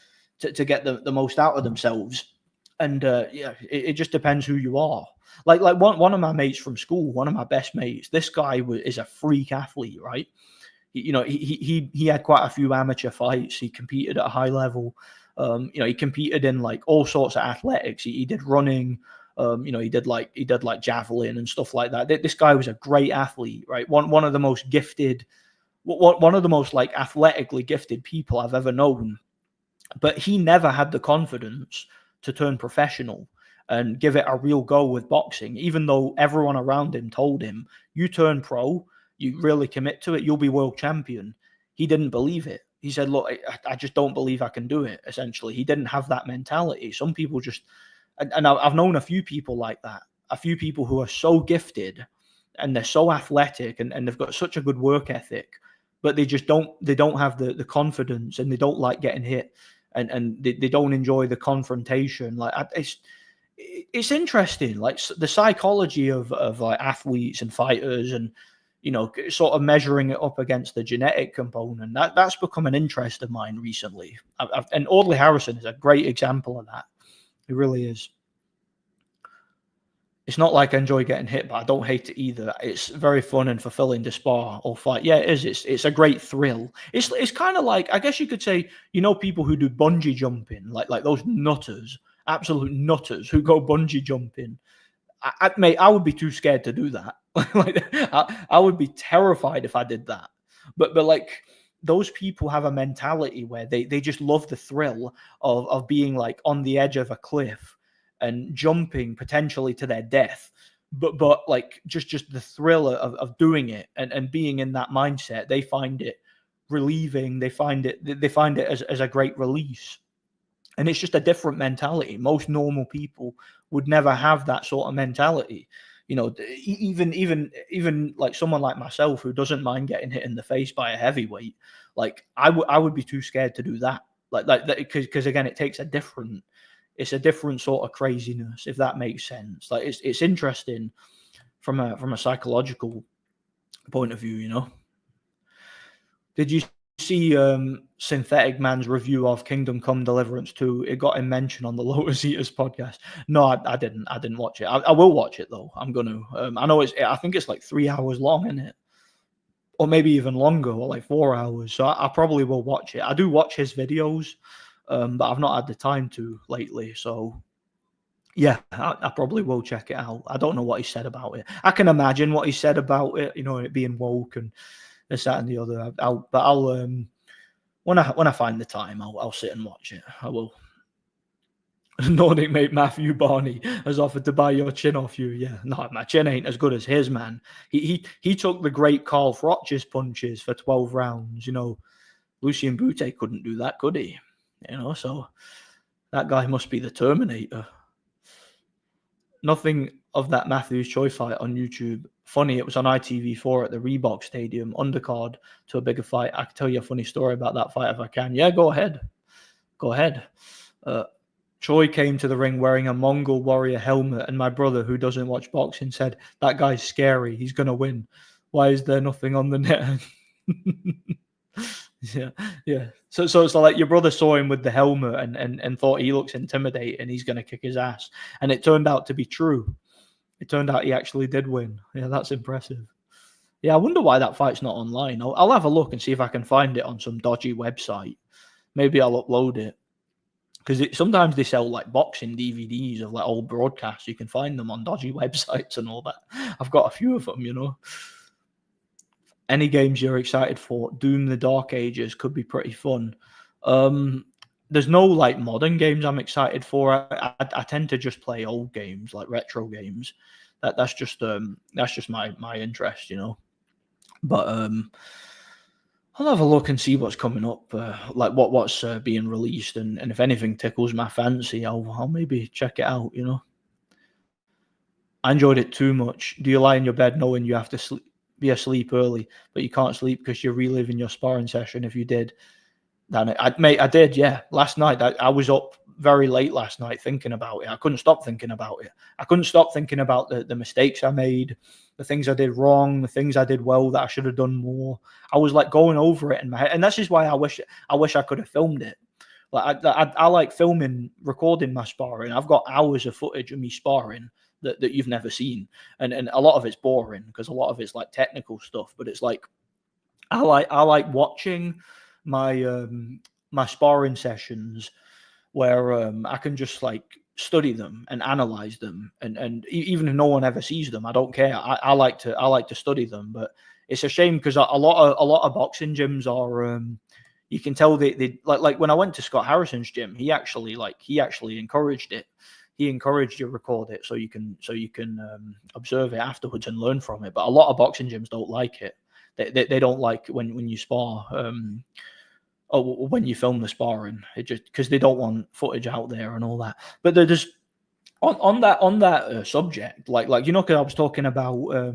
[SPEAKER 1] get the most out of themselves. And it just depends who you are. Like one of my mates from school, one of my best mates, this guy is a freak athlete, right? He had quite a few amateur fights. He competed at a high level. He competed in like all sorts of athletics. He did running. He did like javelin and stuff like that. This guy was a great athlete, right? One of the most gifted, one of the most like athletically gifted people I've ever known. But he never had the confidence to turn professional and give it a real go with boxing, even though everyone around him told him, you turn pro, you really commit to it, you'll be world champion. He didn't believe it. He said, look, I just don't believe I can do it, essentially. He didn't have that mentality. Some people just, and I've known a few people like that, a few people who are so gifted and they're so athletic and they've got such a good work ethic, but they don't have the confidence and they don't like getting hit and they don't enjoy the confrontation. Like it's interesting, like the psychology of like athletes and fighters and, sort of measuring it up against the genetic component. That's become an interest of mine recently. And Audley Harrison is a great example of that. It really is. It's not like I enjoy getting hit, but I don't hate it either. It's very fun and fulfilling to spar or fight. Yeah, it is. It's a great thrill. It's kind of like, I guess you could say, people who do bungee jumping, like those nutters, absolute nutters who go bungee jumping. Mate, I would be too scared to do that. Like, I would be terrified if I did that. But like, those people have a mentality where they just love the thrill of being like on the edge of a cliff and jumping potentially to their death. But like, just the thrill of doing it and being in that mindset, they find it relieving. They find it as a great release. And it's just a different mentality. Most normal people would never have that sort of mentality. Even like someone like myself who doesn't mind getting hit in the face by a heavyweight, like I would be too scared to do that. Like that, because again, it's a different sort of craziness, if that makes sense. Like it's interesting from a psychological point of view. Did you see Synthetic Man's review of Kingdom Come Deliverance 2? It got him mentioned on the Lotus Eaters podcast. No, I didn't watch it. I will watch it though. I'm gonna. I know I think it's like 3 hours long, isn't it? Or maybe even longer, or like 4 hours. So I probably will watch it. I do watch his videos, but I've not had the time to lately. So yeah, I probably will check it out. I don't know what he said about it. I can imagine what he said about it. It being woke and this, that, and the other. I'll when I find the time, I'll sit and watch it. I will. Nordic mate Matthew Barney has offered to buy your chin off you. Yeah, no, my chin ain't as good as his, man. He took the great Carl Froch's punches for 12 rounds. Lucien Bute couldn't do that, could he? So that guy must be the Terminator. Nothing of that Matthews Choi fight on YouTube. Funny, it was on ITV4 at the Reebok Stadium, undercard to a bigger fight. I can tell you a funny story about that fight if I can. Yeah, go ahead. Choi came to the ring wearing a Mongol warrior helmet, and my brother, who doesn't watch boxing, said, "That guy's scary. He's going to win. Why is there nothing on the net?" Yeah. So like your brother saw him with the helmet and thought he looks intimidating. He's going to kick his ass. And it turned out to be true. It turned out he actually did win. Yeah, that's impressive. Yeah, I wonder why that fight's not online. I'll have a look and see if I can find it on some dodgy website. Maybe I'll upload it. Because sometimes they sell like boxing DVDs of like old broadcasts. You can find them on dodgy websites and all that. I've got a few of them. Any games you're excited for? Doom the Dark Ages could be pretty fun. There's no like modern games I'm excited for. I tend to just play old games, like retro games. That's just my interest, But I'll have a look and see what's coming up, like what's being released, and if anything tickles my fancy, I'll maybe check it out. I enjoyed it too much. Do you lie in your bed knowing you have to be asleep early, but you can't sleep because you're reliving your sparring session? If you did, then I did. Yeah, last night I was up very late last night thinking about it. I couldn't stop thinking about it. I couldn't stop thinking about the mistakes I made, the things I did wrong, the things I did well that I should have done more. I was like going over it in my head, and that's just why I wish I could have filmed it. Like I like recording my sparring. I've got hours of footage of me sparring that you've never seen, and a lot of it's boring because a lot of it's like technical stuff. But it's like I like watching my my sparring sessions where I can just like study them and analyze them, and even if no one ever sees them, I don't care. I like to study them. But it's a shame because a lot of boxing gyms are you can tell they like when I went to Scott Harrison's gym, he actually encouraged it. He encouraged you to record it so you can observe it afterwards and learn from it. But a lot of boxing gyms don't like it. They don't like when you spar or when you film the sparring. It just because they don't want footage out there and all that. But there's on that subject, like because I was talking about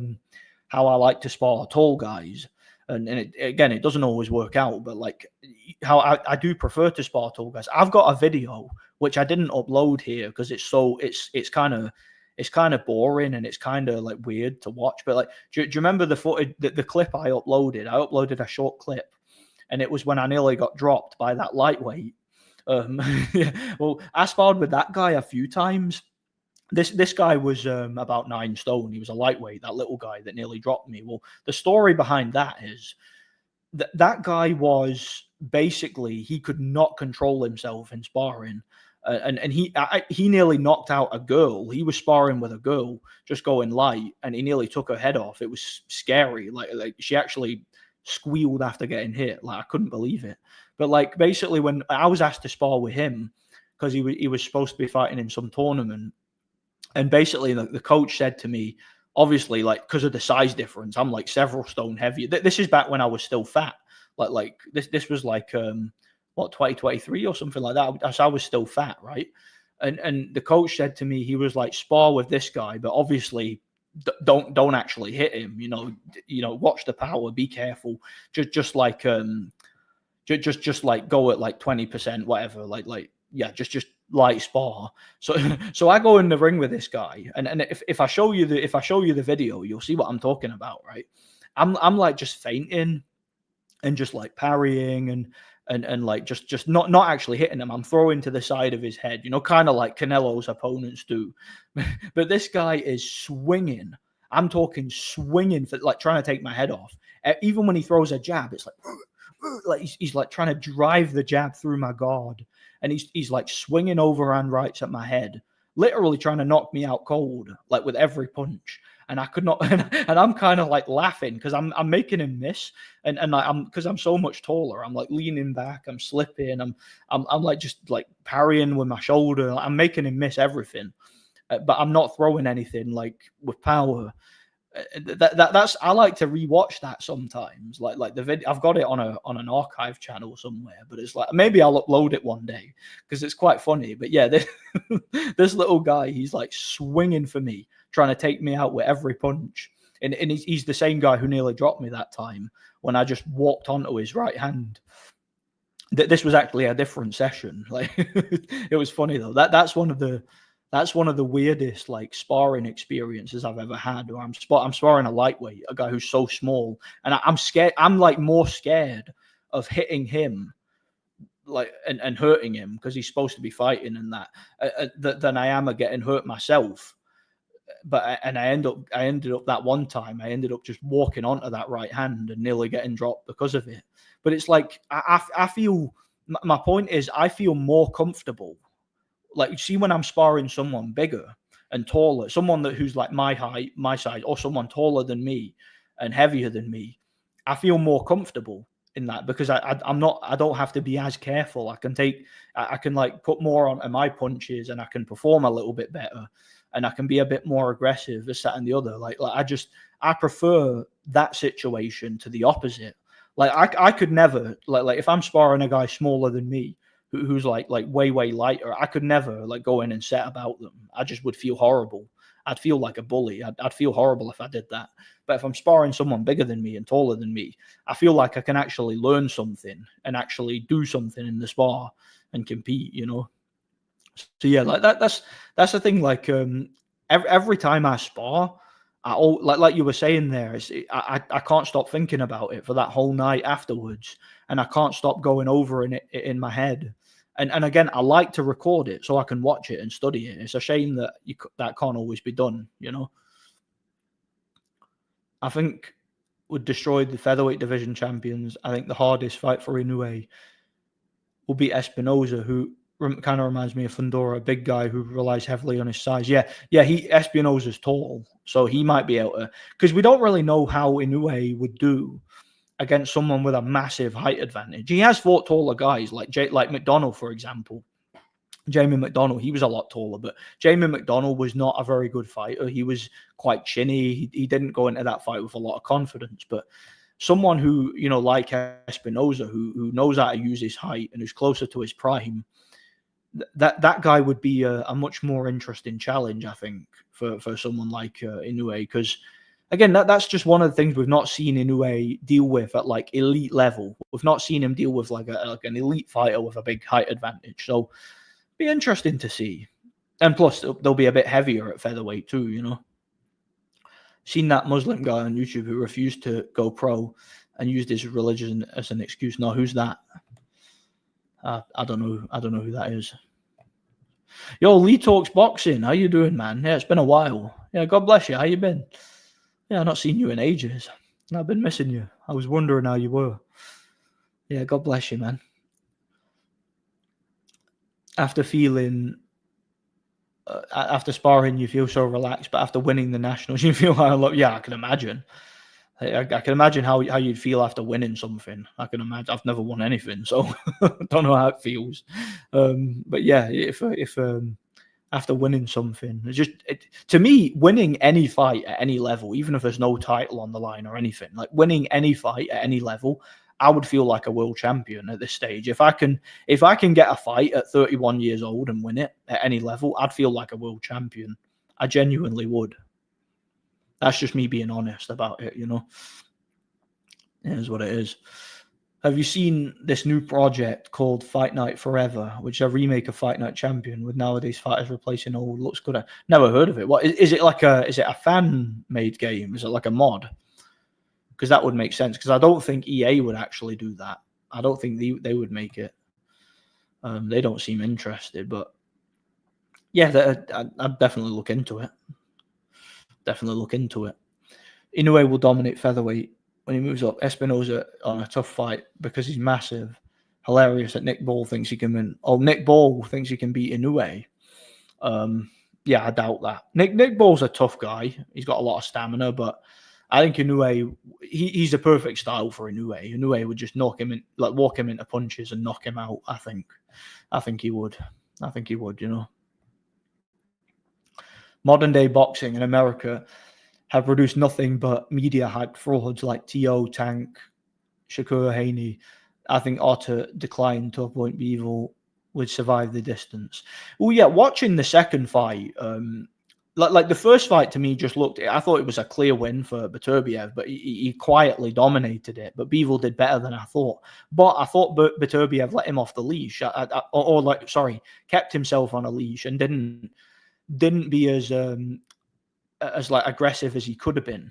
[SPEAKER 1] how I like to spar tall guys. And it doesn't always work out, but like how I do prefer to spar tall guys. I've got a video which I didn't upload here because it's kind of boring and it's kind of like weird to watch. But like, do you remember the footage, the clip I uploaded? I uploaded a short clip, and it was when I nearly got dropped by that lightweight. Yeah, well, I sparred with that guy a few times. This guy was about 9 stone. He was a lightweight, that little guy that nearly dropped me. Well, the story behind that is that guy was basically, he could not control himself in sparring. And he nearly knocked out a girl. He was sparring with a girl, just going light, and he nearly took her head off. It was scary. Like she actually squealed after getting hit. Like I couldn't believe it. But like basically, when I was asked to spar with him, because he was supposed to be fighting in some tournament, and basically the coach said to me, obviously, like because of the size difference, I'm like several stone heavier. This is back when I was still fat. Like this was like 2023 or something like that. I was still fat, right? And the coach said to me, he was like, spar with this guy, but obviously don't actually hit him. Watch the power, be careful. Just like just like go at like 20%, whatever. Yeah, just light spar. So I go in the ring with this guy, and if I show you the video, you'll see what I'm talking about, right? I'm like just fainting and just like parrying and like just not actually hitting him. I'm throwing to the side of his head, kind of like Canelo's opponents do. But this guy is swinging. I'm talking swinging for like trying to take my head off. Even when he throws a jab, it's like he's like trying to drive the jab through my guard, and he's like swinging overhand rights at my head, literally trying to knock me out cold, like with every punch. And I could not, and I'm kind of like laughing because I'm making him miss, and because I'm so much taller, I'm like leaning back, I'm slipping, I'm like just like parrying with my shoulder, I'm making him miss everything, but I'm not throwing anything like with power. That's I like to rewatch that sometimes. Like the video, I've got it on an archive channel somewhere, but it's like maybe I'll upload it one day because it's quite funny. But yeah, this little guy, he's like swinging for me, trying to take me out with every punch, and he's the same guy who nearly dropped me that time when I just walked onto his right hand. This was actually a different session. Like it was funny though. That's one of the weirdest like sparring experiences I've ever had. Where I'm sparring a lightweight, a guy who's so small, and I'm scared. I'm like more scared of hitting him, like and hurting him because he's supposed to be fighting and that than I am of getting hurt myself. And I ended up that one time. I ended up just walking onto that right hand and nearly getting dropped because of it. But it's like I feel. My point is, I feel more comfortable. Like you see when I'm sparring someone bigger and taller, someone who's like my height, my size, or someone taller than me and heavier than me, I feel more comfortable in that because I don't have to be as careful. I can like put more on my punches and I can perform a little bit better and I can be a bit more aggressive, this, that, and the other. Like I prefer that situation to the opposite. Like I could never like if I'm sparring a guy smaller than me who's like way lighter, I could never like go in and set about them. I just would feel horrible. I'd feel like a bully. I'd feel horrible if I did that. But if I'm sparring someone bigger than me and taller than me, I feel like I can actually learn something and actually do something in the spar and compete. So yeah, like that's the thing. Like every time I spar, like you were saying there, I can't stop thinking about it for that whole night afterwards, and I can't stop going over it in my head. And again, I like to record it so I can watch it and study it. It's a shame that that can't always be done. I think would destroy the featherweight division champions. I think the hardest fight for Inoue will be Espinoza, who kind of reminds me of Fundora, a big guy who relies heavily on his size. Yeah, Espinoza's tall, so he might be able to, because we don't really know how Inoue would do against someone with a massive height advantage. He has fought taller guys like McDonald, for example. Jamie McDonald, he was a lot taller, but Jamie McDonald was not a very good fighter. He was quite chinny. He didn't go into that fight with a lot of confidence, but someone who, like Espinoza, who knows how to use his height and who's closer to his prime, that guy would be a much more interesting challenge, I think, for someone like Inoue, because again, that's just one of the things we've not seen Inoue deal with at like elite level. We've not seen him deal with like an elite fighter with a big height advantage. So be interesting to see. And plus, they'll be a bit heavier at featherweight too. Seen that Muslim guy on YouTube who refused to go pro and used his religion as an excuse. No, who's that? I don't know. I don't know who that is. Yo, Lee Talks Boxing. How you doing, man? Yeah, it's been a while. Yeah, God bless you. How you been? Yeah, I've not seen you in ages. I've been missing you. I was wondering how you were. Yeah, God bless you, man. After feeling, after sparring, you feel so relaxed, but after winning the nationals, you feel like a lot. Yeah, I can imagine. I can imagine how you'd feel after winning something. I can imagine. I've never won anything, so don't know how it feels. But yeah, if after winning something, to me, winning any fight at any level, even if there's no title on the line or anything, like winning any fight at any level, I would feel like a world champion at this stage. If I can get a fight at 31 years old and win it at any level, I'd feel like a world champion. I genuinely would. That's just me being honest about it, you know. It is what it is. Have you seen this new project called Fight Night Forever, which is a remake of Fight Night Champion with nowadays fighters replacing old? Looks good. Never heard of it. What is it like? Is it a fan made game? Is it like a mod? Because that would make sense. Because I don't think EA would actually do that. I don't think they would make it. They don't seem interested, but yeah, I'd definitely look into it. Inoue will dominate featherweight when he moves up. Espinoza on a tough fight because he's massive. Hilarious that Nick Ball thinks he can win. Oh, Nick Ball thinks he can beat Inoue. Yeah, I doubt that. Nick Ball's a tough guy. He's got a lot of stamina, but I think Inoue, he's the perfect style for Inoue. Inoue would just knock him in, like walk him into punches and knock him out. I think he would. You know. Modern day boxing in America have produced nothing but media hype frauds like T.O., Tank, Shakur Haney. I think ought to decline to a point Bivol would survive the distance. Well, yeah, watching the second fight, like the first fight to me just looked, I thought it was a clear win for Beterbiev, but he quietly dominated it. But Bivol did better than I thought. But I thought Beterbiev let him off the leash, kept himself on a leash and didn't be as like aggressive as he could have been.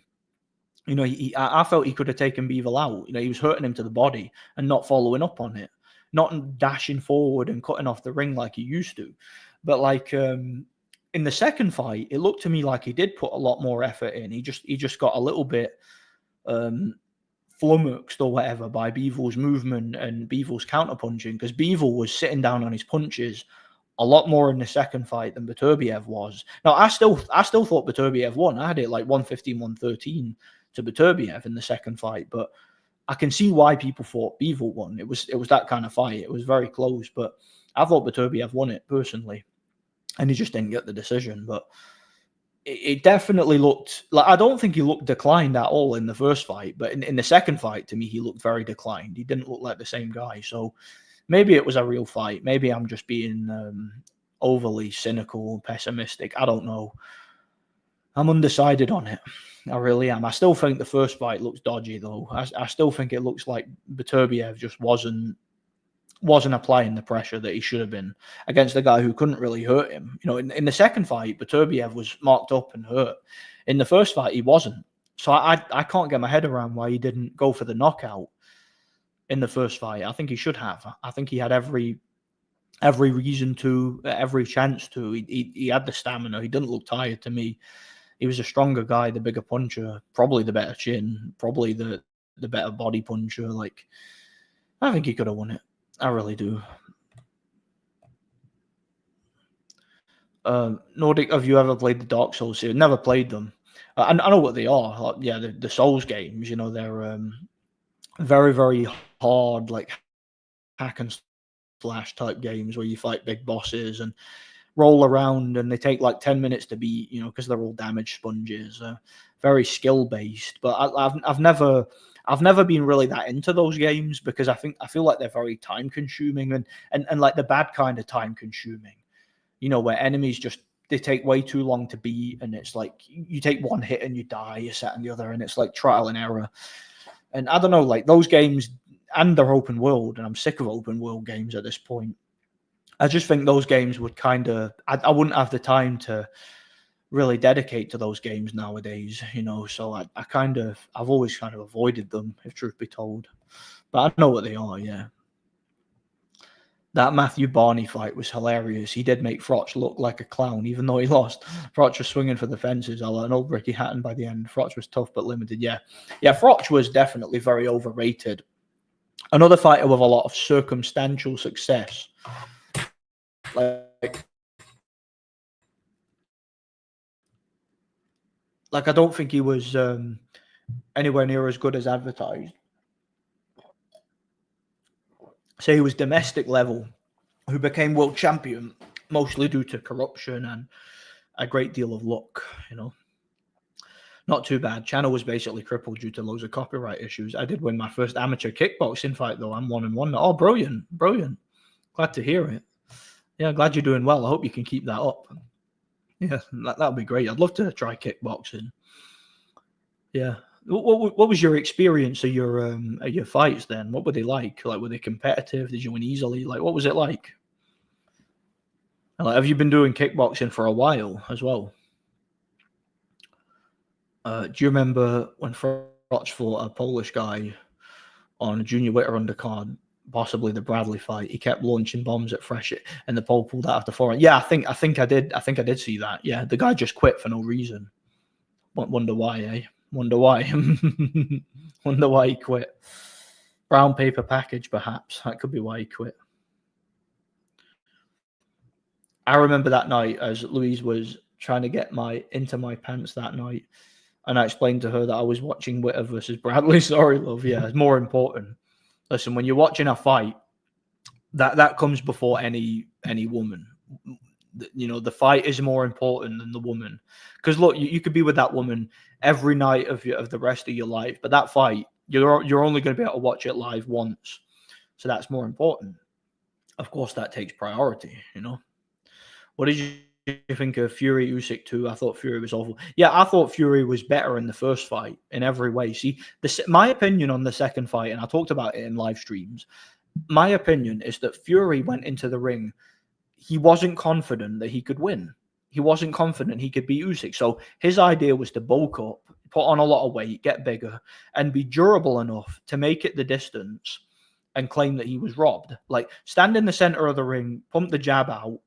[SPEAKER 1] You know, I felt he could have taken Bivol out. You know, he was hurting him to the body and not following up on it, not dashing forward and cutting off the ring like he used to. But like in the second fight, it looked to me like he did put a lot more effort in. He just got a little bit flummoxed or whatever by Bivol's movement and Bivol's counterpunching, because Bivol was sitting down on his punches a lot more in the second fight than Beterbiev was. Now, I still thought Beterbiev won. I had it like 115, 113 to Beterbiev in the second fight, but I can see why people thought Bivol won. It was that kind of fight. It was very close, but I thought Beterbiev won it personally, and he just didn't get the decision. But it definitely looked like, I don't think he looked declined at all in the first fight, but in the second fight, to me, he looked very declined. He didn't look like the same guy. So maybe it was a real fight. Maybe I'm just being overly cynical and pessimistic. I don't know. I'm undecided on it. I really am. I still think the first fight looks dodgy, though. I still think it looks like Beterbiev just wasn't applying the pressure that he should have been against a guy who couldn't really hurt him. You know, in the second fight, Beterbiev was marked up and hurt. In the first fight, he wasn't. So I can't get my head around why he didn't go for the knockout in the first fight. I think he should have. I think he had every reason to, every chance to. He had the stamina. He didn't look tired to me. He was a stronger guy, the bigger puncher, probably the better chin, probably the better body puncher. Like, I think he could have won it. I really do. Nordic, have you ever played the Dark Souls series? Never played them. I know what they are. Like, yeah, the Souls games. You know, they're very, very hard, like hack and slash type games where you fight big bosses and roll around, and they take like 10 minutes to beat, you know, because they're all damage sponges. Very skill based, but I've never been really that into those games, because I feel like they're very time consuming and like the bad kind of time consuming, you know, where enemies they take way too long to beat, and it's like you take one hit and you die, you set and the other, and it's like trial and error. And I don't know, like those games, and they're open world, and I'm sick of open world games at this point. I just think those games would kind of, I wouldn't have the time to really dedicate to those games nowadays, you know. So I've always kind of avoided them, if truth be told. But I know what they are, yeah. That Matthew Barney fight was hilarious. He did make Froch look like a clown, even though he lost. Froch was swinging for the fences. I an old Ricky Hatton by the end. Froch was tough but limited. Yeah, Froch was definitely very overrated. Another fighter with a lot of circumstantial success. Like I don't think he was anywhere near as good as advertised. Say he was domestic level, who became world champion mostly due to corruption and a great deal of luck, Not too bad. Channel was basically crippled due to loads of copyright issues. I did win my first amateur kickboxing fight, though. I'm 1-1. Oh, brilliant. Glad to hear it. Yeah, glad you're doing well. I hope you can keep that up. Yeah, that would be great. I'd love to try kickboxing. Yeah. What was your experience of your fights then? What were they like? Like, were they competitive? Did you win easily? Like, what was it like? And, like, have you been doing kickboxing for a while as well? Do you remember when Froch fought a Polish guy on a Junior Witter undercard, possibly the Bradley fight? He kept launching bombs at Fresh, and the pole pulled out after Foreman. Yeah, I think I did. I think I did see that. Yeah, the guy just quit for no reason. Wonder why, eh? Wonder why. Wonder why he quit. Brown paper package, perhaps. That could be why he quit. I remember that night as Louise was trying to get into my pants that night. And I explained to her that I was watching Witter versus Bradley. Sorry, love. Yeah, it's more important. Listen, when you're watching a fight, that comes before any woman. The fight is more important than the woman. Because look, you could be with that woman every night of the rest of your life, but that fight, you're only going to be able to watch it live once. So that's more important. Of course, that takes priority. What did you think of Fury Usyk 2? I thought Fury was awful. Yeah, I thought Fury was better in the first fight in every way. See, my opinion on the second fight, and I talked about it in live streams, my opinion is that Fury went into the ring. He wasn't confident that he could win. He wasn't confident he could beat Usyk. So his idea was to bulk up, put on a lot of weight, get bigger, and be durable enough to make it the distance and claim that he was robbed. Like, stand in the center of the ring, pump the jab out,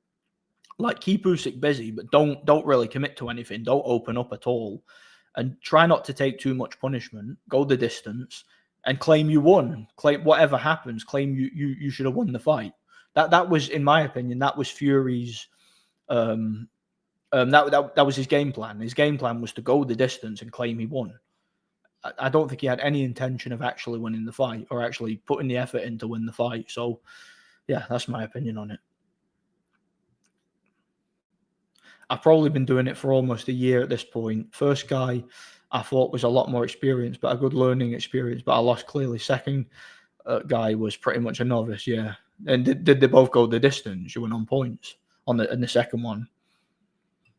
[SPEAKER 1] like, keep Usyk busy, but don't really commit to anything. Don't open up at all, and try not to take too much punishment. Go the distance and claim you won. Claim whatever happens. Claim you should have won the fight. That was, in my opinion, that was Fury's. That was his game plan. His game plan was to go the distance and claim he won. I don't think he had any intention of actually winning the fight or actually putting the effort in to win the fight. So, yeah, that's my opinion on it. I've probably been doing it for almost a year at this point. First guy I thought was a lot more experienced, but a good learning experience, but I lost clearly. Second guy was pretty much a novice, yeah. And did they both go the distance? You went on points in the second one.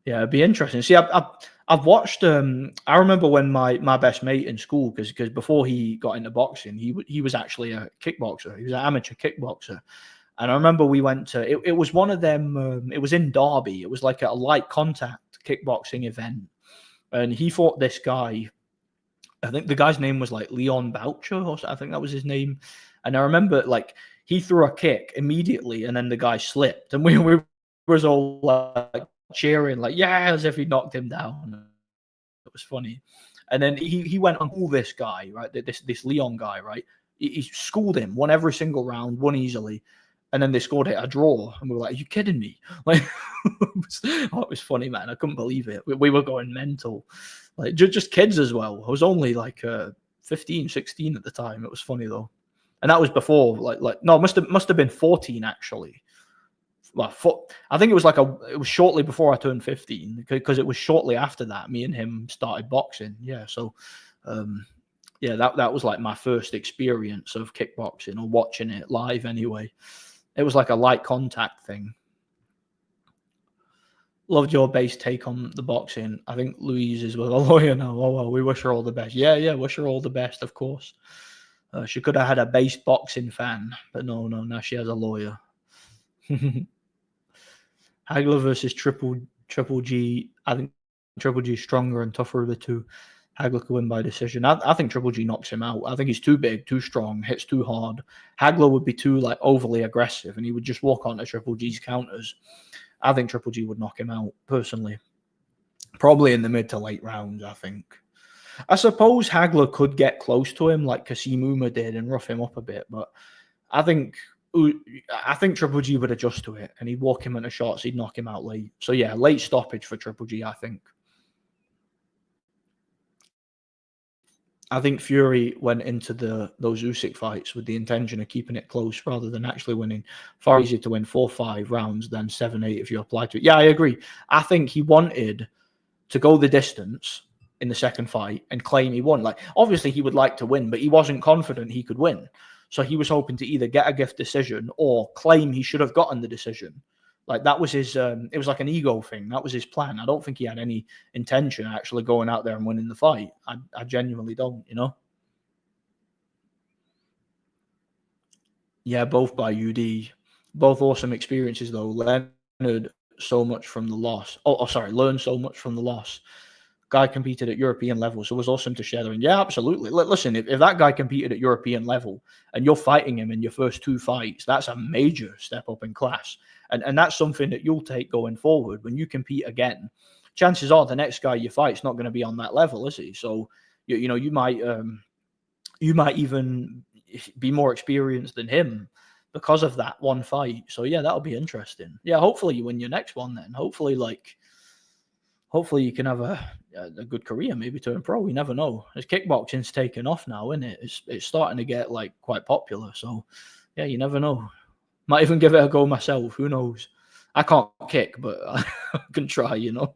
[SPEAKER 1] Yeah, it'd be interesting. See, I've watched. I remember when my best mate in school, because before he got into boxing, he was actually a kickboxer. He was an amateur kickboxer. And I remember we went to, it was one of them, it was in Derby. It was like a light contact kickboxing event. And he fought this guy. I think the guy's name was like Leon Boucher, or I think that was his name. And I remember, like, he threw a kick immediately and then the guy slipped. And we was all like cheering, like, yeah, as if he knocked him down. It was funny. And then he went on all this guy, right? This Leon guy, right? He schooled him, won every single round, won easily. And then they scored it a draw, and we were like, "Are you kidding me?" Like, it was funny, man. I couldn't believe it. We were going mental, like just kids as well. I was only like 15, 16 at the time. It was funny though, and that was before no, must have been 14 actually. Well, I think it was it was shortly before I turned 15, because it was shortly after that me and him started boxing. Yeah, so yeah, that was like my first experience of kickboxing, or watching it live anyway. It was like a light contact thing. Loved your base take on the boxing. I think Louise is with a lawyer now. Oh, well, we wish her all the best. Yeah, wish her all the best, of course. She could have had a base boxing fan, but no, now she has a lawyer. Hagler versus Triple G. I think Triple G is stronger and tougher of the two. Hagler could win by decision. I think Triple G knocks him out. I think he's too big, too strong, hits too hard. Hagler would be too like overly aggressive, and he would just walk onto Triple G's counters. I think Triple G would knock him out personally. Probably in the mid to late rounds, I think. I suppose Hagler could get close to him like Kasim Uma did and rough him up a bit, but I think Triple G would adjust to it and he'd walk him into shots, he'd knock him out late. So yeah, late stoppage for Triple G, I think. I think Fury went into those Usyk fights with the intention of keeping it close rather than actually winning. Far easier to win 4-5 rounds than 7-8 if you apply to it. Yeah, I agree. I think he wanted to go the distance in the second fight and claim he won. Like, obviously he would like to win, but he wasn't confident he could win. So he was hoping to either get a gift decision or claim he should have gotten the decision. Like, that was his, it was like an ego thing. That was his plan. I don't think he had any intention of actually going out there and winning the fight. I genuinely don't, you know? Yeah, both by UD. Both awesome experiences, though. Leonard, so much from the loss. Learned so much from the loss. Guy competed at European level, so it was awesome to share there. And yeah, absolutely. Listen, if that guy competed at European level and you're fighting him in your first 2 fights, that's a major step up in class. And that's something that you'll take going forward. When you compete again, chances are the next guy you fight is not going to be on that level, is he? So, you know, you might even be more experienced than him because of that one fight. So yeah, that'll be interesting. Yeah, hopefully you win your next one then. Hopefully you can have a good career, maybe turn pro. You never know. As kickboxing's taken off now, isn't it? It's starting to get like quite popular. So yeah, you never know. Might even give it a go myself. Who knows? I can't kick, but I can try, you know.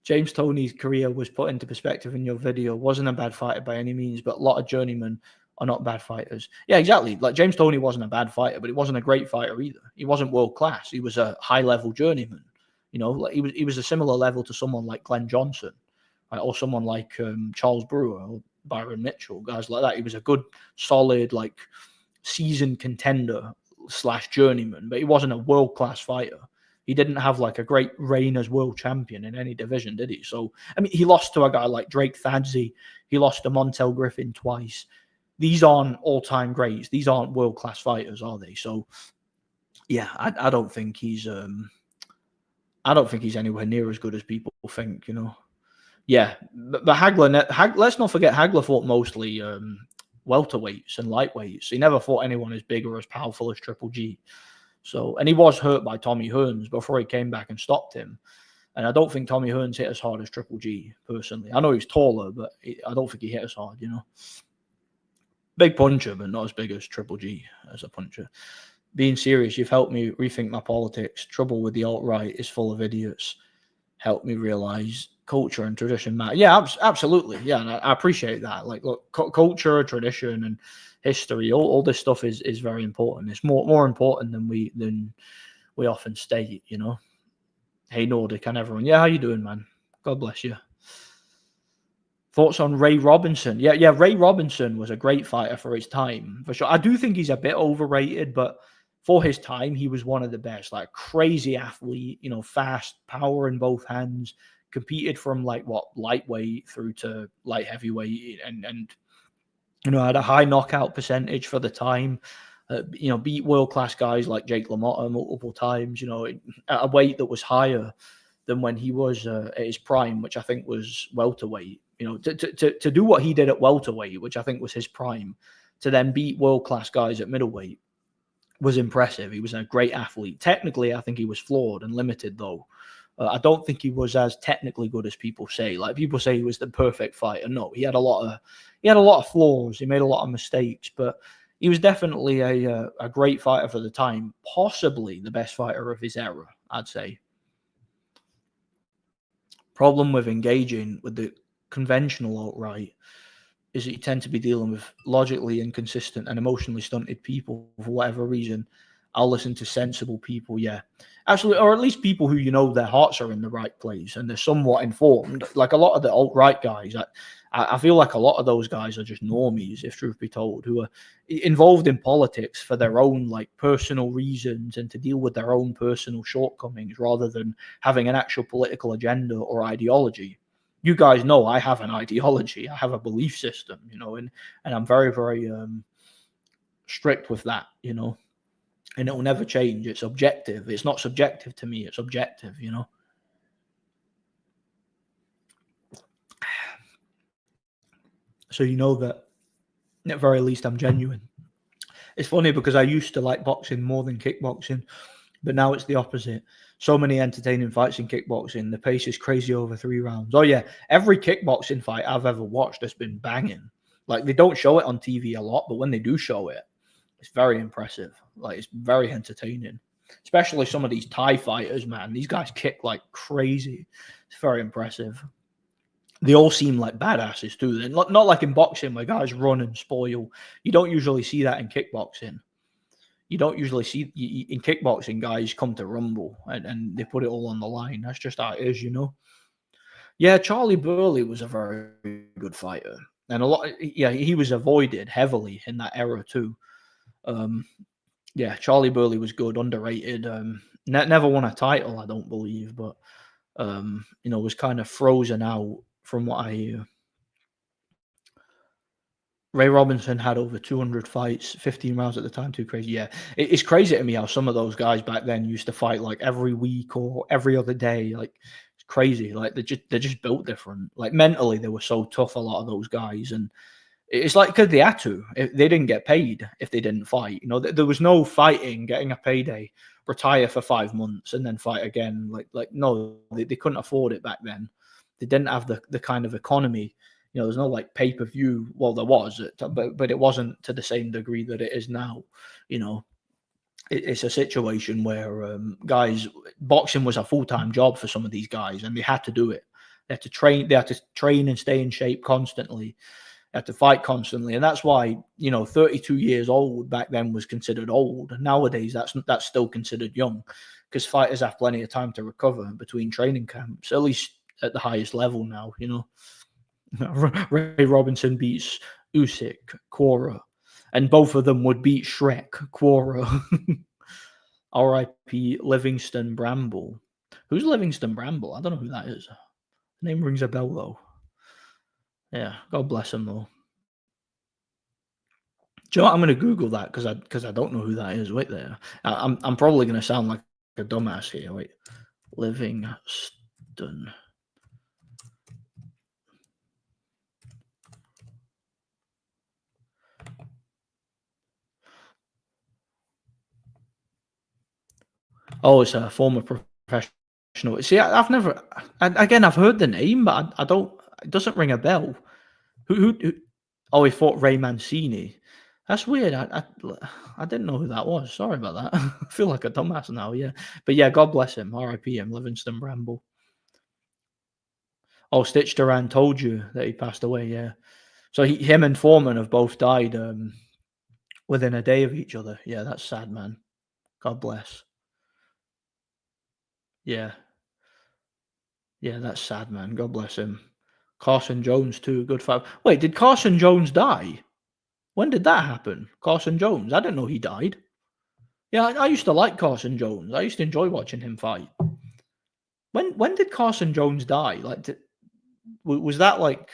[SPEAKER 1] James Toney's career was put into perspective in your video. Wasn't a bad fighter by any means, but a lot of journeymen are not bad fighters. Yeah, exactly. Like, James Toney wasn't a bad fighter, but he wasn't a great fighter either. He wasn't world class. He was a high level journeyman. You know, like he was a similar level to someone like Glenn Johnson, right? Or someone like Charles Brewer or Byron Mitchell, guys like that. He was a good, solid, like seasoned contender / journeyman, but he wasn't a world class fighter. He didn't have like a great reign as world champion in any division, did he? So, I mean, he lost to a guy like Drake Thadze. He lost to Montel Griffin twice. These aren't all-time greats. These aren't world-class fighters, are they? So, yeah, I don't think he's anywhere near as good as people think, you know. Yeah, but Hagler, let's not forget Hagler fought mostly welterweights and lightweights. He never fought anyone as big or as powerful as Triple G. So, and he was hurt by Tommy Hearns before he came back and stopped him. And I don't think Tommy Hearns hit as hard as Triple G, personally. I know he's taller, but I don't think he hit as hard, you know. Big puncher, but not as big as Triple G as a puncher. Being serious, you've helped me rethink my politics. Trouble with the alt-right is full of idiots. Helped me realize culture and tradition matter. Yeah, absolutely. Yeah, and I appreciate that. Like, look, culture, tradition, and history, all this stuff is very important. It's more important than we often state, you know. Hey Nordic and everyone. Yeah, how you doing, man? God bless you. Thoughts on Ray Robinson? Yeah, Ray Robinson was a great fighter for his time, for sure. I do think he's a bit overrated, but for his time, he was one of the best. Like, crazy athlete, you know, fast, power in both hands, competed from like lightweight through to light heavyweight, and you know, had a high knockout percentage for the time. You know, beat world-class guys like Jake LaMotta multiple times, you know, at a weight that was higher than when he was at his prime, which I think was welterweight. You know, to do what he did at welterweight, which I think was his prime, to then beat world-class guys at middleweight was impressive. He was a great athlete. Technically, I think he was flawed and limited, though. I don't think he was as technically good as people say. Like, people say he was the perfect fighter. No, he had a lot of flaws. He made a lot of mistakes, but he was definitely a great fighter for the time. Possibly the best fighter of his era, I'd say. Problem with engaging with the conventional alt-right is that you tend to be dealing with logically inconsistent and emotionally stunted people for whatever reason. I'll listen to sensible people. Yeah, absolutely, or at least people who their hearts are in the right place and they're somewhat informed. Like a lot of the alt right guys, I feel like a lot of those guys are just normies, if truth be told, who are involved in politics for their own like personal reasons and to deal with their own personal shortcomings rather than having an actual political agenda or ideology. You guys know I have an ideology, I have a belief system, and I'm very, very strict with that, and it will never change. It's objective. It's not subjective to me. It's objective. So that at very least I'm genuine. It's funny because I used to like boxing more than kickboxing, but now it's the opposite. So many entertaining fights in kickboxing. The pace is crazy over 3 rounds. Oh yeah, every kickboxing fight I've ever watched has been banging. Like they don't show it on TV a lot, but when they do show it, it's very impressive. Like it's very entertaining. Especially some of these Thai fighters, man. These guys kick like crazy. It's very impressive. They all seem like badasses too. They're not like in boxing where guys run and spoil. You don't usually see that in kickboxing. You don't usually see in kickboxing guys come to rumble and they put it all on the line. That's just how it is, Yeah, Charlie Burley was a very good fighter. And he was avoided heavily in that era too. Yeah, Charlie Burley was good, underrated. Never won a title, I don't believe, but was kind of frozen out from what I hear. Ray Robinson had over 200 fights, 15 rounds at the time. Too crazy. Yeah, it's crazy to me how some of those guys back then used to fight like every week or every other day. Like it's crazy. Like they're just built different. Like mentally, they were so tough. A lot of those guys, and it's like because they had to. If they didn't get paid if they didn't fight. There was no fighting, getting a payday, retire for 5 months, and then fight again. Like no, they couldn't afford it back then. They didn't have the kind of economy. There's no like pay-per-view. Well, there was, but it wasn't to the same degree that it is now. It's a situation where boxing was a full-time job for some of these guys, and they had to do it. They had to train. They had to train and stay in shape constantly. They had to fight constantly, and that's why 32 years old back then was considered old. And nowadays, that's still considered young, because fighters have plenty of time to recover between training camps, at least at the highest level now. Ray Robinson beats Usyk, Quora, and both of them would beat Shrek, Quora. R.I.P. Livingston Bramble. Who's Livingston Bramble? I don't know who that is. The name rings a bell though. Yeah, God bless him though. Do you know what? I'm going to Google that because I don't know who that is. Wait there. I'm probably going to sound like a dumbass here. Wait, Livingston. Oh, it's a former professional. See, I've never. I've heard the name, but I don't. It doesn't ring a bell. Who? Oh, he fought Ray Mancini. That's weird. I didn't know who that was. Sorry about that. I feel like a dumbass now. Yeah, but yeah, God bless him. R.I.P. him. Livingston Bramble. Oh, Stitch Duran told you that he passed away. Yeah. So him and Foreman have both died within a day of each other. Yeah, that's sad, man. God bless. Yeah. Yeah, that's sad, man. God bless him. Carson Jones too. Good fight. Wait, did Carson Jones die? When did that happen? Carson Jones. I didn't know he died. Yeah, I used to like Carson Jones. I used to enjoy watching him fight. When did Carson Jones die? Like, was that like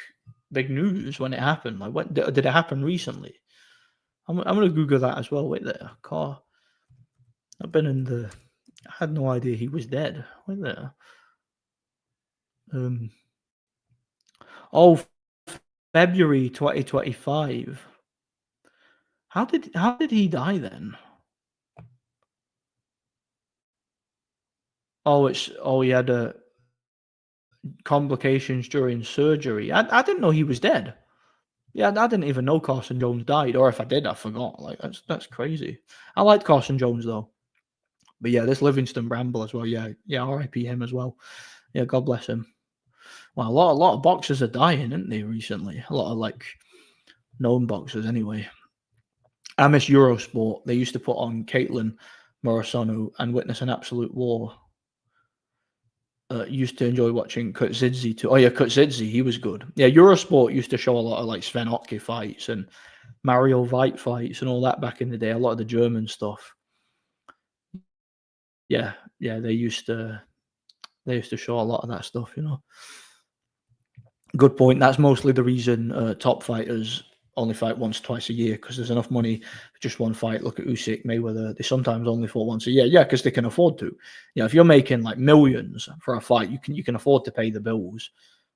[SPEAKER 1] big news when it happened? Like, when did it happen recently? I'm gonna Google that as well. Wait there, I've been in the. I had no idea he was dead. Wait there. Oh, February 2025. How did he die then? Oh, he had complications during surgery. I didn't know he was dead. Yeah, I didn't even know Carson Jones died, or if I did, I forgot. Like that's crazy. I liked Carson Jones though. But yeah, this Livingston Bramble as well. Yeah, R.I.P. him as well. Yeah, God bless him. Well, a lot of boxers are dying, aren't they, recently? A lot of like known boxers anyway. I miss Eurosport. They used to put on Caitlin Morrisonu and witness an absolute war. Used to enjoy watching Kutzidze too. Oh yeah, Kutzidze, he was good. Yeah, Eurosport used to show a lot of like Sven Ottke fights and Mario Veit fights and all that back in the day. A lot of the German stuff. Yeah, they used to show a lot of that stuff. Good point. That's mostly the reason top fighters only fight once, twice a year, because there's enough money for just one fight. Look at Usyk, Mayweather. They sometimes only fought once a year. Yeah, because they can afford to. If you're making like millions for a fight, you can afford to pay the bills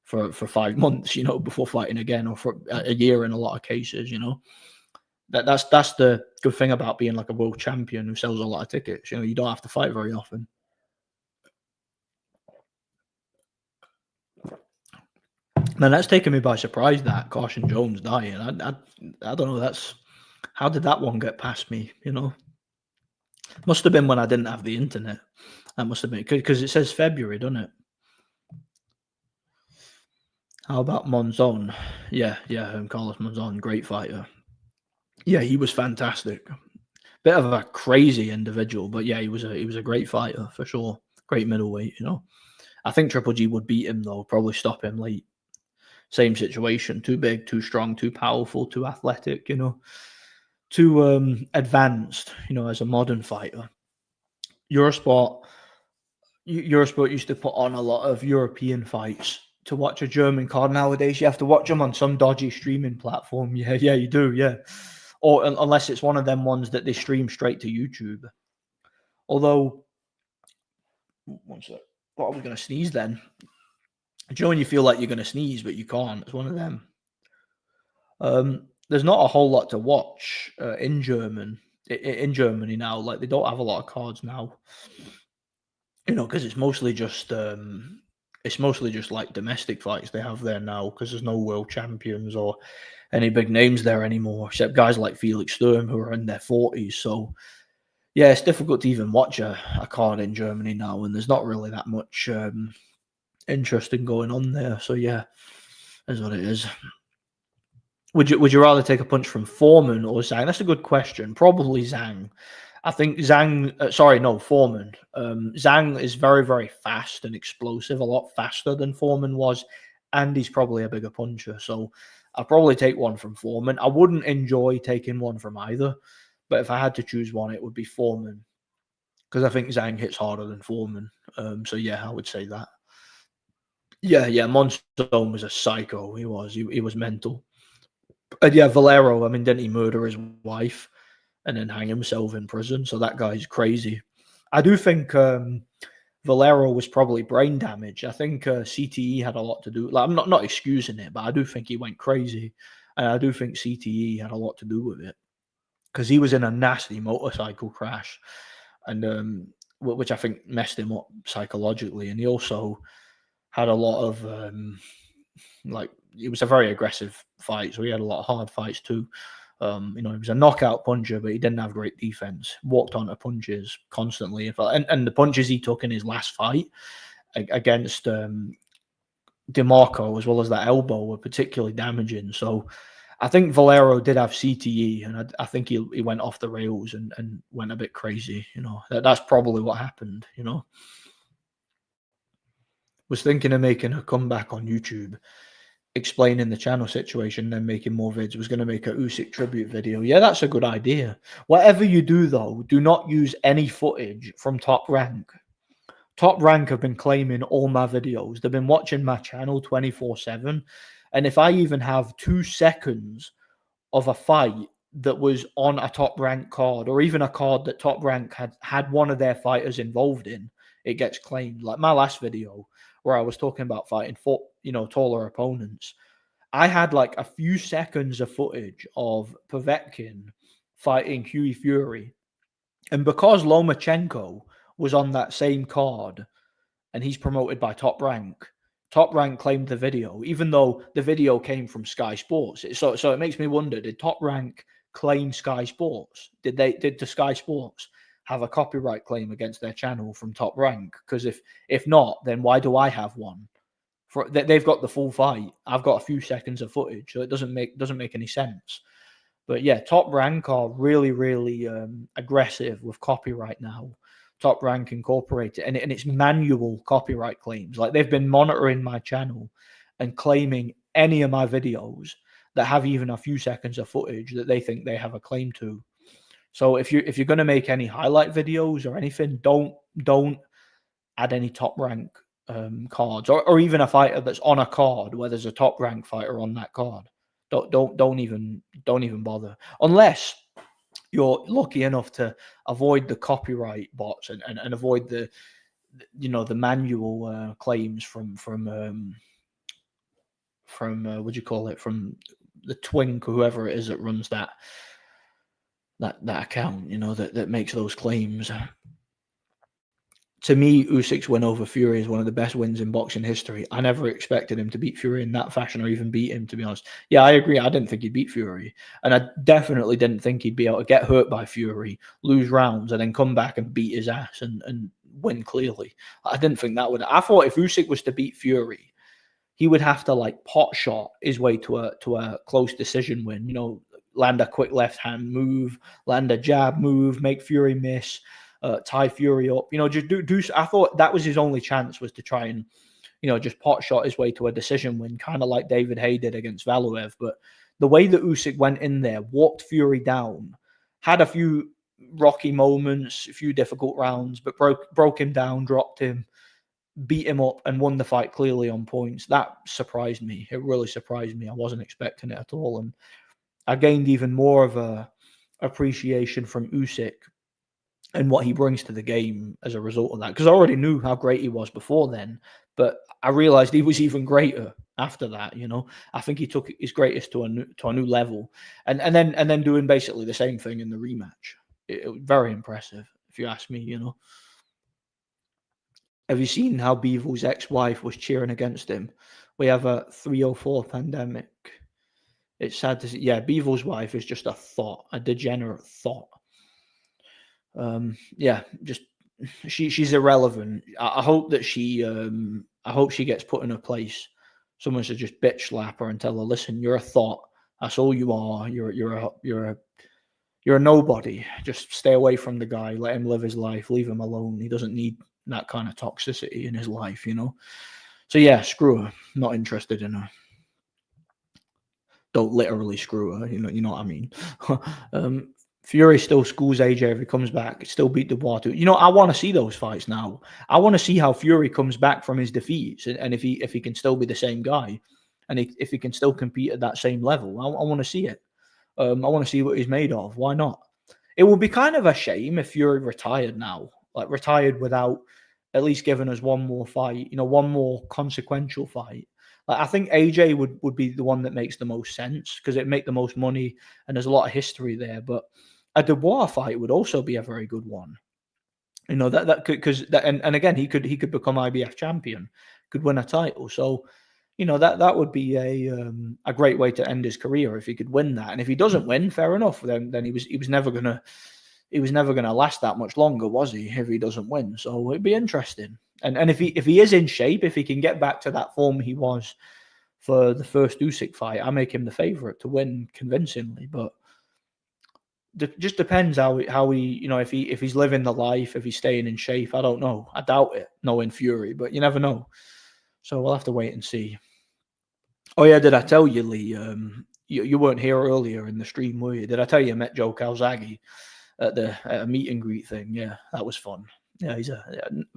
[SPEAKER 1] for 5 months, before fighting again, or for a year in a lot of cases. That's the good thing about being like a world champion who sells a lot of tickets. You don't have to fight very often. Man, that's taken me by surprise, that Caution Jones dying. I don't know. How did that one get past me? Must have been when I didn't have the internet. That must have been because it says February, doesn't it? How about Monzon? Yeah, Carlos Monzon, great fighter. Yeah, he was fantastic. Bit of a crazy individual, but yeah, he was a great fighter for sure. Great middleweight, I think Triple G would beat him though, probably stop him late. Same situation, too big, too strong, too powerful, too athletic, too advanced, as a modern fighter. Eurosport used to put on a lot of European fights. To watch a German card nowadays, you have to watch them on some dodgy streaming platform. Yeah, you do, yeah. Or unless it's one of them ones that they stream straight to YouTube. Although, one sec. What are we going to sneeze then? Do you know when you feel like you're going to sneeze, but you can't? It's one of them. There's not a whole lot to watch in Germany now. Like, they don't have a lot of cards now. Because it's mostly just like domestic fights they have there now, because there's no world champions or any big names there anymore, except guys like Felix Sturm who are in their 40s. So yeah, it's difficult to even watch a card in Germany now, and there's not really that much interesting going on there. So yeah, that's what it is. Would you rather take a punch from Foreman or Zhang? That's a good question. Probably Zhang. I think Foreman. Zhang is very, very fast and explosive, a lot faster than Foreman was, and he's probably a bigger puncher. So I'll probably take one from Foreman. I wouldn't enjoy taking one from either, but if I had to choose one, it would be Foreman, because I think Zhang hits harder than Foreman. So yeah, I would say that. Yeah, Monstone was a psycho. He was mental. And yeah, Valero, didn't he murder his wife and then hang himself in prison? So that guy's crazy. I do think Valero was probably brain damage. I think CTE had a lot to do. Like, I'm not excusing it, but I do think he went crazy, and I do think CTE had a lot to do with it, because he was in a nasty motorcycle crash, and which I think messed him up psychologically, and he also had a lot of it was a very aggressive fight, so he had a lot of hard fights too. He was a knockout puncher, but he didn't have great defense. Walked onto punches constantly, and the punches he took in his last fight against DeMarco, as well as that elbow, were particularly damaging. So I think Valero did have CTE, and I think he went off the rails and went a bit crazy. That's probably what happened. Was thinking of making a comeback on YouTube, explaining the channel situation, then making more vids. Was going to make a Usyk tribute video. Yeah, that's a good idea. Whatever you do, though, do not use any footage from Top Rank. Top Rank have been claiming all my videos. They've been watching my channel 24/7. And if I even have 2 seconds of a fight that was on a Top Rank card, or even a card that Top Rank had one of their fighters involved in, it gets claimed. Like my last video, where I was talking about fighting for, taller opponents. I had like a few seconds of footage of Povetkin fighting Huey Fury. And because Lomachenko was on that same card, and he's promoted by Top Rank claimed the video, even though the video came from Sky Sports. So it makes me wonder, did Top Rank claim Sky Sports? Did the Sky Sports have a copyright claim against their channel from Top Rank? Because if not, then why do I have one? They've got the full fight. I've got a few seconds of footage, so it doesn't make any sense. But yeah, Top Rank are really, really aggressive with copyright now. Top Rank Incorporated, and it's manual copyright claims. Like they've been monitoring my channel and claiming any of my videos that have even a few seconds of footage that they think they have a claim to. So if you're going to make any highlight videos or anything, don't add any Top Rank cards, or even a fighter that's on a card where there's a Top Rank fighter on that card. Don't even bother, unless you're lucky enough to avoid the copyright bots and avoid the the manual claims from what do you call it, from the Twink or whoever it is that runs that account, that makes those claims. To me, Usyk's win over Fury is one of the best wins in boxing history. I never expected him to beat Fury in that fashion, or even beat him, to be honest. Yeah, I agree. I didn't think he'd beat Fury. And I definitely didn't think he'd be able to get hurt by Fury, lose rounds, and then come back and beat his ass and win clearly. I didn't think that would. I thought if Usyk was to beat Fury, he would have to like pot shot his way to a close decision win. Land a quick left hand move, land a jab move, make Fury miss. Tie Fury up, just do. I thought that was his only chance, was to try and, just pot shot his way to a decision win, kind of like David Haye did against Valuev. But the way that Usyk went in there, walked Fury down, had a few rocky moments, a few difficult rounds, but broke him down, dropped him, beat him up, and won the fight clearly on points. That surprised me. It really surprised me. I wasn't expecting it at all, and I gained even more of a appreciation from Usyk and what he brings to the game as a result of that. Because I already knew how great he was before then, but I realized he was even greater after that. I think he took his greatest to a new level, and then doing basically the same thing in the rematch. It was very impressive, if you ask me. Have you seen how Bivol's ex-wife was cheering against him? We have a 304 pandemic. It's sad to see. Yeah, Bivol's wife is just a degenerate thought. Yeah, just she's irrelevant. I hope that she gets put in a place. Someone should just bitch slap her and tell her, listen, you're a thought. That's all you are. You're a nobody. Just stay away from the guy. Let him live his life. Leave him alone. He doesn't need that kind of toxicity in his life, So yeah, screw her. Not interested in her. Don't literally screw her. You know what I mean. Fury still schools AJ if he comes back. Still beat Dubois too. I want to see those fights now. I want to see how Fury comes back from his defeats, and if he can still be the same guy, and if he can still compete at that same level. I want to see it. I want to see what he's made of. Why not? It would be kind of a shame if Fury retired now, like retired without at least giving us one more fight. One more consequential fight. I think AJ would be the one that makes the most sense, because it'd make the most money and there's a lot of history there. But a Dubois fight would also be a very good one. That could, because and again, he could become IBF champion, could win a title. So that would be a great way to end his career if he could win that. And if he doesn't win, fair enough. Then he was never gonna last that much longer, was he? If he doesn't win, so it'd be interesting. And if he is in shape, if he can get back to that form he was for the first Usyk fight, I make him the favorite to win convincingly. But just depends how he if he's living the life, if he's staying in shape. I don't know. I doubt it, knowing Fury, but you never know. So we'll have to wait and see. Oh yeah, did I tell you, Lee? You weren't here earlier in the stream, were you? Did I tell you I met Joe Calzaghe at a meet and greet thing? Yeah, that was fun. Yeah, he's a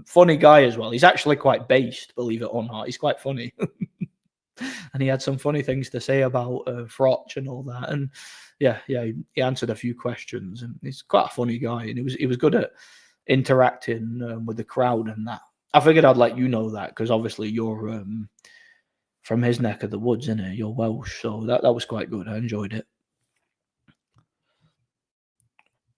[SPEAKER 1] funny guy as well. He's actually quite based, believe it or not. He's quite funny. And he had some funny things to say about Froch and all that. And yeah, he answered a few questions. And he's quite a funny guy. And he was good at interacting with the crowd and that. I figured I'd let you know that, because obviously you're from his neck of the woods, innit? You're Welsh. So that was quite good. I enjoyed it.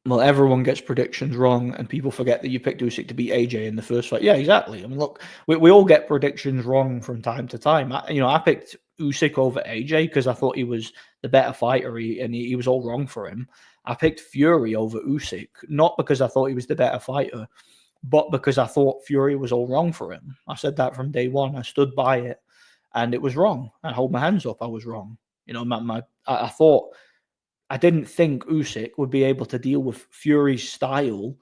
[SPEAKER 1] Well, everyone gets predictions wrong, and people forget that you picked Usyk to beat AJ in the first fight. Yeah, exactly. I mean, look, we all get predictions wrong from time to time. I picked Usyk over AJ because I thought he was the better fighter, and he was all wrong for him. I picked Fury over Usyk, not because I thought he was the better fighter, but because I thought Fury was all wrong for him. I said that from day one. I stood by it, and it was wrong. I hold my hands up. I was wrong. I thought I didn't think Usyk would be able to deal with Fury's style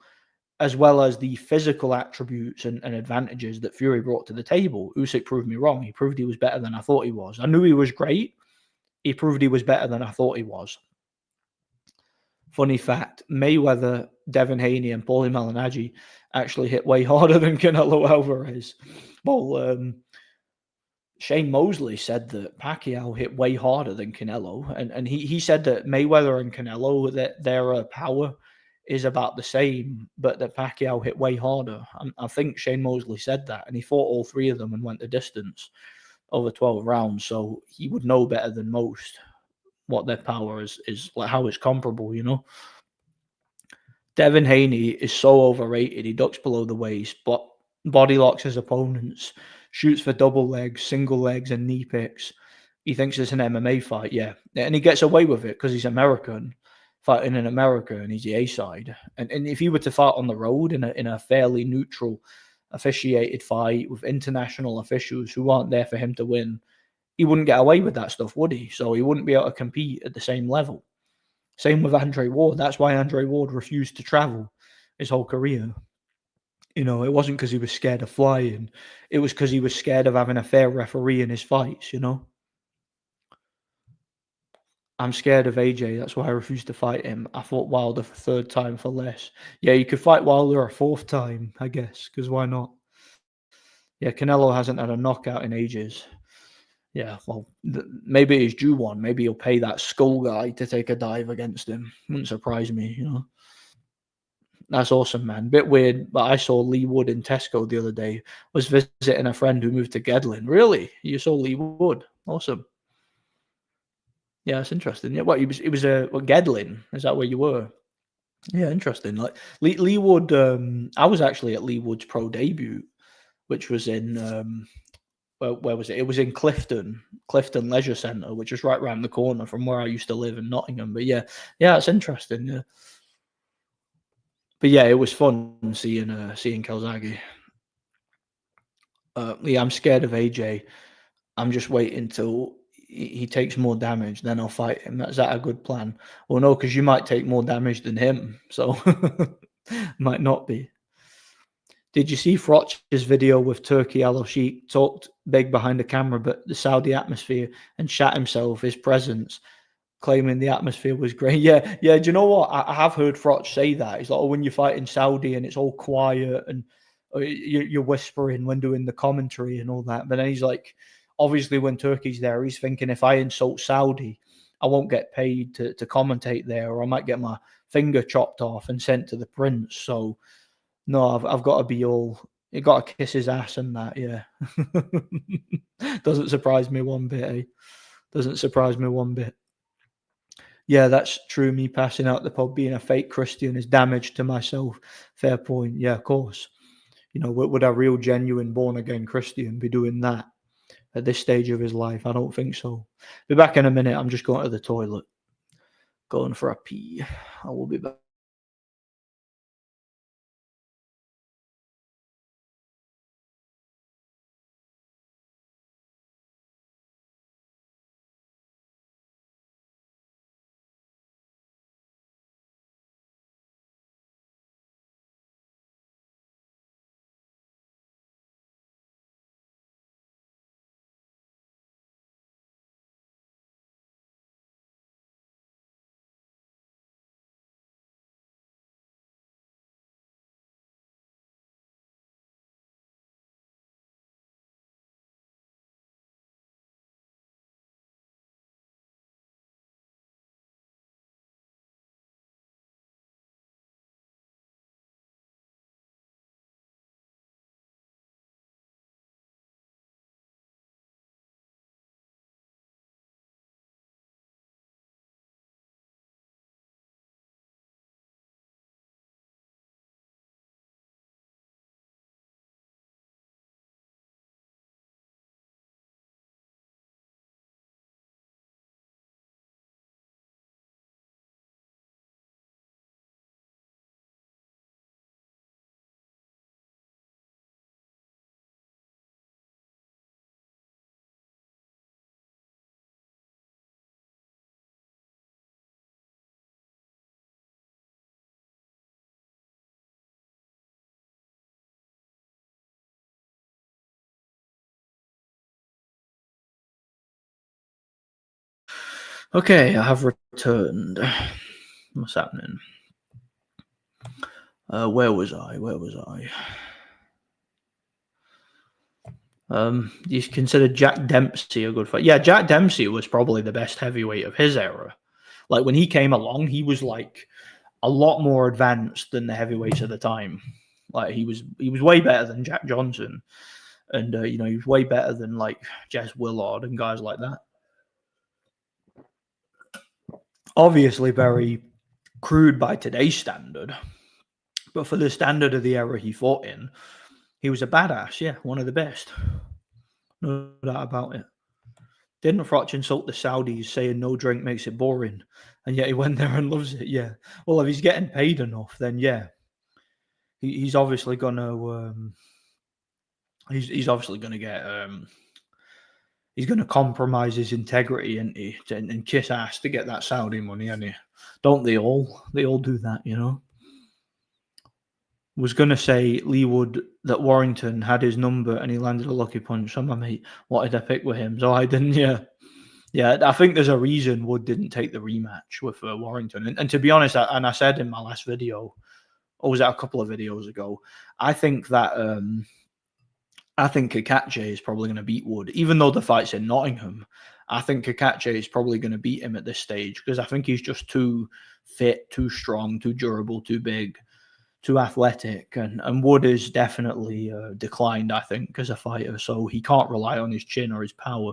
[SPEAKER 1] as well as the physical attributes and advantages that Fury brought to the table. Usyk proved me wrong. He proved he was better than I thought he was. I knew he was great. He proved he was better than I thought he was. Funny fact, Mayweather, Devin Haney, and Paulie Malignaggi actually hit way harder than Canelo Alvarez. Well, Shane Mosley said that Pacquiao hit way harder than Canelo, and he said that Mayweather and Canelo, that their power is about the same, but that Pacquiao hit way harder. I think Shane Mosley said that, and he fought all three of them and went the distance over 12 rounds, so he would know better than most what their power is like, how it's comparable, you know. Devin Haney is so overrated. He ducks below the waist, but body locks his opponents, shoots for double legs, single legs, and knee picks. He thinks it's an MMA fight, yeah. And he gets away with it because he's American, fighting in America, and he's the A side. And if he were to fight on the road in a fairly neutral, officiated fight with international officials who aren't there for him to win, he wouldn't get away with that stuff, would he? So he wouldn't be able to compete at the same level. Same with Andre Ward. That's why Andre Ward refused to travel his whole career. You know, it wasn't because he was scared of flying. It was because he was scared of having a fair referee in his fights, you know? I'm scared of AJ. That's why I refused to fight him. I fought Wilder for third time for less. Yeah, you could fight Wilder a fourth time, I guess, because why not? Yeah, Canelo hasn't had a knockout in ages. Yeah, well, maybe he's due one. Maybe he'll pay that skull guy to take a dive against him. Wouldn't surprise me, you know? That's awesome, man. Bit weird, but I saw Lee Wood in Tesco the other day. Was visiting a friend who moved to Gedlin. Really? You saw Lee Wood? Awesome. Yeah, that's interesting. Yeah, what he was what, Gedlin? Is that where you were? Yeah, interesting. Like Lee Wood. I was actually at Lee Wood's pro debut, which was in where was it? It was in Clifton Leisure Centre, which is right around the corner from where I used to live in Nottingham. But yeah, it's interesting. Yeah, but yeah, it was fun seeing Calzaghe. Yeah, I'm scared of AJ. I'm just waiting till he takes more damage, then I'll fight him. Is that a good plan? Well, no, because you might take more damage than him, so might not be. Did you see Froch's video with Turki Al-Sheikh talked big behind the camera, but the Saudi atmosphere and shat himself, his presence, claiming the atmosphere was great. Yeah. Do you know what? I have heard Froch say that. He's like, oh, when you fight in Saudi and it's all quiet and you're whispering when doing the commentary and all that. But then he's like, obviously, when Turkey's there, he's thinking if I insult Saudi, I won't get paid to commentate there, or I might get my finger chopped off and sent to the prince. So no, I've got to be all. You got to kiss his ass and that. Yeah, doesn't surprise me one bit. Eh? Doesn't surprise me one bit. Yeah, that's true. Me passing out the pub being a fake Christian is damage to myself. Fair point. Yeah, of course. You know, would a real, genuine, born again Christian be doing that at this stage of his life? I don't think so. Be back in a minute. I'm just going to the toilet, going for a pee. I will be back. Okay, I have returned. What's happening? Where was I? You consider Jack Dempsey a good fight? Yeah, Jack Dempsey was probably the best heavyweight of his era. Like when he came along, he was like a lot more advanced than the heavyweights at the time. Like he was way better than Jack Johnson, and he was way better than like Jess Willard and guys like that. Obviously, very crude by today's standard, but for the standard of the era he fought in, he was a badass. Yeah, one of the best. No doubt about it. Didn't Froch insult the Saudis saying no drink makes it boring? And yet he went there and loves it. Yeah. Well, if he's getting paid enough, then yeah, he's obviously gonna he's obviously gonna get he's gonna compromise his integrity and kiss ass to get that Saudi money, and don't they all? They all do that, you know. Was gonna say Leewood that Warrington had his number and he landed a lucky punch. So my mate wanted to pick with him, so I didn't. Yeah. Yeah, I think there's a reason Wood didn't take the rematch with Warrington. And to be honest, I said in my last video, or was that a couple of videos ago, I think that I think Kakache is probably going to beat Wood, even though the fight's in Nottingham. I think Kakache is probably going to beat him at this stage because I think he's just too fit, too strong, too durable, too big, too athletic, and Wood is definitely declined, I think, as a fighter. So he can't rely on his chin or his power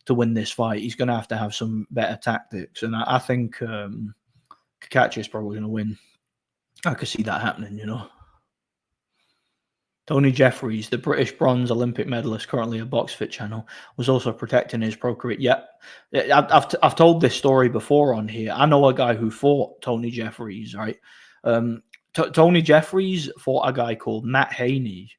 [SPEAKER 1] to win this fight. He's going to have some better tactics, and I think Kakachi is probably going to win. I could see that happening, you know. Tony Jeffries, the British bronze Olympic medalist, currently a BoxFit channel, was also protecting his pro career. Yep, I've told this story before on here. I know a guy who fought Tony Jeffries, right? Tony Jeffries fought a guy called Matt Haney.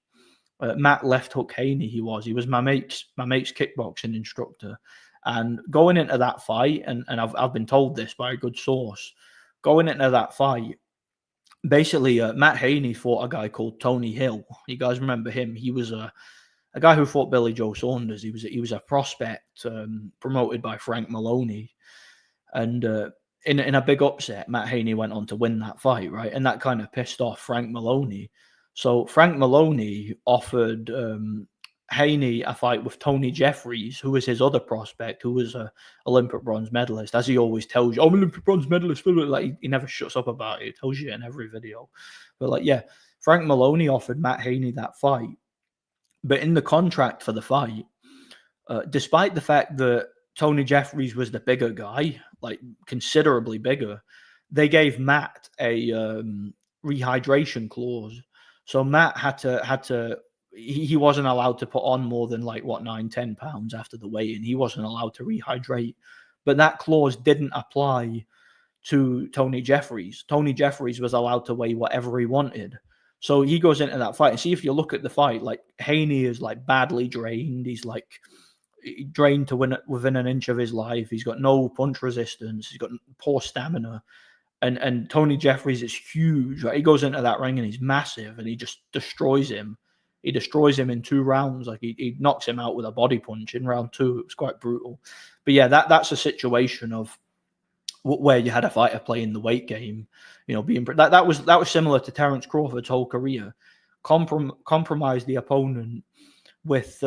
[SPEAKER 1] Matt Left Hook Haney, he was my mate's kickboxing instructor, and going into that fight, and I've been told this by a good source, going into that fight, basically Matt Haney fought a guy called Tony Hill. You guys remember him? He was a guy who fought Billy Joe Saunders. He was a prospect promoted by Frank Maloney, and in a big upset, Matt Haney went on to win that fight, right? And that kind of pissed off Frank Maloney. So Frank Maloney offered Haney a fight with Tony Jeffries, who was his other prospect, who was a Olympic bronze medalist. As he always tells you, I'm an Olympic bronze medalist. Like he never shuts up about it. He tells you in every video. But like, yeah, Frank Maloney offered Matt Haney that fight. But in the contract for the fight, despite the fact that Tony Jeffries was the bigger guy, like considerably bigger, they gave Matt a rehydration clause. So Matt had to he wasn't allowed to put on more than like 9-10 pounds after the weigh-in. He wasn't allowed to rehydrate. But that clause didn't apply to Tony Jeffries. Tony Jeffries was allowed to weigh whatever he wanted. So he goes into that fight, and see, if you look at the fight, like Haney is like badly drained. He's like drained to within an inch of his life. He's got no punch resistance. He's got poor stamina. And Tony Jeffries is huge. Right? He goes into that ring and he's massive, and he just destroys him. He destroys him in 2 rounds. Like he knocks him out with a body punch in round 2. It was quite brutal. But yeah, that's a situation of where you had a fighter playing the weight game. You know, that was similar to Terence Crawford's whole career. Compromise the opponent with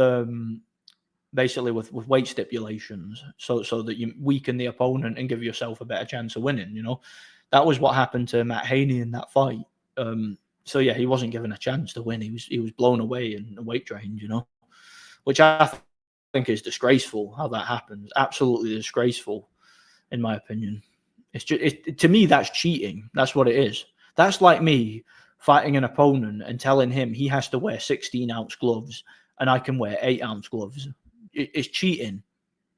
[SPEAKER 1] basically with weight stipulations, so that you weaken the opponent and give yourself a better chance of winning. You know, that was what happened to Matt Haney in that fight. So yeah, he wasn't given a chance to win. He was blown away and weight drained. You know, which I think is disgraceful how that happens. Absolutely disgraceful, in my opinion. It's just to me that's cheating. That's what it is. That's like me fighting an opponent and telling him he has to wear 16-ounce gloves and I can wear 8-ounce gloves. It's cheating.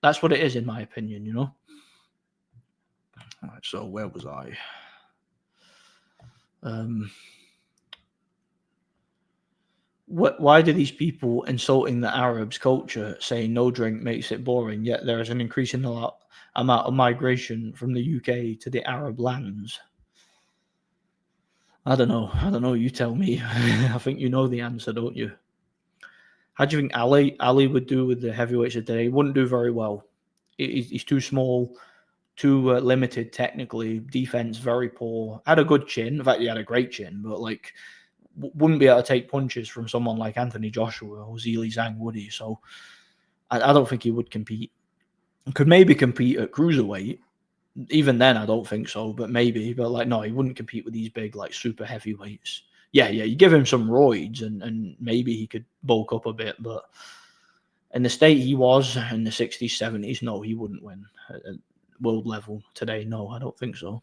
[SPEAKER 1] That's what it is, in my opinion, you know? All right, so where was I? Why do these people insulting the Arabs' culture saying no drink makes it boring, yet there is an increasing amount of migration from the UK to the Arab lands? I don't know. You tell me. I think you know the answer, don't you? How do you think Ali would do with the heavyweights of today? He wouldn't do very well. He's too small, too limited technically, defense very poor. Had a good chin. In fact, he had a great chin, but like wouldn't be able to take punches from someone like Anthony Joshua or Zhilei Zhang, would he? So I don't think he would compete. Could maybe compete at cruiserweight. Even then, I don't think so, but maybe. But like, no, he wouldn't compete with these big, like, super heavyweights. Yeah, you give him some roids and maybe he could bulk up a bit, but in the state he was in the 60s, 70s, no, he wouldn't win at world level today. No, I don't think so.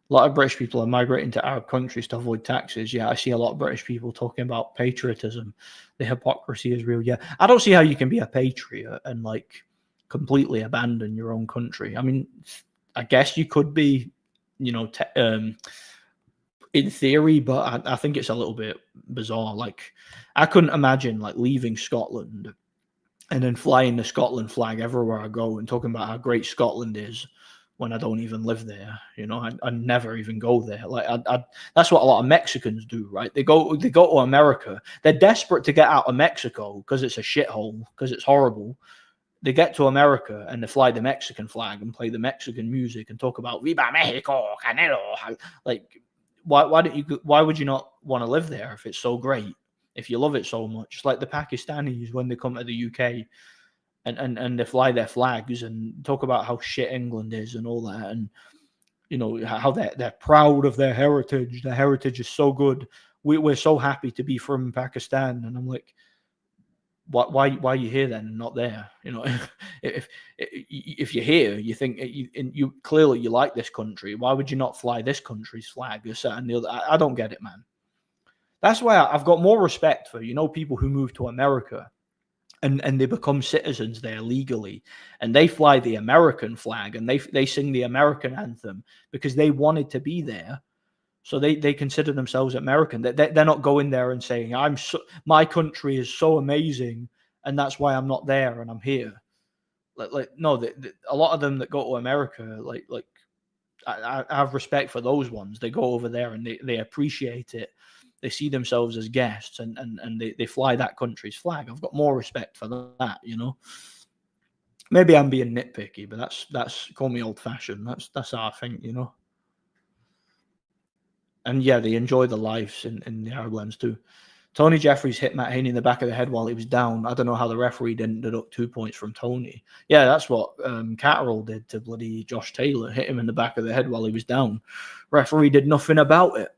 [SPEAKER 1] A lot of British people are migrating to Arab countries to avoid taxes. Yeah, I see a lot of British people talking about patriotism. The hypocrisy is real. Yeah, I don't see how you can be a patriot and like completely abandon your own country. I mean, I guess you could be, in theory, but I think it's a little bit bizarre. Like, I couldn't imagine like leaving Scotland and then flying the Scotland flag everywhere I go and talking about how great Scotland is when I don't even live there. I never even go there. Like, that's what a lot of Mexicans do, right? They go to America. They're desperate to get out of Mexico because it's a shithole, because it's horrible. They get to America and they fly the Mexican flag and play the Mexican music and talk about Viva Mexico, Canelo. Like, why would you not want to live there if it's so great? If you love it so much? It's like the Pakistanis when they come to the UK and they fly their flags and talk about how shit England is and all that, and how they're proud of their heritage. Their heritage is so good. We're so happy to be from Pakistan, and I'm like, why are you here then and not there? If you're here, you think you clearly you like this country. Why would you not fly this country's flag? And the other? I don't get it, man. That's why I've got more respect for people who move to America and they become citizens there legally, and they fly the American flag and they sing the American anthem because they wanted to be there. So they consider themselves American. They're not going there and saying, my country is so amazing, and that's why I'm not there and I'm here. No, a lot of them that go to America, I have respect for those ones. They go over there and they appreciate it. They see themselves as guests and they fly that country's flag. I've got more respect for that, Maybe I'm being nitpicky, but that's call me old fashioned. That's how I think, And yeah, they enjoy the lives in the Arab lands too. Tony Jeffries hit Matt Haney in the back of the head while he was down. I don't know how the referee didn't deduct 2 points from Tony. Yeah, that's what Catterall did to bloody Josh Taylor. Hit him in the back of the head while he was down. Referee did nothing about it.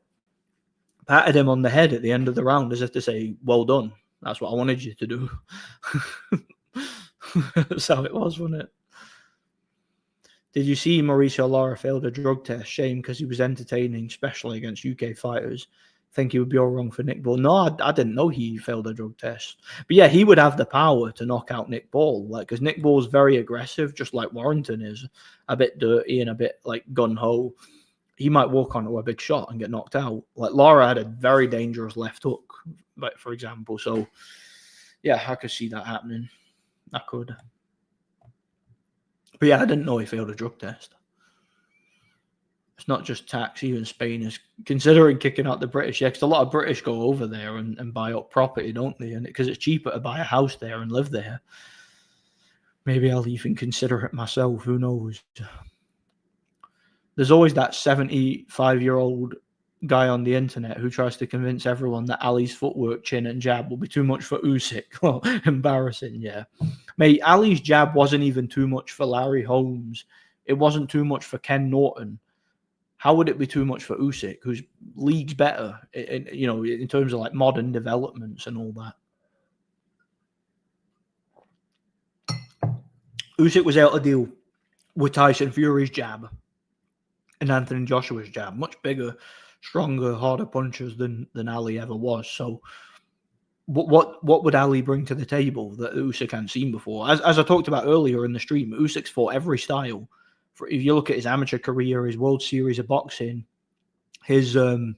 [SPEAKER 1] Patted him on the head at the end of the round as if to say, well done. That's what I wanted you to do. That's how it was, wasn't it? Did you see Mauricio Lara failed a drug test? Shame, because he was entertaining, especially against UK fighters. Think he would be all wrong for Nick Ball. No, I didn't know he failed a drug test. But yeah, he would have the power to knock out Nick Ball. Because Nick Ball's very aggressive, just like Warrington is. A bit dirty and a bit gun-ho. He might walk onto a big shot and get knocked out. Lara had a very dangerous left hook, for example. So, yeah, I could see that happening. I could. But yeah, I didn't know he failed a drug test. It's not just tax. Even Spain is considering kicking out the British. Yeah, because a lot of British go over there and buy up property, don't they? And because it's cheaper to buy a house there and live there. Maybe I'll even consider it myself. Who knows? There's always that 75-year-old guy on the internet who tries to convince everyone that Ali's footwork, chin, and jab will be too much for Usyk. Oh, embarrassing, yeah. Mate, Ali's jab wasn't even too much for Larry Holmes. It wasn't too much for Ken Norton. How would it be too much for Usyk, whose league's better, in terms of modern developments and all that? Usyk was able to deal with Tyson Fury's jab and Anthony Joshua's jab. Much bigger, stronger, harder punchers than Ali ever was. So what would Ali bring to the table that Usyk hadn't seen before? As I talked about earlier in the stream, Usyk's fought every style. If you look at his amateur career, his World Series of boxing, his his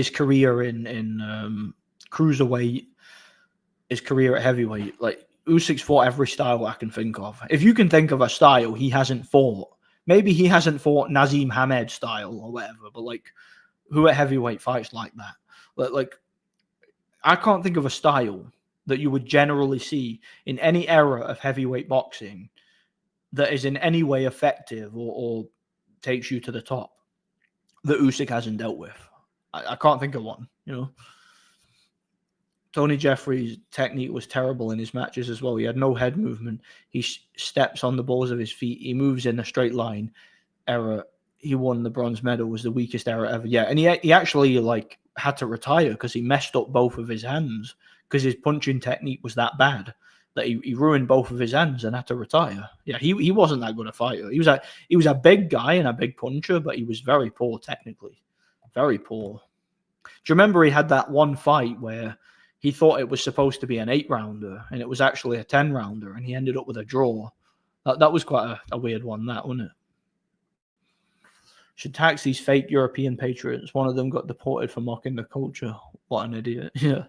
[SPEAKER 1] career in cruiserweight, his career at heavyweight, Usyk's fought every style I can think of. If you can think of a style he hasn't fought, maybe he hasn't fought Nazim Hamed style or whatever, but who at heavyweight fights like that? I can't think of a style that you would generally see in any era of heavyweight boxing that is in any way effective or takes you to the top that Usyk hasn't dealt with. I can't think of one, you know. Tony Jeffrey's technique was terrible in his matches as well. He had no head movement. He steps on the balls of his feet. He moves in a straight line. Era. He won the bronze medal. Was the weakest era ever. Yeah, and he actually like had to retire because he messed up both of his hands because his punching technique was that bad that he ruined both of his hands and had to retire. Yeah, he wasn't that good a fighter. He was a big guy and a big puncher, but he was very poor technically. Very poor. Do you remember he had that one fight where he thought it was supposed to be an 8-rounder and it was actually a 10-rounder and he ended up with a draw? That was quite a weird one, that, wasn't it? Should tax these fake European patriots. One of them got deported for mocking the culture. What an idiot. Yeah.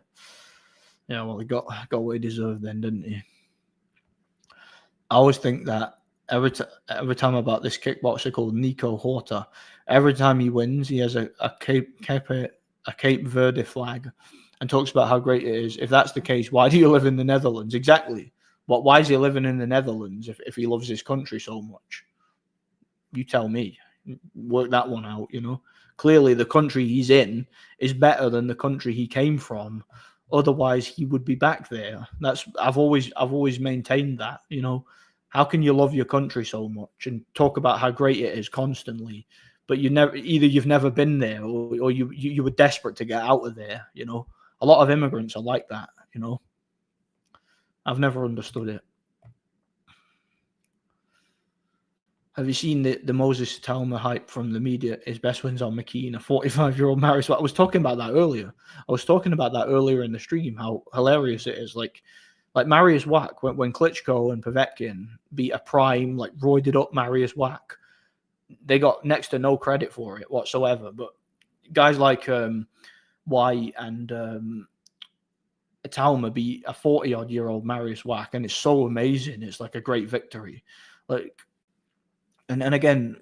[SPEAKER 1] Yeah, well, he got what he deserved then, didn't he? I always think that every time about this kickboxer called Nico Horta, every time he wins, he has a Cape Verde flag and talks about how great it is. If that's the case, why do you live in the Netherlands? Exactly. Why is he living in the Netherlands if he loves his country so much? You tell me. Work that one out, you know. Clearly, the country he's in is better than the country he came from. Otherwise, he would be back there. I've always maintained that, you know. How can you love your country so much and talk about how great it is constantly, but you've never been there or you were desperate to get out of there, you know? A lot of immigrants are like that, you know. I've never understood it. Have you seen the Moses Talma hype from the media? His best wins on McKean, a 45-year-old Marius. I was talking about that earlier. In the stream, how hilarious it is. Like Marius Wack, when Klitschko and Povetkin beat a prime, like roided up Marius Wack, they got next to no credit for it whatsoever. But guys like White and Talma beat a 40-odd-year-old Marius Wack, and it's so amazing. It's like a great victory. Like, and again,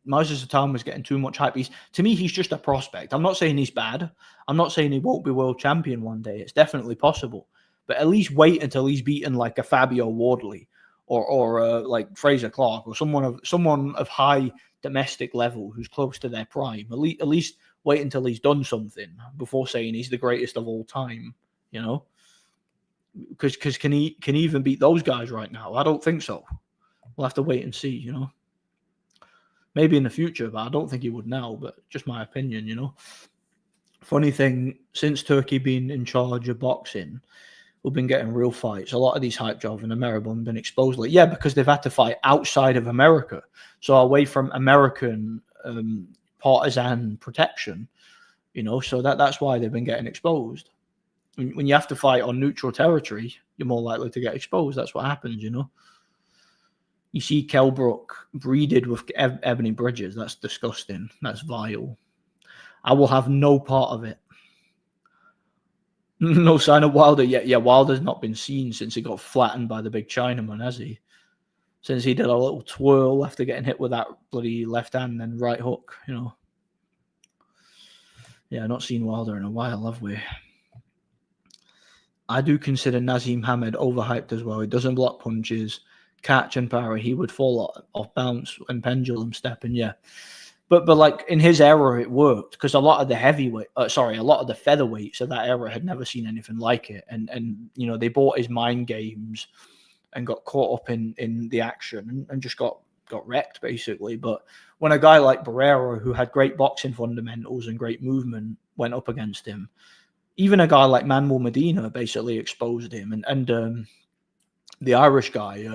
[SPEAKER 1] Moses Talma was getting too much hype. To me, he's just a prospect. I'm not saying he's bad. I'm not saying he won't be world champion one day. It's definitely possible. But at least wait until he's beaten like a Fabio Wardley or like Fraser Clark or someone of high domestic level who's close to their prime. At least wait until he's done something before saying he's the greatest of all time. You know, because can he even beat those guys right now? I don't think so. We'll have to wait and see, you know. Maybe in the future, but I don't think he would now. But just my opinion, you know. Funny thing, since Turkey being in charge of boxing, we've been getting real fights. A lot of these hype jobs in America have been exposed. Like, yeah, because they've had to fight outside of America. So away from American partisan protection, you know. So that's why they've been getting exposed. When you have to fight on neutral territory, you're more likely to get exposed. That's what happens, you know. You see Kell Brook breeded with Ebony Bridges. That's disgusting. That's vile. I will have no part of it. No sign of Wilder yet. Yeah, Wilder's not been seen since he got flattened by the big Chinaman, has he? Since he did a little twirl after getting hit with that bloody left hand and right hook, you know. Yeah, not seen Wilder in a while, have we? I do consider Nazim Hamed overhyped as well. He doesn't block punches, catch and parry. He would fall off bounce and pendulum stepping, yeah. But like in his era, it worked because a lot of the featherweights of that era had never seen anything like it, and you know they bought his mind games and got caught up in the action and just got wrecked basically. But when a guy like Barrera, who had great boxing fundamentals and great movement, went up against him, even a guy like Manuel Medina basically exposed him, and the Irish guy.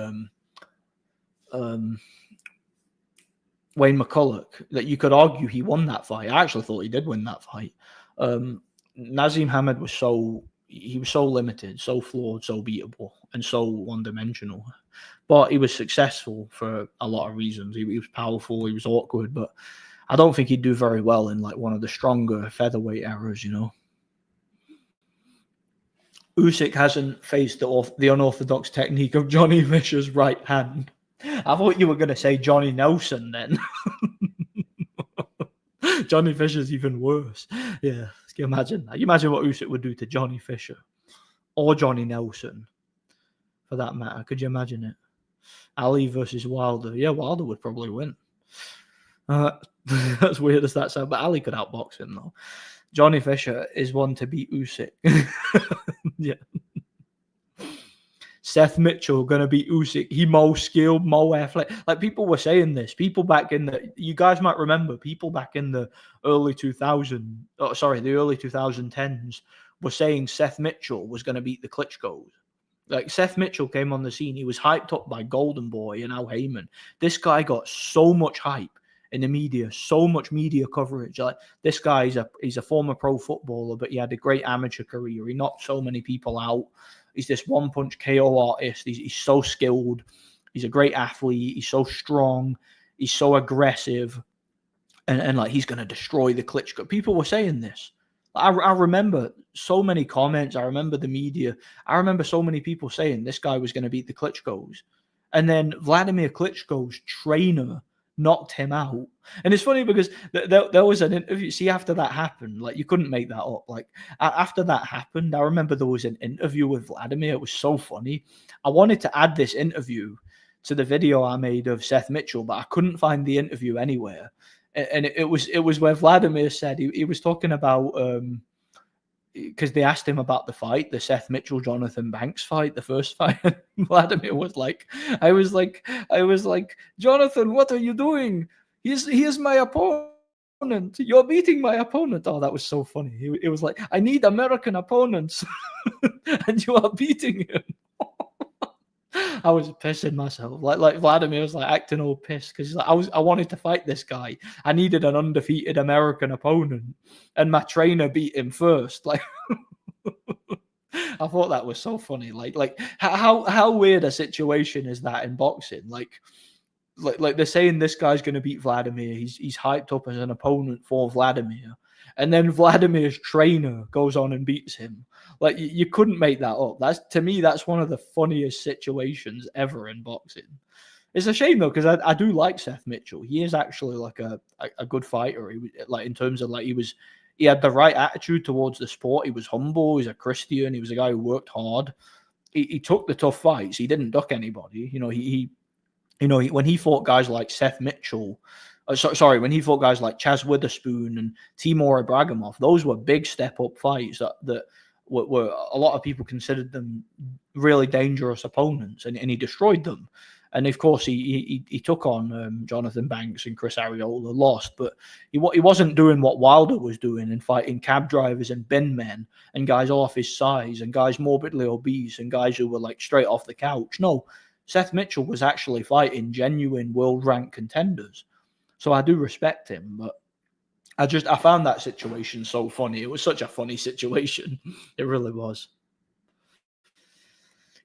[SPEAKER 1] Wayne McCulloch, that you could argue he won that fight. I actually thought he did win that fight. Nazim Hamed was so limited, so flawed, so beatable, and so one-dimensional. But he was successful for a lot of reasons. He was powerful, he was awkward, but I don't think he'd do very well in like one of the stronger featherweight eras, you know. Usyk hasn't faced the unorthodox technique of Johnny Fisher's right hand. I thought you were going to say Johnny Nelson then. Johnny Fisher's even worse. Yeah, can you imagine that? You imagine what Usyk would do to Johnny Fisher. or Johnny Nelson, for that matter. Could you imagine it? Ali versus Wilder. Yeah, Wilder would probably win. As weird as that sounds, but Ali could outbox him though. Johnny Fisher is one to beat Usyk. Yeah. Seth Mitchell gonna beat Usyk. He more skilled, more athletic. Like people were saying this. People back in the, you guys might remember, people back in the early 2010s were saying Seth Mitchell was gonna beat the Klitschko's. Like Seth Mitchell came on the scene. He was hyped up by Golden Boy and Al Heyman. This guy got so much hype in the media, so much media coverage. Like this guy he's a former pro footballer, but he had a great amateur career. He knocked so many people out. He's this one-punch KO artist. He's so skilled. He's a great athlete. He's so strong. He's so aggressive. And like he's going to destroy the Klitschko. People were saying this. I remember so many comments. I remember the media. I remember so many people saying this guy was going to beat the Klitschko's. And then Vladimir Klitschko's trainer knocked him out. And it's funny because there was an interview. See, after that happened, like you couldn't make that up. Like after that happened, I remember there was an interview with Vladimir. It was so funny. I wanted to add this interview to the video I made of Seth Mitchell, but I couldn't find the interview anywhere. And it was where Vladimir said he was talking about because they asked him about the fight, the Seth Mitchell Jonathan Banks fight, the first fight. Vladimir was like, I was like, Jonathan, what are you doing? He is my opponent. You're beating my opponent. Oh, that was so funny. It was like, I need American opponents, and you are beating him. I was pissing myself. Like Vladimir was like acting all pissed because like, I wanted to fight this guy. I needed an undefeated American opponent, and my trainer beat him first. Like I thought that was so funny. Like how weird a situation is that in boxing? Like they're saying this guy's going to beat Vladimir. He's hyped up as an opponent for Vladimir, and then Vladimir's trainer goes on and beats him. Like you couldn't make that up. To me, that's one of the funniest situations ever in boxing. It's a shame though, because I do like Seth Mitchell. He is actually like a good fighter. He was like in terms of like he had the right attitude towards the sport. He was humble. He's a Christian. He was a guy who worked hard. He took the tough fights. He didn't duck anybody. When he fought guys like Seth Mitchell, when he fought guys like Chaz Witherspoon and Timur Ibragimov, those were big step-up fights that were a lot of people considered them really dangerous opponents, and he destroyed them. And of course, he took on Jonathan Banks and Chris Arreola, lost, but he wasn't doing what Wilder was doing and fighting cab drivers and bin men and guys off his size and guys morbidly obese and guys who were like straight off the couch. No, Seth Mitchell was actually fighting genuine world rank contenders. So I do respect him, but I found that situation so funny. It was such a funny situation. It really was.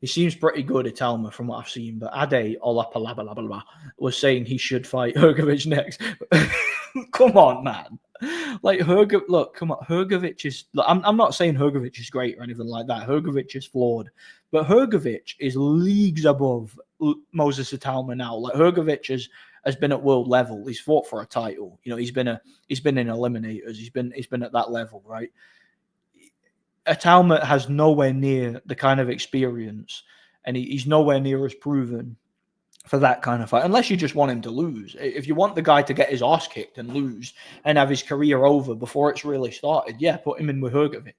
[SPEAKER 1] He seems pretty good at Talma from what I've seen, but Ade Olapalabala was saying he should fight Hrgovic next. Come on, man. Like come on. Hrgovic is. I'm not saying Hrgovic is great or anything like that. Hrgovic is flawed, but Hrgovic is leagues above Moses Talma now. Like Hrgovic has been at world level. He's fought for a title. He's been in eliminators. He's been at that level, right? Talma has nowhere near the kind of experience, and he's nowhere near as proven for that kind of fight, unless you just want him to lose. If you want the guy to get his ass kicked and lose and have his career over before it's really started, yeah, put him in with Hrgovic.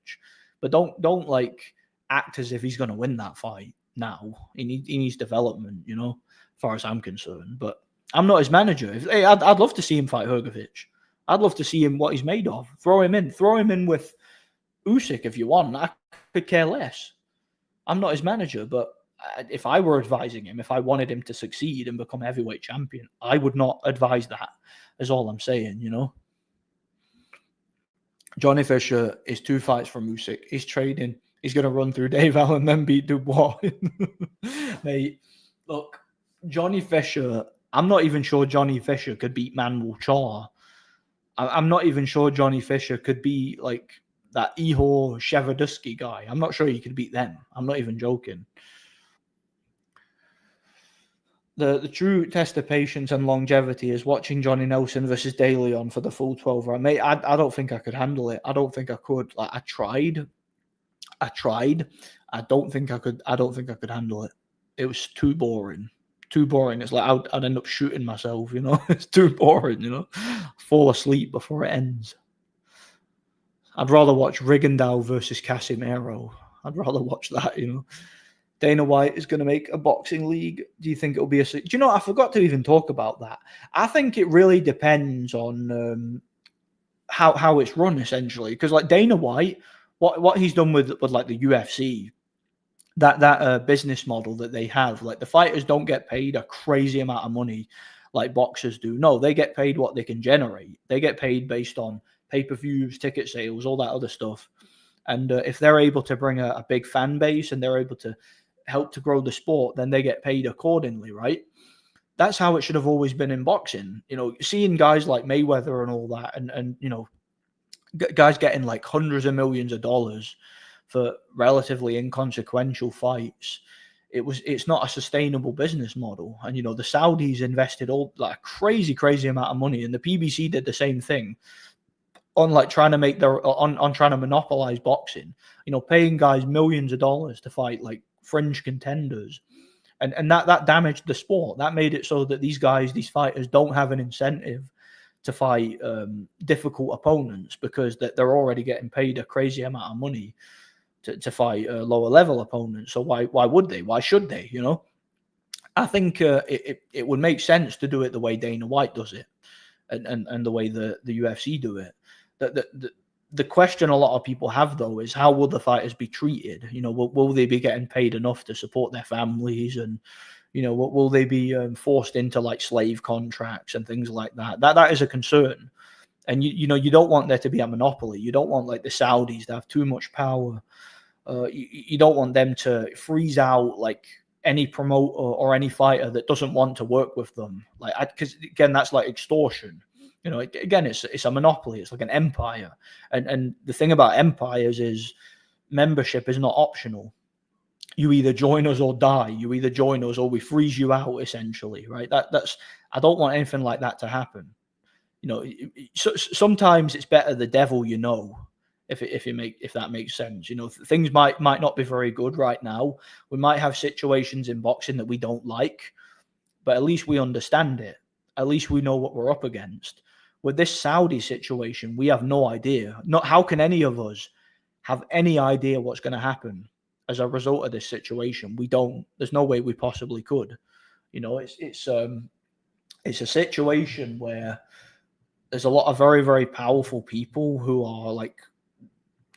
[SPEAKER 1] But don't like act as if he's going to win that fight now. He needs development, as far as I'm concerned. But I'm not his manager. I'd love to see him fight Hrgovic. I'd love to see him what he's made of. Throw him in with Usyk if you want. I could care less. I'm not his manager, but if I were advising him, if I wanted him to succeed and become heavyweight champion, I would not advise that, is all I'm saying, Johnny Fisher is 2 fights from Usyk. He's training. He's going to run through Dave Allen and then beat Dubois. Mate, look, Johnny Fisher, I'm not even sure Johnny Fisher could beat Manuel Char. I'm not even sure Johnny Fisher could be like that Ihor Shevardusky guy. I'm not sure he could beat them. I'm not even joking. The true test of patience and longevity is watching Johnny Nelson versus De Leon for the full 12 round. Mate, I don't think I could handle it. I don't think I could. Like, I tried. I tried. I don't think I could handle it. It was too boring. Too boring. It's like I'd end up shooting myself, you know. It's too boring, you know. Fall asleep before it ends. I'd rather watch Rigondeaux versus Casimiro. I'd rather watch that, you know. Dana White is going to make a boxing league. Do you think it'll be a... Do you know, I forgot to even talk about that. I think it really depends on how it's run, essentially. Because, like, Dana White, what he's done with like, the UFC, that business model that they have, like, the fighters don't get paid a crazy amount of money like boxers do. No, they get paid what they can generate. They get paid based on pay-per-views, ticket sales, all that other stuff. And if they're able to bring a big fan base and they're able to help to grow the sport, then they get paid accordingly, right? That's how it should have always been in boxing. You know, seeing guys like Mayweather and all that, and you know, guys getting like hundreds of millions of dollars for relatively inconsequential fights. It's not a sustainable business model. And you know, the Saudis invested all like a crazy amount of money, and the PBC did the same thing on like trying to make their on trying to monopolize boxing. You know, paying guys millions of dollars to fight like fringe contenders, and that damaged the sport. That made it so that these fighters don't have an incentive to fight difficult opponents because they're already getting paid a crazy amount of money to fight lower level opponents. So why would they? Why should they? You know, I think it would make sense to do it the way Dana White does it, and the way the UFC do it. The question a lot of people have, though, is how will the fighters be treated? You know, will they be getting paid enough to support their families? And, you know, will they be forced into like slave contracts and things like that? That is a concern. And, you know, you don't want there to be a monopoly. You don't want like the Saudis to have too much power. You don't want them to freeze out like any promoter or any fighter that doesn't want to work with them. Like, because again, that's like extortion. You know, again, it's a monopoly. It's like an empire. And the thing about empires is membership is not optional. You either join us or die. You either join us or we freeze you out, essentially, right? That's I don't want anything like that to happen. You know, sometimes it's better the devil you know, if that makes sense. You know, things might not be very good right now. We might have situations in boxing that we don't like, but at least we understand it. At least we know what we're up against. With this Saudi situation, we have no idea. Not how can any of us have any idea what's going to happen as a result of this situation? We don't. There's no way we possibly could. You know, it's a situation where there's a lot of very powerful people who are like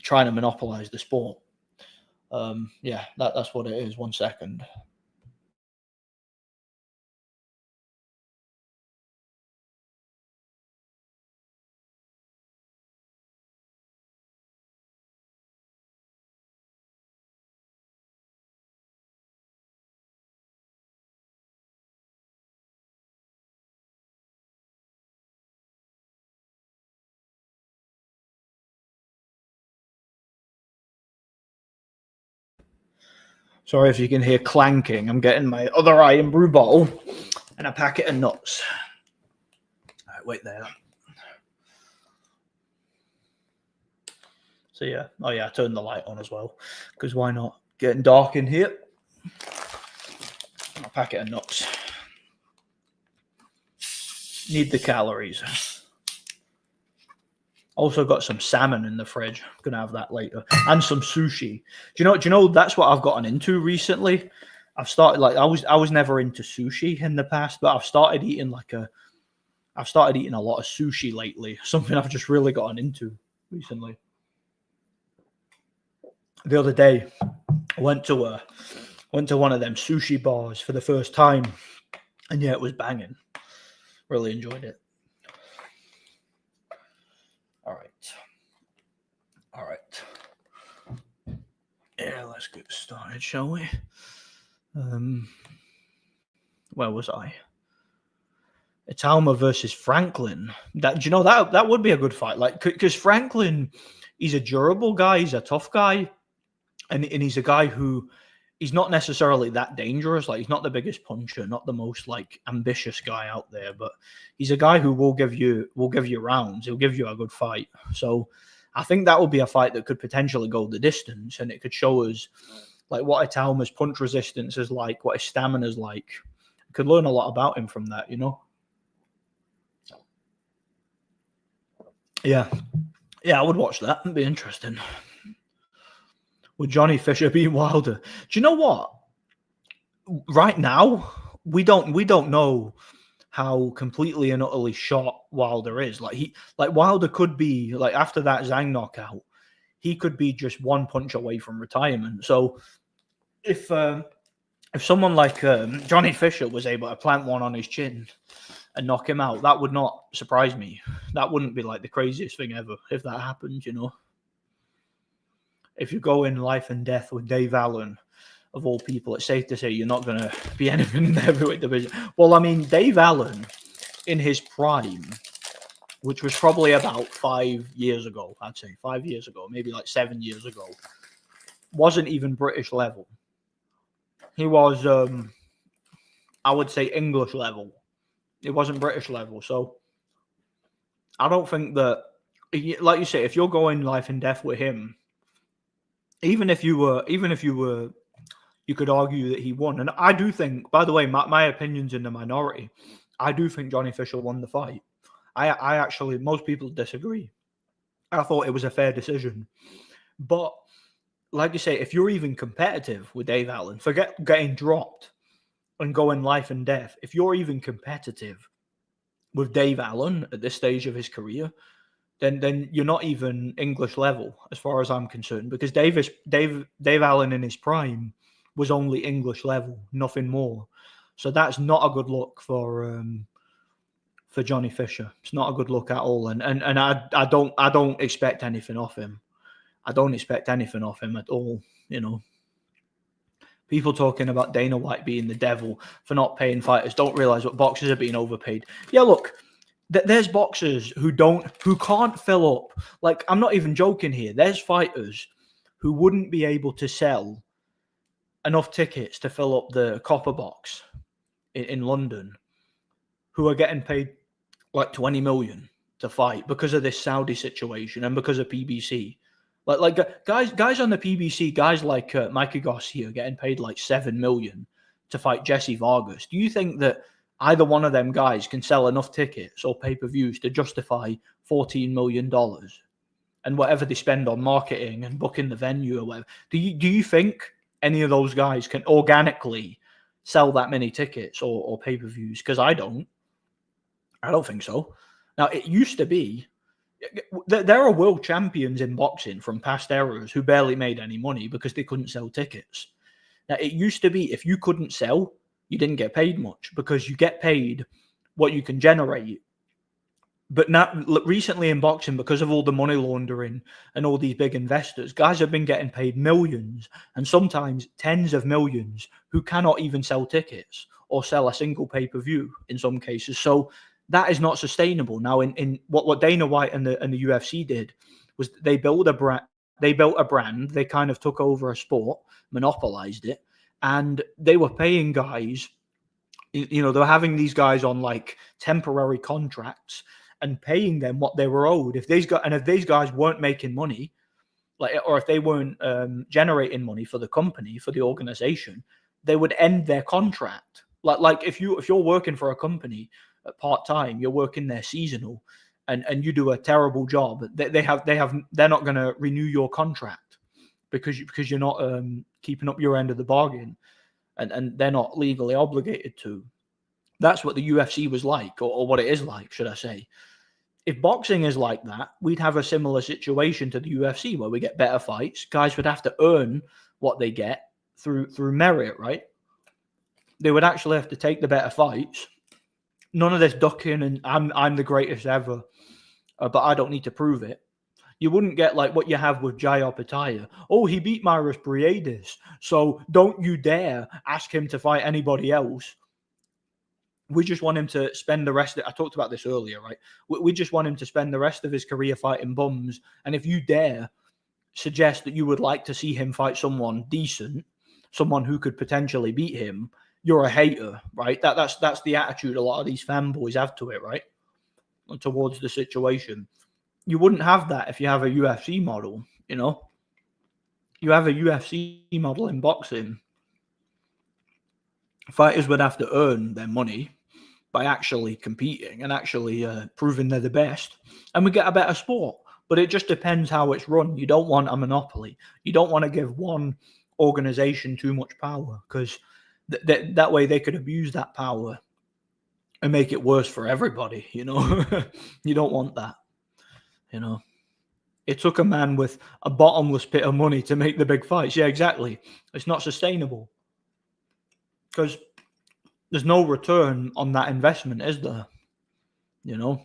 [SPEAKER 1] trying to monopolize the sport. Yeah, that's what it is. 1 second. Sorry if you can hear clanking. I'm getting my other iron brew bottle and a packet of nuts. All right, wait there. So yeah, oh yeah, I turned the light on as well because why not? Getting dark in here. A packet of nuts. Need the calories. Also got some salmon in the fridge. Gonna have that later, and some sushi. Do you know that's what I've gotten into recently? I've started like I was never into sushi in the past, but I've started eating a lot of sushi lately. Something I've just really gotten into recently. The other day, I went to one of them sushi bars for the first time, and yeah, it was banging. Really enjoyed it. All right. Yeah, let's get started, shall we? Where was I? Italma versus Franklin. Do you know that would be a good fight? Like, because Franklin, he's a durable guy, he's a tough guy, and he's a guy who he's not necessarily that dangerous. Like, he's not the biggest puncher, not the most like ambitious guy out there, but he's a guy who will give you rounds. He'll give you a good fight. So I think that would be a fight that could potentially go the distance, and it could show us like what Itauma's punch resistance is like, what his stamina is like. We could learn a lot about him from that, you know? Yeah. Yeah, I would watch that. It'd be interesting. Would Johnny Fisher beat Wilder? Do you know what? Right now, we don't know how completely and utterly shot Wilder is. Like Wilder could be like, after that Zhang knockout, he could be just one punch away from retirement. So if someone like Johnny Fisher was able to plant one on his chin and knock him out, that would not surprise me. That wouldn't be like the craziest thing ever if that happened, you know. If you go in life and death with Dave Allen, of all people, it's safe to say you're not going to be anything in the heavyweight division. Well, I mean, Dave Allen in his prime, which was probably about 5 years ago, I'd say 5 years ago, maybe like 7 years ago, wasn't even British level. He was, I would say, English level. It wasn't British level. So I don't think that, like you say, if you're going life and death with him, even if you were, you could argue that he won. And I do think, by the way, my opinion's in the minority. I do think Johnny Fisher won the fight. I actually, most people disagree. I thought it was a fair decision. But like you say, if you're even competitive with Dave Allen, forget getting dropped and going life and death. If you're even competitive with Dave Allen at this stage of his career, then you're not even English level as far as I'm concerned, because Dave Allen in his prime was only English level, nothing more. So that's not a good look for Johnny Fisher. It's not a good look at all, and I don't expect anything off him. I don't expect anything off him at all. You know, people talking about Dana White being the devil for not paying fighters don't realize what boxers are being overpaid. Yeah, look. There's boxers who can't fill up. Like, I'm not even joking here. There's fighters who wouldn't be able to sell enough tickets to fill up the Copper Box in London, who are getting paid like 20 million to fight because of this Saudi situation and because of PBC. Like guys on the PBC, guys like Mikey Garcia getting paid like 7 million to fight Jesse Vargas. Do you think that either one of them guys can sell enough tickets or pay-per-views to justify $14 million and whatever they spend on marketing and booking the venue or whatever? Do you think any of those guys can organically sell that many tickets or pay-per-views? Because I don't think so. Now, it used to be, there are world champions in boxing from past eras who barely made any money because they couldn't sell tickets. Now, it used to be if you couldn't sell, you didn't get paid much, because you get paid what you can generate. But now, recently in boxing, because of all the money laundering and all these big investors, guys have been getting paid millions and sometimes tens of millions who cannot even sell tickets or sell a single pay-per-view in some cases. So that is not sustainable. Now, in what Dana White and the UFC did was they built a brand. They kind of took over a sport, monopolized it, and they were paying guys. You know, they were having these guys on like temporary contracts and paying them what they were owed. If these guys weren't making money, or if they weren't generating money for the company, for the organization, they would end their contract. Like if you're working for a company at part time, you're working there seasonal, and you do a terrible job, they're not going to renew your contract because you're not keeping up your end of the bargain, and they're not legally obligated to. That's what the UFC was like, or what it is like, should I say. If boxing is like that, we'd have a similar situation to the UFC where we get better fights. Guys would have to earn what they get through merit, right? They would actually have to take the better fights. None of this ducking and I'm the greatest ever, but I don't need to prove it. You wouldn't get like what you have with Jair Pitaya. Oh, he beat Myris Briedis, so don't you dare ask him to fight anybody else. We just want him to spend the rest of it. I talked about this earlier, right? We just want him to spend the rest of his career fighting bums. And if you dare suggest that you would like to see him fight someone decent, someone who could potentially beat him, you're a hater, right? That's the attitude a lot of these fanboys have to it, right? Towards the situation. You wouldn't have that if you have a UFC model, you know? You have a UFC model in boxing, fighters would have to earn their money by actually competing and actually proving they're the best, and we get a better sport. But it just depends how it's run. You don't want a monopoly. You don't want to give one organization too much power, because that way they could abuse that power and make it worse for everybody, you know? You don't want that, you know? It took a man with a bottomless pit of money to make the big fights. Yeah, exactly. It's not sustainable because there's no return on that investment, is there? You know?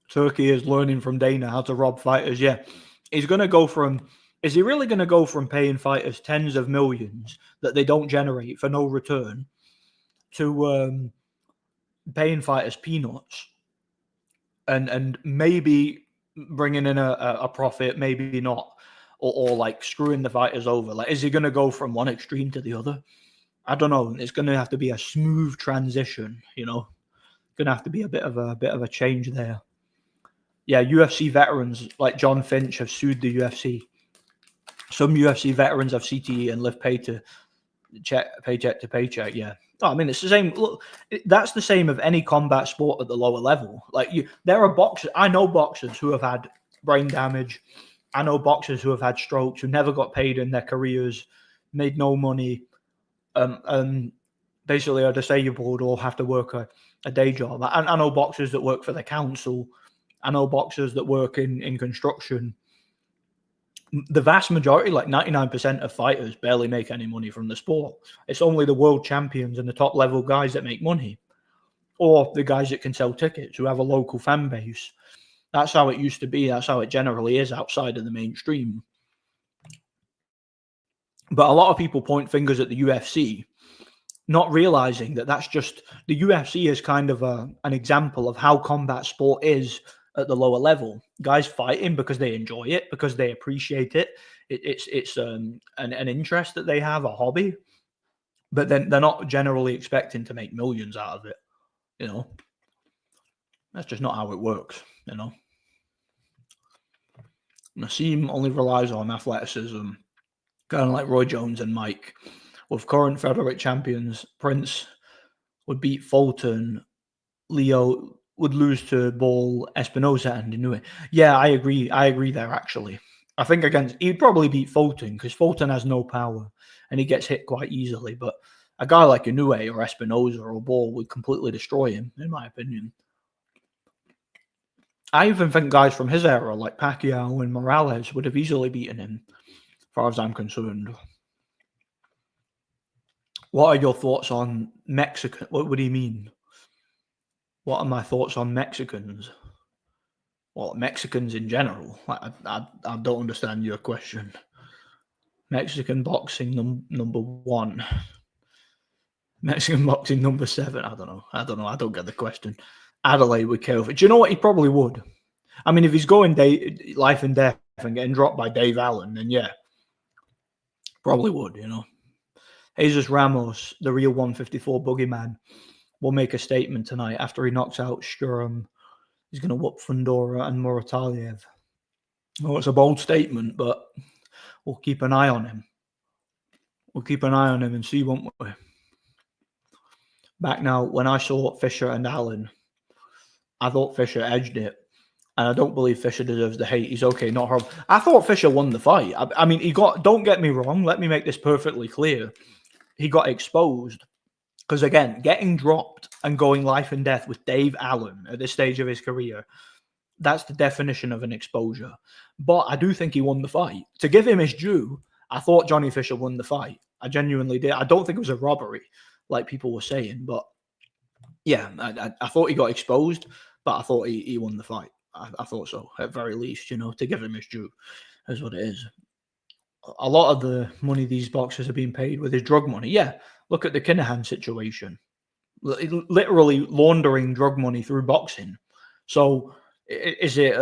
[SPEAKER 1] Turki is learning from Dana how to rob fighters. Yeah. He's going to go from, is he really going to go from paying fighters tens of millions that they don't generate for no return to paying fighters peanuts and maybe bringing in a profit, maybe not, or like screwing the fighters over? Like, is he going to go from one extreme to the other? I don't know. It's going to have to be a smooth transition, you know. Going to have to be a bit of a change there. Yeah, UFC veterans like John Finch have sued the UFC. Some UFC veterans have CTE and live paycheck to paycheck. Yeah. Oh, I mean, it's the same. Look, that's the same of any combat sport at the lower level. Like there are boxers. I know boxers who have had brain damage. I know boxers who have had strokes, who never got paid in their careers, made no money, basically are disabled or have to work a day job. I know boxers that work for the council. I know boxers that work in construction. The vast majority, like 99% of fighters, barely make any money from the sport. It's only the world champions and the top level guys that make money, or the guys that can sell tickets, who have a local fan base. That's how it used to be. That's how it generally is outside of the mainstream. But a lot of people point fingers at the UFC, not realizing that that's just, the UFC is kind of an example of how combat sport is at the lower level. Guys fighting because they enjoy it, because they appreciate it. It's an interest that they have, a hobby, but then they're not generally expecting to make millions out of it. You know, that's just not how it works. You know, Nassim only relies on athleticism, kind of like Roy Jones and Mike. With current featherweight champions, Prince would beat Fulton. Leo would lose to Ball, Espinosa, and Inoue. Yeah, I agree. I agree there, actually. I think he'd probably beat Fulton, because Fulton has no power and he gets hit quite easily. But a guy like Inoue or Espinosa or Ball would completely destroy him, in my opinion. I even think guys from his era, like Pacquiao and Morales, would have easily beaten him, as far as I'm concerned. What are your thoughts on Mexican? What would he mean? What are my thoughts on Mexicans? Well, Mexicans in general. I don't understand your question. Mexican boxing number one. Mexican boxing number 7. I don't know. I don't get the question. Adelaide would kill. Do you know what? He probably would. I mean, if he's going life and death and getting dropped by Dave Allen, then yeah, probably would, you know. Jesus Ramos, the real 154 boogeyman, will make a statement tonight after he knocks out Sturm. He's going to whoop Fundora and Murataliev. Oh, it's a bold statement, but we'll keep an eye on him. We'll keep an eye on him and see, won't we? Back now, when I saw Fisher and Allen, I thought Fisher edged it. And I don't believe Fisher deserves the hate. He's okay, not horrible. I thought Fisher won the fight. I mean, don't get me wrong. Let me make this perfectly clear. He got exposed. Because again, getting dropped and going life and death with Dave Allen at this stage of his career, that's the definition of an exposure. But I do think he won the fight. To give him his due, I thought Johnny Fisher won the fight. I genuinely did. I don't think it was a robbery, like people were saying. But yeah, I thought he got exposed, but I thought he won the fight. I thought so, at very least, you know, to give him his due, is what it is. A lot of the money these boxers are being paid with is drug money. Yeah, look at the Kinahan situation. Literally laundering drug money through boxing. So is it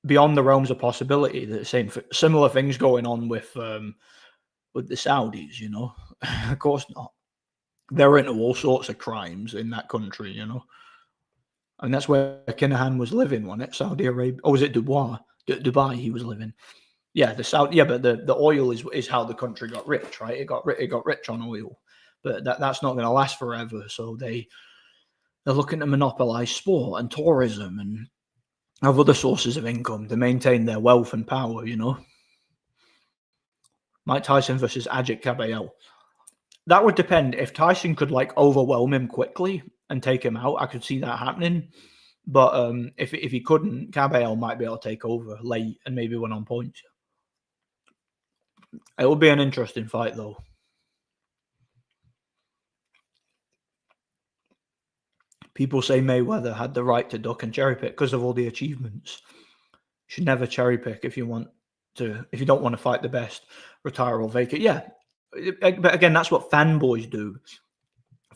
[SPEAKER 1] beyond the realms of possibility that similar things going on with the Saudis, you know? Of course not. They're into all sorts of crimes in that country, you know? And that's where Kinahan was living, wasn't it? Saudi Arabia. Or was it Dubois? Dubai he was living. Yeah, but the oil is how the country got rich, right? It got rich on oil. But that's not going to last forever. So they're looking to monopolize sport and tourism and have other sources of income to maintain their wealth and power, you know. Mike Tyson versus Ajit Cabello. That would depend. If Tyson could like overwhelm him quickly and take him out, I could see that happening. But if he couldn't, Cabello might be able to take over late and maybe win on points. It will be an interesting fight, though. People say Mayweather had the right to duck and cherry pick because of all the achievements. You should never cherry pick if you don't want to fight the best, retire or vacate. Yeah, but again, that's what fanboys do.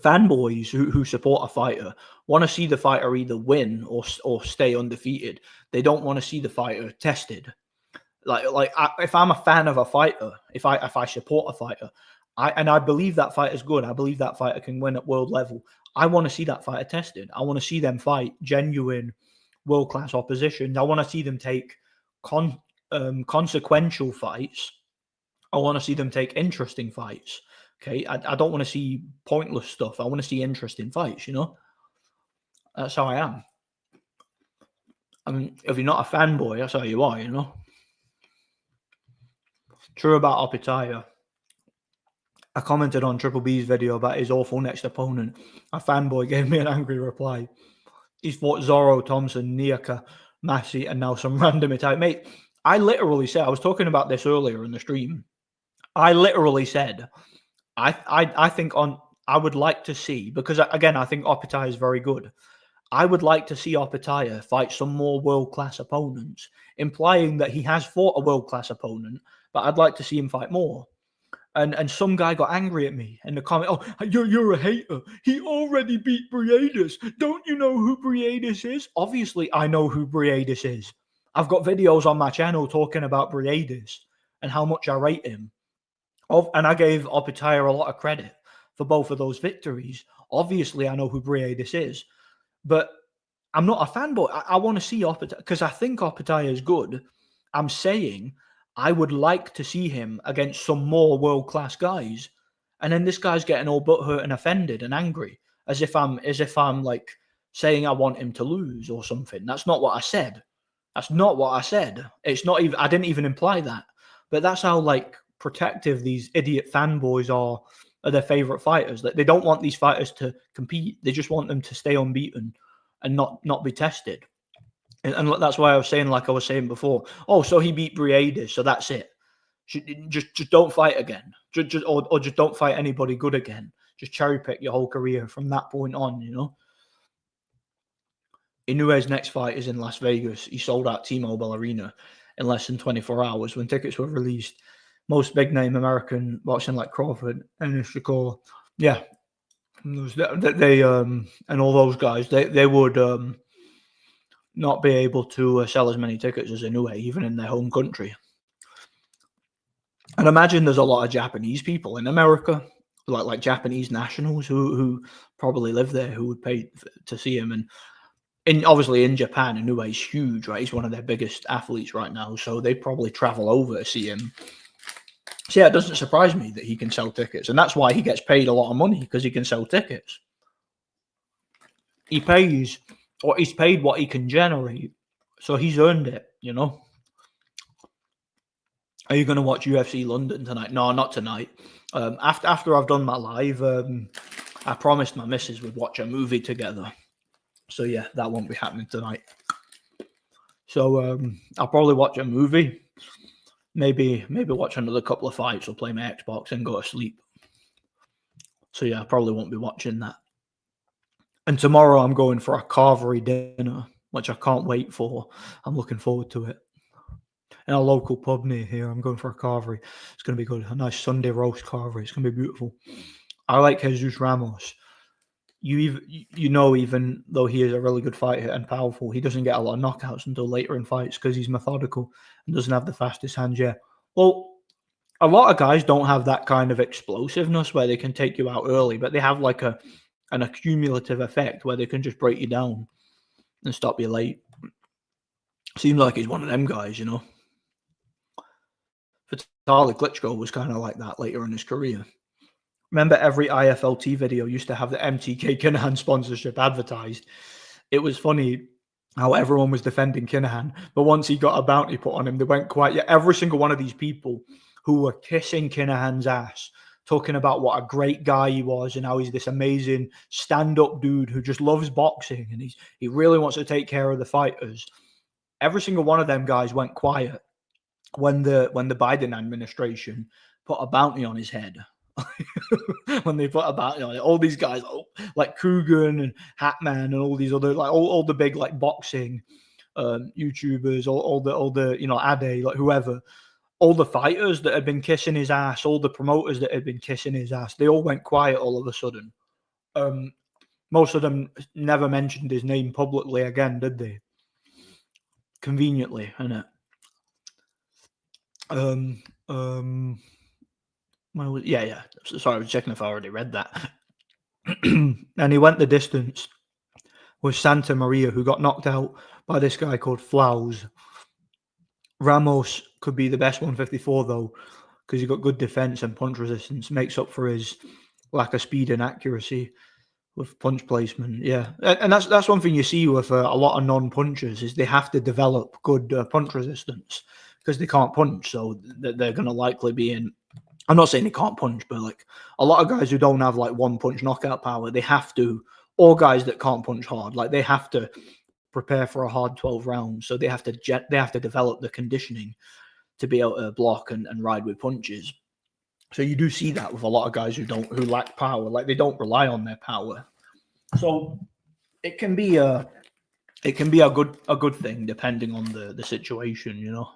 [SPEAKER 1] Fanboys who support a fighter want to see the fighter either win or stay undefeated. They don't want to see the fighter tested. If I'm a fan of a fighter, if I support a fighter, I believe that fighter's good. I believe that fighter can win at world level. I want to see that fighter tested. I want to see them fight genuine world-class opposition. I want to see them take consequential fights. I want to see them take interesting fights. Okay, I don't want to see pointless stuff. I want to see interesting fights, you know? That's how I am. I mean, if you're not a fanboy, that's how you are, you know? True about Opetaya. I commented on Triple B's video about his awful next opponent. A fanboy gave me an angry reply. He's fought Zorro, Thompson, Niaka, Massey, and now some random Italian. Mate, I literally said, I was talking about this earlier in the stream. I literally said, I think I would like to see, because again, I think Opetaya is very good. I would like to see Opetaya fight some more world-class opponents, implying that he has fought a world-class opponent, but I'd like to see him fight more. And some guy got angry at me in the comment. Oh, you're a hater. He already beat Briedis. Don't you know who Briedis is? Obviously, I know who Briedis is. I've got videos on my channel talking about Briedis and how much I rate him. And I gave Opetaya a lot of credit for both of those victories. Obviously, I know who Briedis is. But I'm not a fanboy. I want to see Opetaya because I think Opetaya is good. I'm saying I would like to see him against some more world-class guys. And then this guy's getting all butthurt and offended and angry as if I'm like saying I want him to lose or something. That's not what I said. That's not what I said. It's not even, I didn't even imply that. But that's how like protective these idiot fanboys are of their favorite fighters. That they don't want these fighters to compete. They just want them to stay unbeaten and not be tested. And that's why I was saying, like I was saying before, oh, so he beat Briedis, so that's it. Just don't fight again. Just don't fight anybody good again. Just cherry pick your whole career from that point on, you know. Inoue's next fight is in Las Vegas. He sold out T-Mobile Arena in less than 24 hours when tickets were released. Most big-name American boxing like Crawford and Shakur, yeah, they and all those guys, they would not be able to sell as many tickets as Inoue, even in their home country. And imagine there's a lot of Japanese people in America, like Japanese nationals who probably live there, who would pay to see him. And obviously in Japan, Inoue's huge, right? He's one of their biggest athletes right now, so they probably travel over to see him. So yeah, it doesn't surprise me that he can sell tickets, and that's why he gets paid a lot of money, because he can sell tickets. He pays, or he's paid what he can generate, so he's earned it, you know. Are you going to watch UFC London tonight? No, not tonight. After I've done my live, I promised my missus we'd watch a movie together. So yeah, that won't be happening tonight. So I'll probably watch a movie. Maybe watch another couple of fights or play my Xbox and go to sleep. So yeah, I probably won't be watching that. And tomorrow I'm going for a carvery dinner, which I can't wait for. I'm looking forward to it. In a local pub near here, I'm going for a carvery. It's going to be good. A nice Sunday roast carvery. It's going to be beautiful. I like Jesus Ramos. You know, even though he is a really good fighter and powerful, he doesn't get a lot of knockouts until later in fights because he's methodical and doesn't have the fastest hands yet. Well, a lot of guys don't have that kind of explosiveness where they can take you out early, but they have like an accumulative effect where they can just break you down. and stop you late. Seems like he's one of them guys, you know. Vitaly Klitschko was kind of like that later in his career. Remember, every IFLT video used to have the MTK Kinahan sponsorship advertised. It was funny how everyone was defending Kinahan, but once he got a bounty put on him, they went quiet. Yeah, every single one of these people who were kissing Kinahan's ass, talking about what a great guy he was and how he's this amazing stand-up dude who just loves boxing and he really wants to take care of the fighters. Every single one of them guys went quiet when the Biden administration put a bounty on his head. When they put a bounty on it, all these guys like Coogan and Hatman and all these other like all the big like boxing YouTubers, all the you know Ade, like whoever, all the fighters that had been kissing his ass, all the promoters that had been kissing his ass, they all went quiet all of a sudden. Most of them never mentioned his name publicly again, did they? Conveniently, innit? Yeah. Sorry, I was checking if I already read that. And he went the distance with Santa Maria, who got knocked out by this guy called Flaus. Ramos could be the best 154 though, because he got good defense and punch resistance, makes up for his lack of speed and accuracy with punch placement. Yeah, and that's one thing you see with a lot of non-punchers is they have to develop good punch resistance because they can't punch, so they're going to likely be in. I'm not saying they can't punch, but like a lot of guys who don't have like one punch knockout power, they have to, or guys that can't punch hard, like they have to prepare for a hard 12 rounds. So they have to develop the conditioning to be able to block and ride with punches. So you do see that with a lot of guys who lack power, like they don't rely on their power. So it can be a good thing depending on the situation, you know.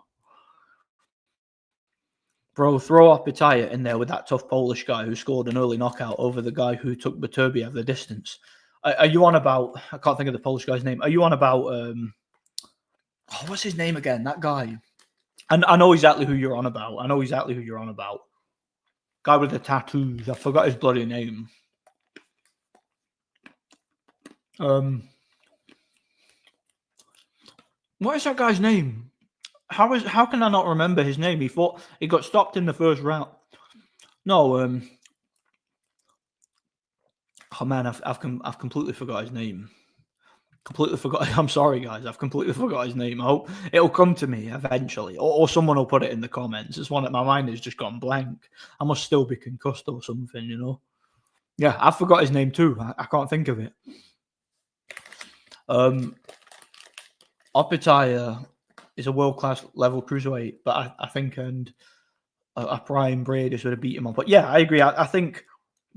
[SPEAKER 1] Bro, throw Opitaya in there with that tough Polish guy who scored an early knockout over the guy who took Beterbiev the distance. Are you on about... I can't think of the Polish guy's name. Are you on about... what's his name again? That guy. And I know exactly who you're on about. Guy with the tattoos. I forgot his bloody name. What is that guy's name? How can I not remember his name? He got stopped in the first round. No, oh man, I've completely forgot his name. Completely forgot. I'm sorry, guys. I've completely forgot his name. I hope it'll come to me eventually, or someone will put it in the comments. It's one that my mind has just gone blank. I must still be concussed or something, you know. Yeah, I forgot his name too. I can't think of it. Opitaya is a world-class level cruiserweight, but I think a prime Bradis would have beat him on. But yeah, I agree. I think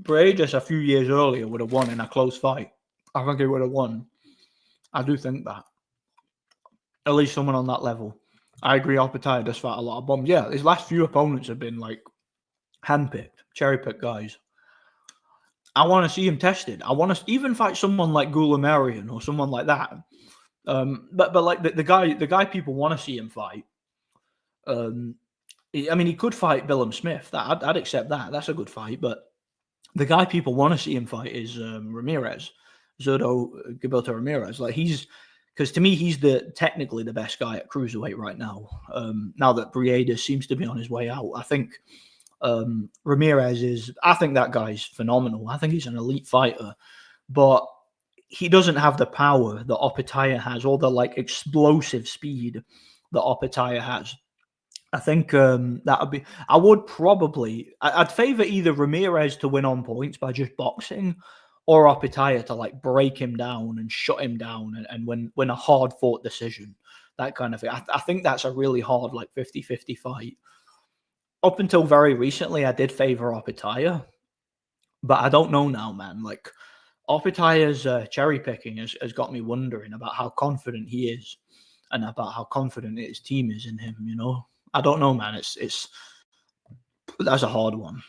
[SPEAKER 1] Bradis a few years earlier would have won in a close fight. I think he would have won. I do think that. At least someone on that level. I agree Opitaya does fight a lot of bombs. Yeah, his last few opponents have been like handpicked, cherry-picked guys. I want to see him tested. I want to even fight someone like Gulamarian or someone like that. But like the guy people want to see him fight. I mean, he could fight Willem Smith. I'd accept that. That's a good fight. But the guy people want to see him fight is Ramirez, Zurdo Gilberto Ramirez. Like because to me he's technically the best guy at cruiserweight right now. Now that Brieda seems to be on his way out, I think Ramirez is. I think that guy's phenomenal. I think he's an elite fighter, but he doesn't have the power that Opitaya has, or the like explosive speed that Opitaya has. I think that would be. I'd favor either Ramirez to win on points by just boxing, or Opitaya to like break him down and shut him down and win a hard fought decision. That kind of thing. I think that's a really hard like 50-50 fight. Up until very recently, I did favor Opitaya, but I don't know now, man. Like Opitaya's cherry picking has got me wondering about how confident he is and about how confident his team is in him. You know, I don't know, man. That's a hard one.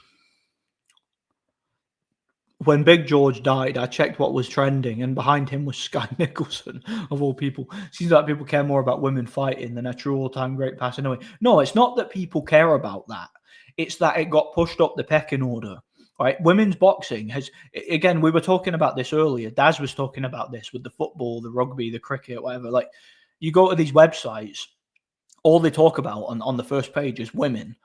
[SPEAKER 1] When Big George died, I checked what was trending, and behind him was Sky Nicholson, of all people. Seems like people care more about women fighting than a true all-time great passing away. No, it's not that people care about that. It's that it got pushed up the pecking order. right? Women's boxing has, again, we were talking about this earlier. Daz was talking about this with the football, the rugby, the cricket, whatever. Like, you go to these websites, all they talk about on the first page is women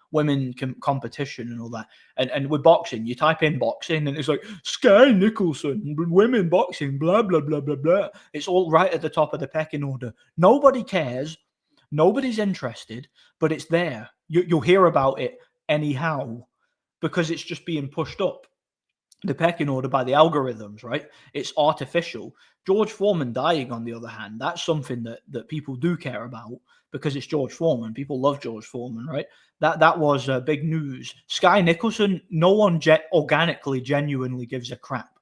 [SPEAKER 1] competition and all that. And with boxing, you type in boxing and it's like Sky Nicholson, women boxing, blah, blah, blah, blah, blah. It's all right at the top of the pecking order. Nobody cares. Nobody's interested, but it's there. You'll hear about it anyhow because it's just being pushed up the pecking order by the algorithms, right? It's artificial. George Foreman dying, on the other hand, that's something that people do care about because it's George Foreman. People love George Foreman, right? That was big news. Sky Nicholson, no one organically, genuinely gives a crap.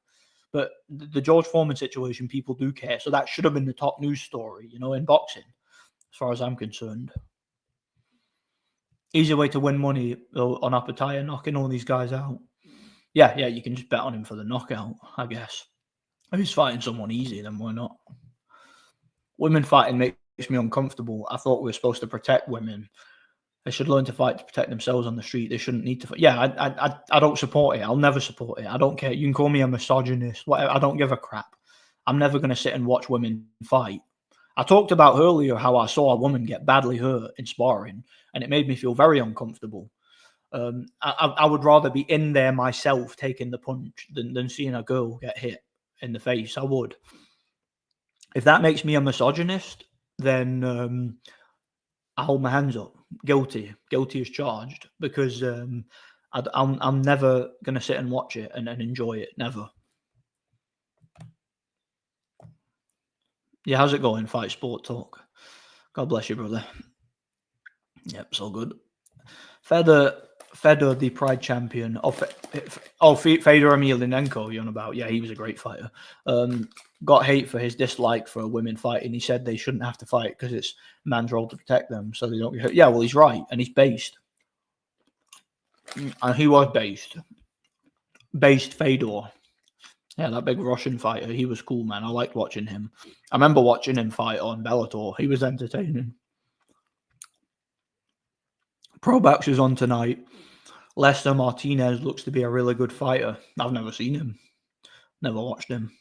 [SPEAKER 1] But the George Foreman situation, people do care. So that should have been the top news story, in boxing, as far as I'm concerned. Easy way to win money on Apataya, knocking all these guys out. Yeah, you can just bet on him for the knockout, I guess. If he's fighting someone easy, then why not? Women fighting makes me uncomfortable. I thought we were supposed to protect women. They should learn to fight to protect themselves on the street. They shouldn't need to fight. Yeah, I don't support it. I'll never support it. I don't care. You can call me a misogynist. Whatever. I don't give a crap. I'm never going to sit and watch women fight. I talked about earlier how I saw a woman get badly hurt in sparring, and it made me feel very uncomfortable. I would rather be in there myself taking the punch than seeing a girl get hit in the face. I would. If that makes me a misogynist, then I hold my hands up. Guilty as charged, because I'm never going to sit and watch it and enjoy it. Never. Yeah, how's it going? Fight Sport Talk. God bless you, brother. Yep, it's all good. Fedor, the Pride champion. Fedor Emelianenko, you're on about. Yeah, he was a great fighter. Got hate for his dislike for women fighting. He said they shouldn't have to fight because it's man's role to protect them so they don't get hurt. Yeah, well, he's right, and he's based. And he was based. Based Fedor. Yeah, that big Russian fighter. He was cool, man. I liked watching him. I remember watching him fight on Bellator. He was entertaining. Pro Boxer's on tonight. Lester Martinez looks to be a really good fighter. I've never seen him. Never watched him.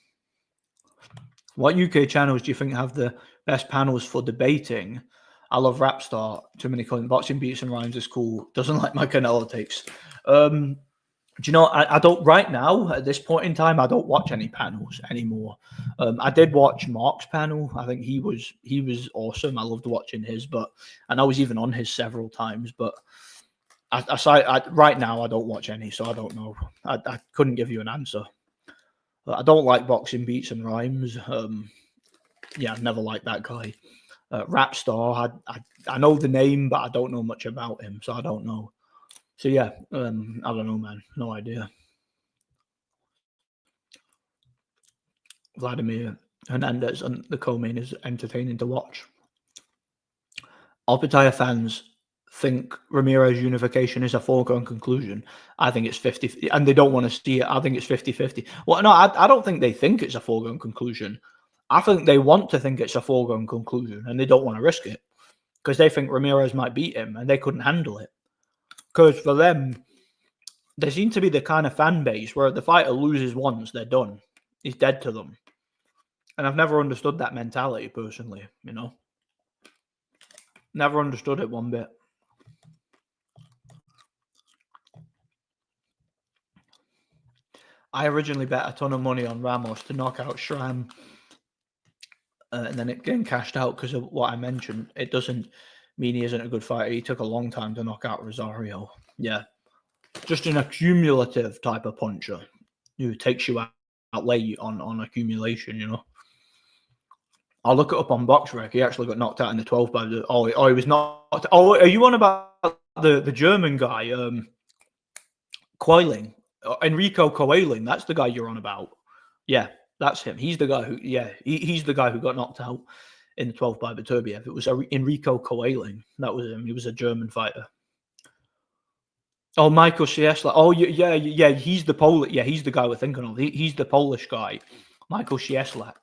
[SPEAKER 1] What UK channels do you think have the best panels for debating? I love Rapstar. Too many calling boxing beats and rhymes is cool. Doesn't like my Canelo takes. Do you know, I don't, right now, at this point in time, I don't watch any panels anymore. I did watch Mark's panel. I think he was awesome. I loved watching his, and I was even on his several times, but right now, I don't watch any, so I don't know. I couldn't give you an answer. I don't like boxing beats and rhymes. Yeah, I've never liked that guy. Rapstar, I know the name, but I don't know much about him, so I don't know. So yeah, I don't know, man. No idea. Vladimir Hernandez and the co-main is entertaining to watch. Alpataya fans think Ramirez unification is a foregone conclusion. I think it's 50, and they don't want to see it. I think it's 50-50. Well, no, I don't think they think it's a foregone conclusion. I think they want to think it's a foregone conclusion, and they don't want to risk it because they think Ramirez might beat him, and they couldn't handle it. Because for them, they seem to be the kind of fan base where the fighter loses once, they're done. He's dead to them. And I've never understood that mentality personally, Never understood it one bit. I originally bet a ton of money on Ramos to knock out Schramm, and then it getting cashed out because of what I mentioned. It doesn't mean he isn't a good fighter. He took a long time to knock out Rosario. Yeah. Just an accumulative type of puncher who takes you out late on accumulation, I'll look it up on BoxRec. He actually got knocked out in the 12 by the. He was knocked. Oh, are you on about the German guy, Coiling? Enrico Coiling? That's the guy you're on about. Yeah, that's him. He's the guy who. Yeah, he's the guy who got knocked out in the 12 by Beterbiev. It was Enrico Coiling. That was him. He was a German fighter. Oh, Michael Cieslak. Oh, yeah. He's the Polish. Yeah, he's the guy we're thinking of. He's the Polish guy, Michael Cieslak.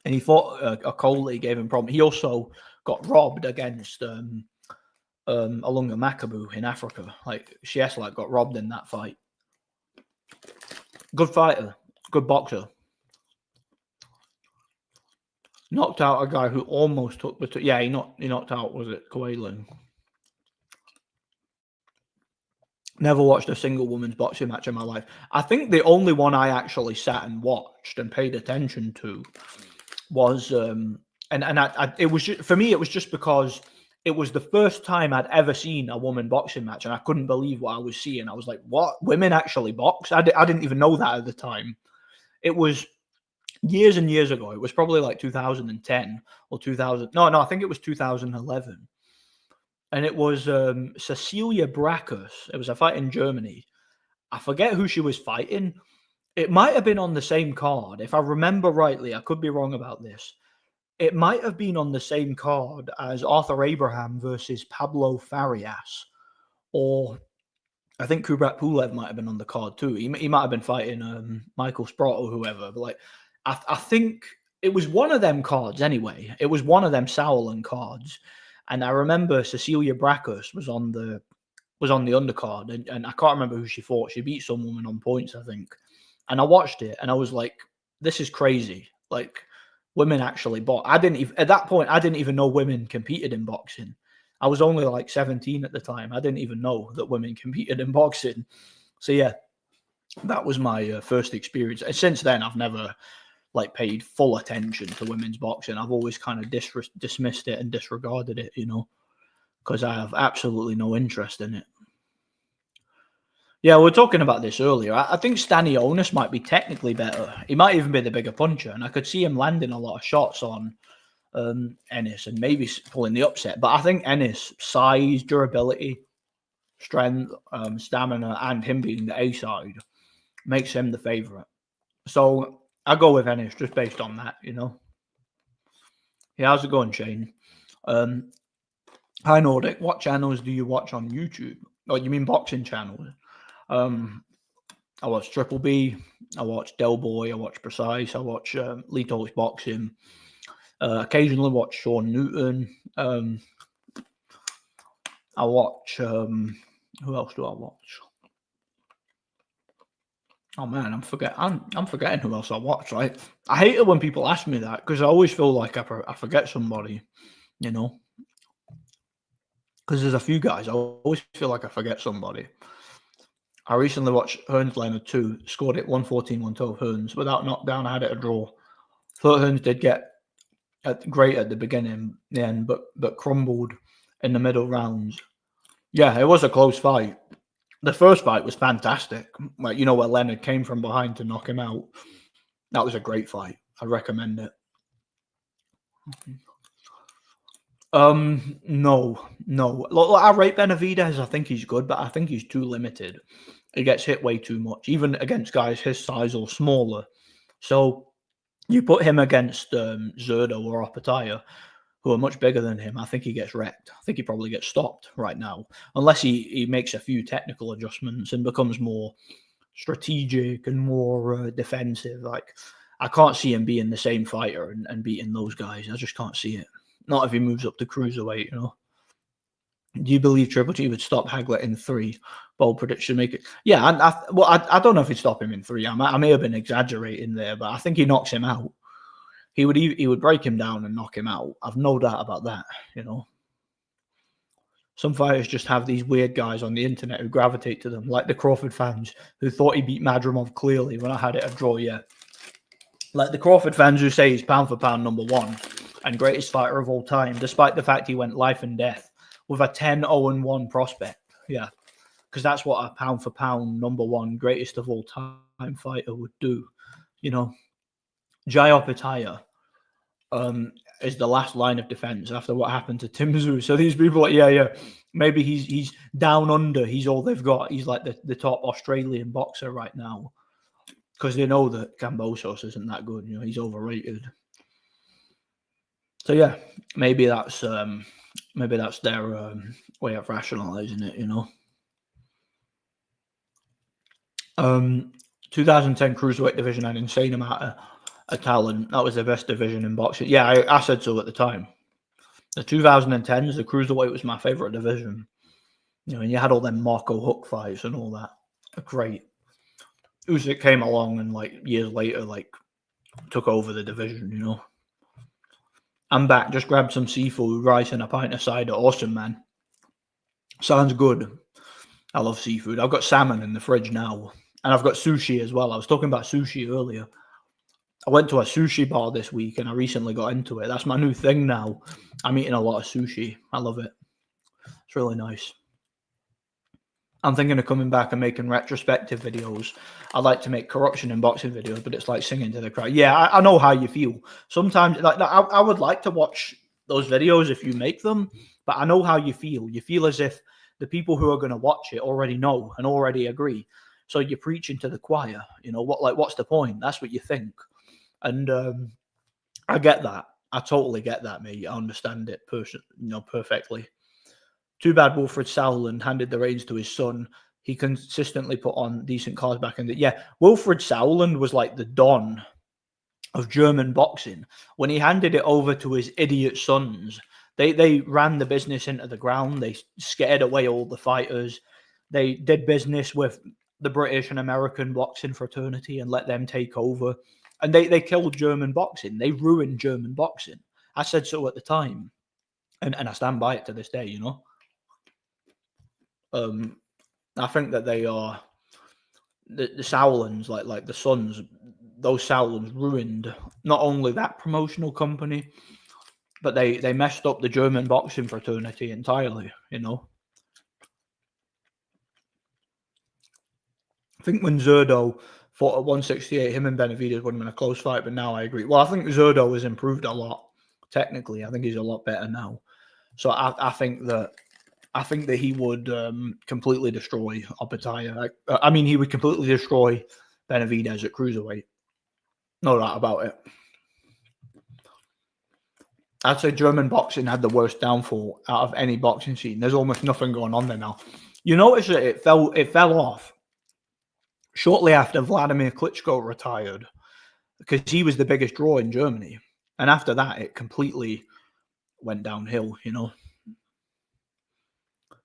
[SPEAKER 1] And he fought a Coley, gave him problem. He also got robbed against Alunga Makabu in Africa. Like Cieslak got robbed in that fight. Good fighter. Good boxer. Knocked out a guy who almost took the... Yeah, he knocked out, was it Quaylen? Never watched a single women's boxing match in my life. I think the only one I actually sat and watched and paid attention to was... it was just, for me, it was just because it was the first time I'd ever seen a woman boxing match, and I couldn't believe what I was seeing. I was like, what? Women actually box? I didn't even know that at the time. It was years and years ago. It was probably like 2010 or 2000. No, I think it was 2011. And it was Cecilia Brækhus. It was a fight in Germany. I forget who she was fighting. It might have been on the same card. If I remember rightly, I could be wrong about this. It might have been on the same card as Arthur Abraham versus Pablo Farias. Or I think Kubrat Pulev might have been on the card too. He might have been fighting Michael Sprott or whoever. But like, I think it was one of them cards anyway. It was one of them Sauerland cards. And I remember Cecilia Brækhus was on the undercard, and I can't remember who she fought. She beat some woman on points, I think. And I watched it, and I was like, "This is crazy! Like, women actually box." At that point, I didn't even know women competed in boxing. I was only like 17 at the time. I didn't even know that women competed in boxing. So yeah, that was my first experience. And since then, I've never like paid full attention to women's boxing. I've always kind of dismissed it and disregarded it, because I have absolutely no interest in it. Yeah, we were talking about this earlier. I think Stanionis might be technically better. He might even be the bigger puncher, and I could see him landing a lot of shots on Ennis and maybe pulling the upset. But I think Ennis, size, durability, strength, stamina, and him being the A side makes him the favourite. So I'll go with Ennis just based on that, Yeah, how's it going, Shane? Hi, Nordic. What channels do you watch on YouTube? Oh, you mean boxing channels? I watch Triple B. I watch Del Boy. I watch Precise. I watch Lee Talks Boxing. Occasionally watch Sean Newton. I watch... who else do I watch? Oh man, I'm forgetting who else I watch. Right, I hate it when people ask me that because I always feel like I forget somebody, Because there's a few guys, I always feel like I forget somebody. I recently watched Hearns Leonard 2, scored it 114-112 Hearns without knockdown. I had it a draw. Thought Hearns did get great at the beginning, but crumbled in the middle rounds. Yeah, it was a close fight. The first fight was fantastic. Like, where Leonard came from behind to knock him out. That was a great fight. I'd recommend it. No. Look, I rate Benavidez. I think he's good, but I think he's too limited. He gets hit way too much, even against guys his size or smaller. So you put him against Zerdo or Opataya, who are much bigger than him. I think he gets wrecked. I think he probably gets stopped right now, unless he makes a few technical adjustments and becomes more strategic and more defensive. Like, I can't see him being the same fighter and beating those guys. I just can't see it. Not if he moves up to cruiserweight, Do you believe Triple G would stop Hagler in 3? Bold prediction, make it. Yeah, I don't know if he'd stop him in 3. I may have been exaggerating there, but I think he knocks him out. He would break him down and knock him out. I've no doubt about that, Some fighters just have these weird guys on the internet who gravitate to them, like the Crawford fans who thought he beat Madrimov clearly when I had it a draw, yeah. Like the Crawford fans who say he's pound for pound number 1 and greatest fighter of all time, despite the fact he went life and death with a 10-0-1 prospect. Yeah, because that's what a pound for pound number 1 greatest of all time fighter would do, Jai Opataya is the last line of defense after what happened to Tim Tszyu. So these people, maybe he's down under. He's all they've got. He's like the top Australian boxer right now because they know that Kambosos isn't that good. He's overrated. So yeah, maybe that's their way of rationalizing it. 2010 cruiserweight division had an insane amount of talent. That was the best division in boxing. Yeah, I said so at the time. The 2010s, the cruiserweight was my favorite division. And you had all them Marco Hook fights and all that. Great. Usyk came along and like years later, like took over the division. You know, I'm back. Just grabbed some seafood, rice, and a pint of cider. Awesome, man. Sounds good. I love seafood. I've got salmon in the fridge now, and I've got sushi as well. I was talking about sushi earlier. I went to a sushi bar this week, and I recently got into it. That's my new thing now. I'm eating a lot of sushi. I love it. It's really nice. I'm thinking of coming back and making retrospective videos. I like to make corruption and boxing videos, but it's like singing to the crowd. Yeah, I know how you feel. Sometimes, like I would like to watch those videos if you make them, but I know how you feel. You feel as if the people who are going to watch it already know and already agree. So you're preaching to the choir. You know what? Like, what's the point? That's what you think, and I get that. I totally get that, mate. I understand it, perfectly. Too bad Wilfred Sauerland handed the reins to his son. He consistently put on decent cards back in the... Yeah, Wilfred Sauerland was like the don of German boxing. When he handed it over to his idiot sons, they ran the business into the ground. They scared away all the fighters. They did business with the British and American boxing fraternity and let them take over. And they killed German boxing. They ruined German boxing. I said so at the time. And I stand by it to this day, you know. I think that they are the Sauerlands, like the Sons. Those Sauerlands ruined not only that promotional company, but they messed up the German boxing fraternity entirely. You know, I think when Zerdo fought at 168, him and Benavidez would have been a close fight. But now I agree. Well, I think Zerdo has improved a lot technically. I think he's a lot better now. So I think that he would completely destroy Opetaya. I mean, he would completely destroy Benavidez at cruiserweight. No doubt about it. I'd say German boxing had the worst downfall out of any boxing scene. There's almost nothing going on there now. You notice that it fell off shortly after Vladimir Klitschko retired because he was the biggest draw in Germany. And after that, it completely went downhill, you know.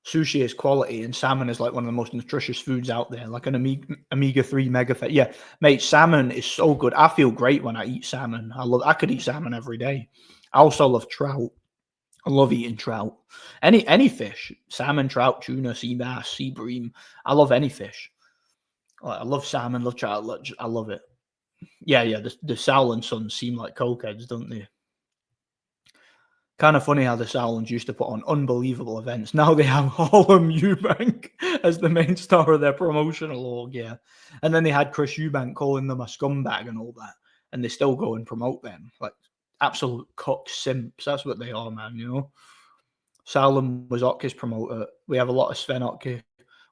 [SPEAKER 1] Sushi is quality and salmon is like one of the most nutritious foods out there, like an omega-3 mega fat. Yeah, mate, salmon is so good. I feel great when I eat salmon. I could eat salmon every day. I also love trout. I love eating trout. Any fish, salmon, trout, tuna, sea bass, sea bream. I love any fish. I love salmon, love trout. I love it. Yeah. The Sauerland sons seem like cokeheads, don't they? Kind of funny how the Sauerlands used to put on unbelievable events. Now they have Harlem Eubank as the main star of their promotional org, yeah. And then they had Chris Eubank calling them a scumbag and all that. And they still go and promote them. Like absolute cock simps. That's what they are, man, you know. Sauerland was Otke's promoter. We have a lot of Sven Otke.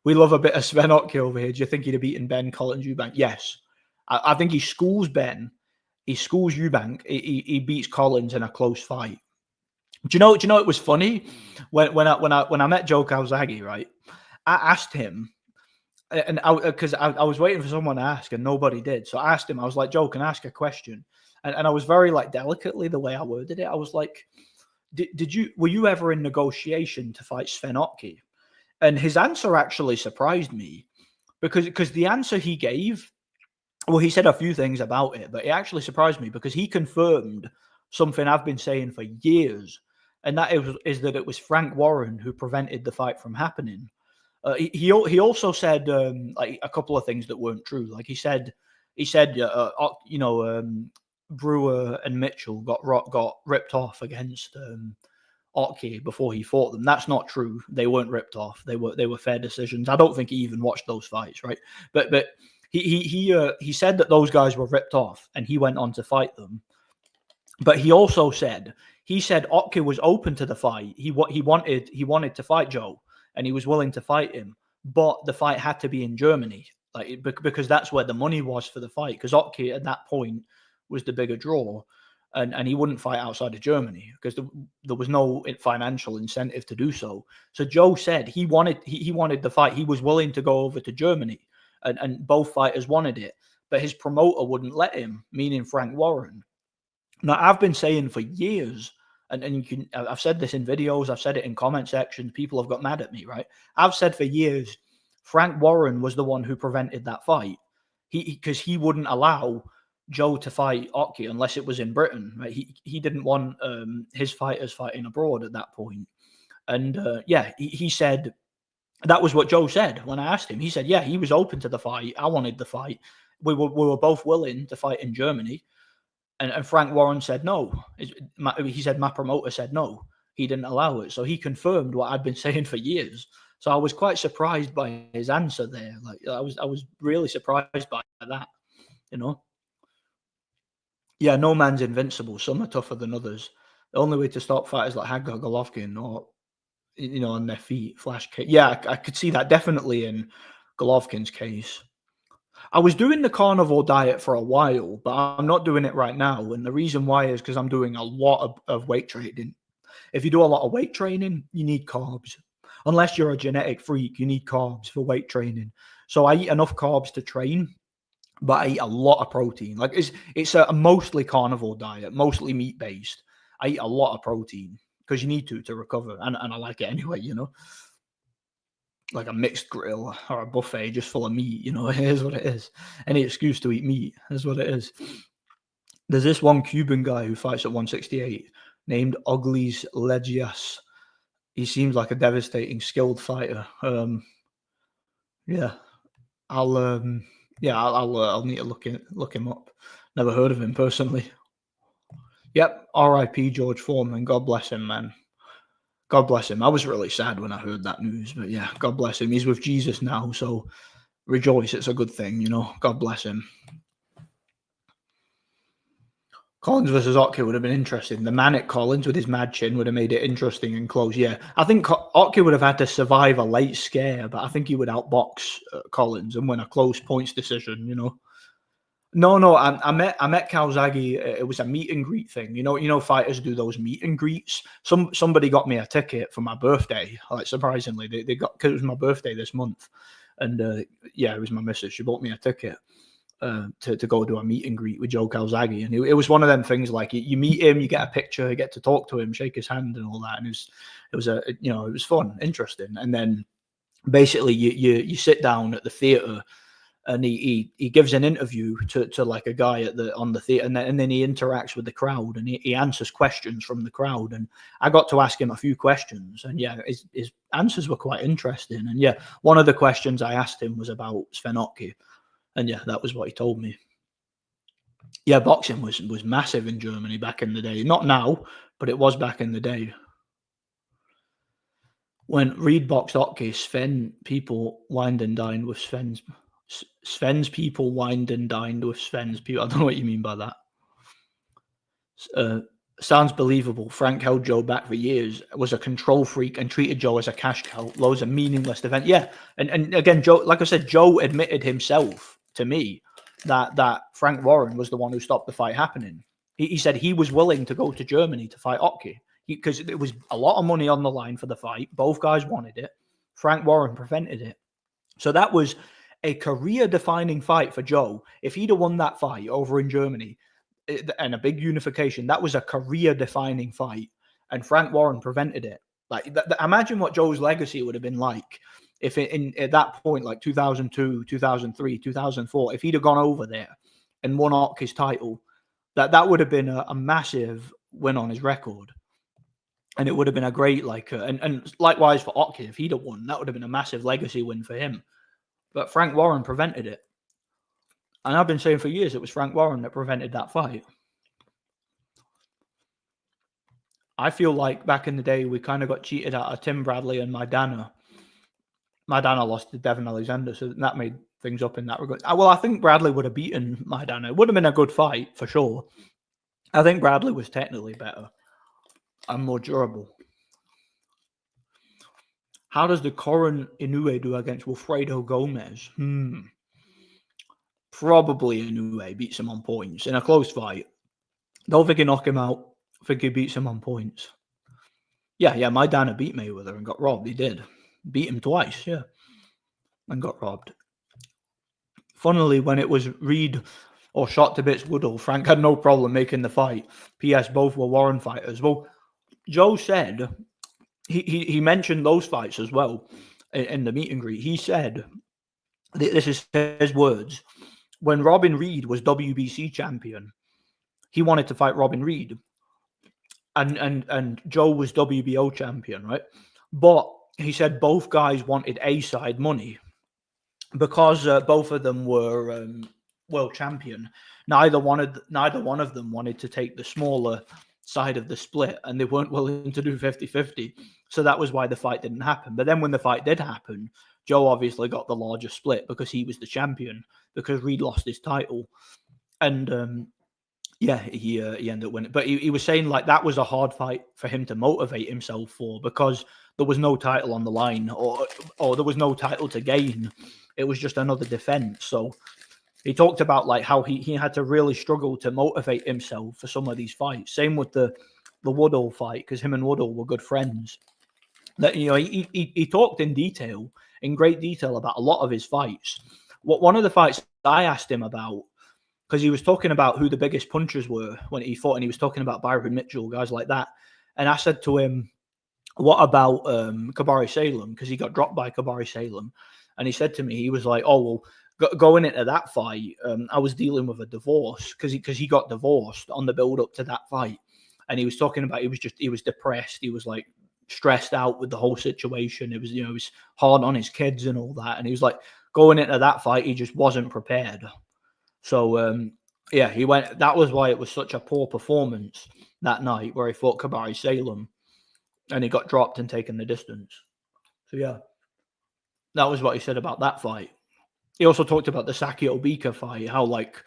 [SPEAKER 1] We love a bit of Sven Otke over here. Do you think he'd have beaten Ben Collins Eubank? Yes. I think he schools Ben. He schools Eubank. He beats Collins in a close fight. Do you know it was funny when I met Joe Calzaghe, right? I asked him, and because I was waiting for someone to ask and nobody did, so I asked him. I was like, Joe, can I ask a question? And I was very like delicately the way I worded it. I was like, were you ever in negotiation to fight Sven Otke? And his answer actually surprised me because the answer he gave, well, he said a few things about it, but it actually surprised me because he confirmed something I've been saying for years. And that is that it was Frank Warren who prevented the fight from happening. He also said like a couple of things that weren't true. Like he said Brewer and Mitchell got ripped off against Otke before he fought them. That's not true. They weren't ripped off. They were fair decisions. I don't think he even watched those fights, right? But he said that those guys were ripped off, and he went on to fight them. But he also said Otke was open to the fight. He wanted to fight Joe, and he was willing to fight him. But the fight had to be in Germany, because that's where the money was for the fight. Because Otke at that point was the bigger draw, and he wouldn't fight outside of Germany because there was no financial incentive to do so. So Joe said he wanted the fight. He was willing to go over to Germany, and both fighters wanted it, but his promoter wouldn't let him, meaning Frank Warren. Now, I've been saying for years, and I've said this in videos, I've said it in comment sections, people have got mad at me, right? I've said for years, Frank Warren was the one who prevented that fight. because he wouldn't allow Joe to fight Oki unless it was in Britain. Right? He didn't want his fighters fighting abroad at that point. And he said that was what Joe said when I asked him. He said, yeah, he was open to the fight. I wanted the fight. We were both willing to fight in Germany. And Frank Warren said no. He said my promoter said no. He didn't allow it. So he confirmed what I'd been saying for years. So I was quite surprised by his answer there. Like I was really surprised by that, you know. Yeah, no man's invincible. Some are tougher than others. The only way to stop fighters like Haggar, Golovkin, or on their feet, flash kick. Yeah, I could see that definitely in Golovkin's case. I was doing the carnivore diet for a while, but I'm not doing it right now. And the reason why is because I'm doing a lot of weight training. If you do a lot of weight training, you need carbs. Unless you're a genetic freak, you need carbs for weight training. So I eat enough carbs to train, but I eat a lot of protein. Like it's a mostly carnivore diet, mostly meat based. I eat a lot of protein because you need to recover, and I like it anyway. Like a mixed grill or a buffet just full of meat. It is what it is. Any excuse to eat meat is what it is. There's this one Cuban guy who fights at 168 named Oglis Legias. He seems like a devastating, skilled fighter. Yeah, I'll need to look him up. Never heard of him personally. Yep, R.I.P. George Foreman. God bless him, man. God bless him. I was really sad when I heard that news, but yeah, God bless him. He's with Jesus now, so rejoice. It's a good thing, God bless him. Collins versus Otke would have been interesting. The manic Collins with his mad chin would have made it interesting and close. Yeah, I think Otke would have had to survive a late scare, but I think he would outbox Collins and win a close points decision. No, I met Calzaghe. It was a meet and greet thing. Fighters do those meet and greets. Somebody got me a ticket for my birthday. Like surprisingly, they got, because it was my birthday this month, and it was my missus. She bought me a ticket to go do a meet and greet with Joe Calzaghe, and it was one of them things like you meet him, you get a picture, you get to talk to him, shake his hand, and all that. And it was fun, interesting. And then basically you sit down at the theater. And he gives an interview to like a guy on the theater, and then he interacts with the crowd, and he answers questions from the crowd. And I got to ask him a few questions, and his answers were quite interesting. And one of the questions I asked him was about Sven Otke, and that was what he told me. Yeah, boxing was massive in Germany back in the day. Not now, but it was back in the day. When Reed boxed Otke, Sven people wined and dined with Sven's people wined and dined with Sven's people. I don't know what you mean by that. Sounds believable. Frank held Joe back for years, was a control freak, and treated Joe as a cash cow. Loads of meaningless event. Yeah, and again, Joe, like I said, Joe admitted himself to me that Frank Warren was the one who stopped the fight happening. He said he was willing to go to Germany to fight Otke because it was a lot of money on the line for the fight. Both guys wanted it. Frank Warren prevented it. So that was a career-defining fight for Joe. If he'd have won that fight over in Germany and a big unification, that was a career-defining fight, and Frank Warren prevented it. Like, imagine what Joe's legacy would have been like if at that point, like 2002, 2003, 2004, if he'd have gone over there and won Otke's title, that would have been a massive win on his record. And it would have been a great, and likewise for Otke, if he'd have won, that would have been a massive legacy win for him. But Frank Warren prevented it. And I've been saying for years it was Frank Warren that prevented that fight. I feel like back in the day, we kind of got cheated out of Tim Bradley and Maidana. Maidana lost to Devin Alexander, so that made things up in that regard. Well, I think Bradley would have beaten Maidana. It would have been a good fight, for sure. I think Bradley was technically better and more durable. How does the Corin Inoue do against Wilfredo Gomez? Probably Inoue beats him on points in a close fight. Don't think he knock him out. I think he beats him on points. Yeah, Maidana beat Mayweather and got robbed. He did. Beat him twice, and got robbed. Funnily, when it was Reed or shot to bits Woodall, Frank had no problem making the fight. P.S. Both were Warren fighters. Well, Joe said... He mentioned those fights as well in the meet and greet. He said, this is his words, when Robin Reed was WBC champion, he wanted to fight Robin Reed, and Joe was WBO champion, right? But he said both guys wanted A-side money because both of them were world champion. Neither one of them wanted to take the smaller side of the split, and they weren't willing to do 50-50. So that was why the fight didn't happen. But then when the fight did happen, Joe obviously got the larger split because he was the champion, because Reed lost his title. And he ended up winning. But he was saying like that was a hard fight for him to motivate himself for, because there was no title on the line, or there was no title to gain. It was just another defense. So he talked about like how he had to really struggle to motivate himself for some of these fights. Same with the Woodall fight, because him and Woodall were good friends. That, you know, he talked in great detail about a lot of his fights. One of the fights I asked him about, because he was talking about who the biggest punchers were when he fought, and he was talking about Byron Mitchell, guys like that. And I said to him, what about Kabari Salem? Because he got dropped by Kabari Salem. And he said to me, he was like, oh, well, going into that fight, I was dealing with a divorce, because he got divorced on the build up to that fight. And he was talking about, he was depressed. He was like stressed out with the whole situation. It was, you know, it was hard on his kids and all that. And he was like, going into that fight, he just wasn't prepared. So, he went. That was why it was such a poor performance that night, where he fought Kabari Salem, and he got dropped and taken the distance. So, yeah, that was what he said about that fight. He also talked about the Saki Obika fight, how, like,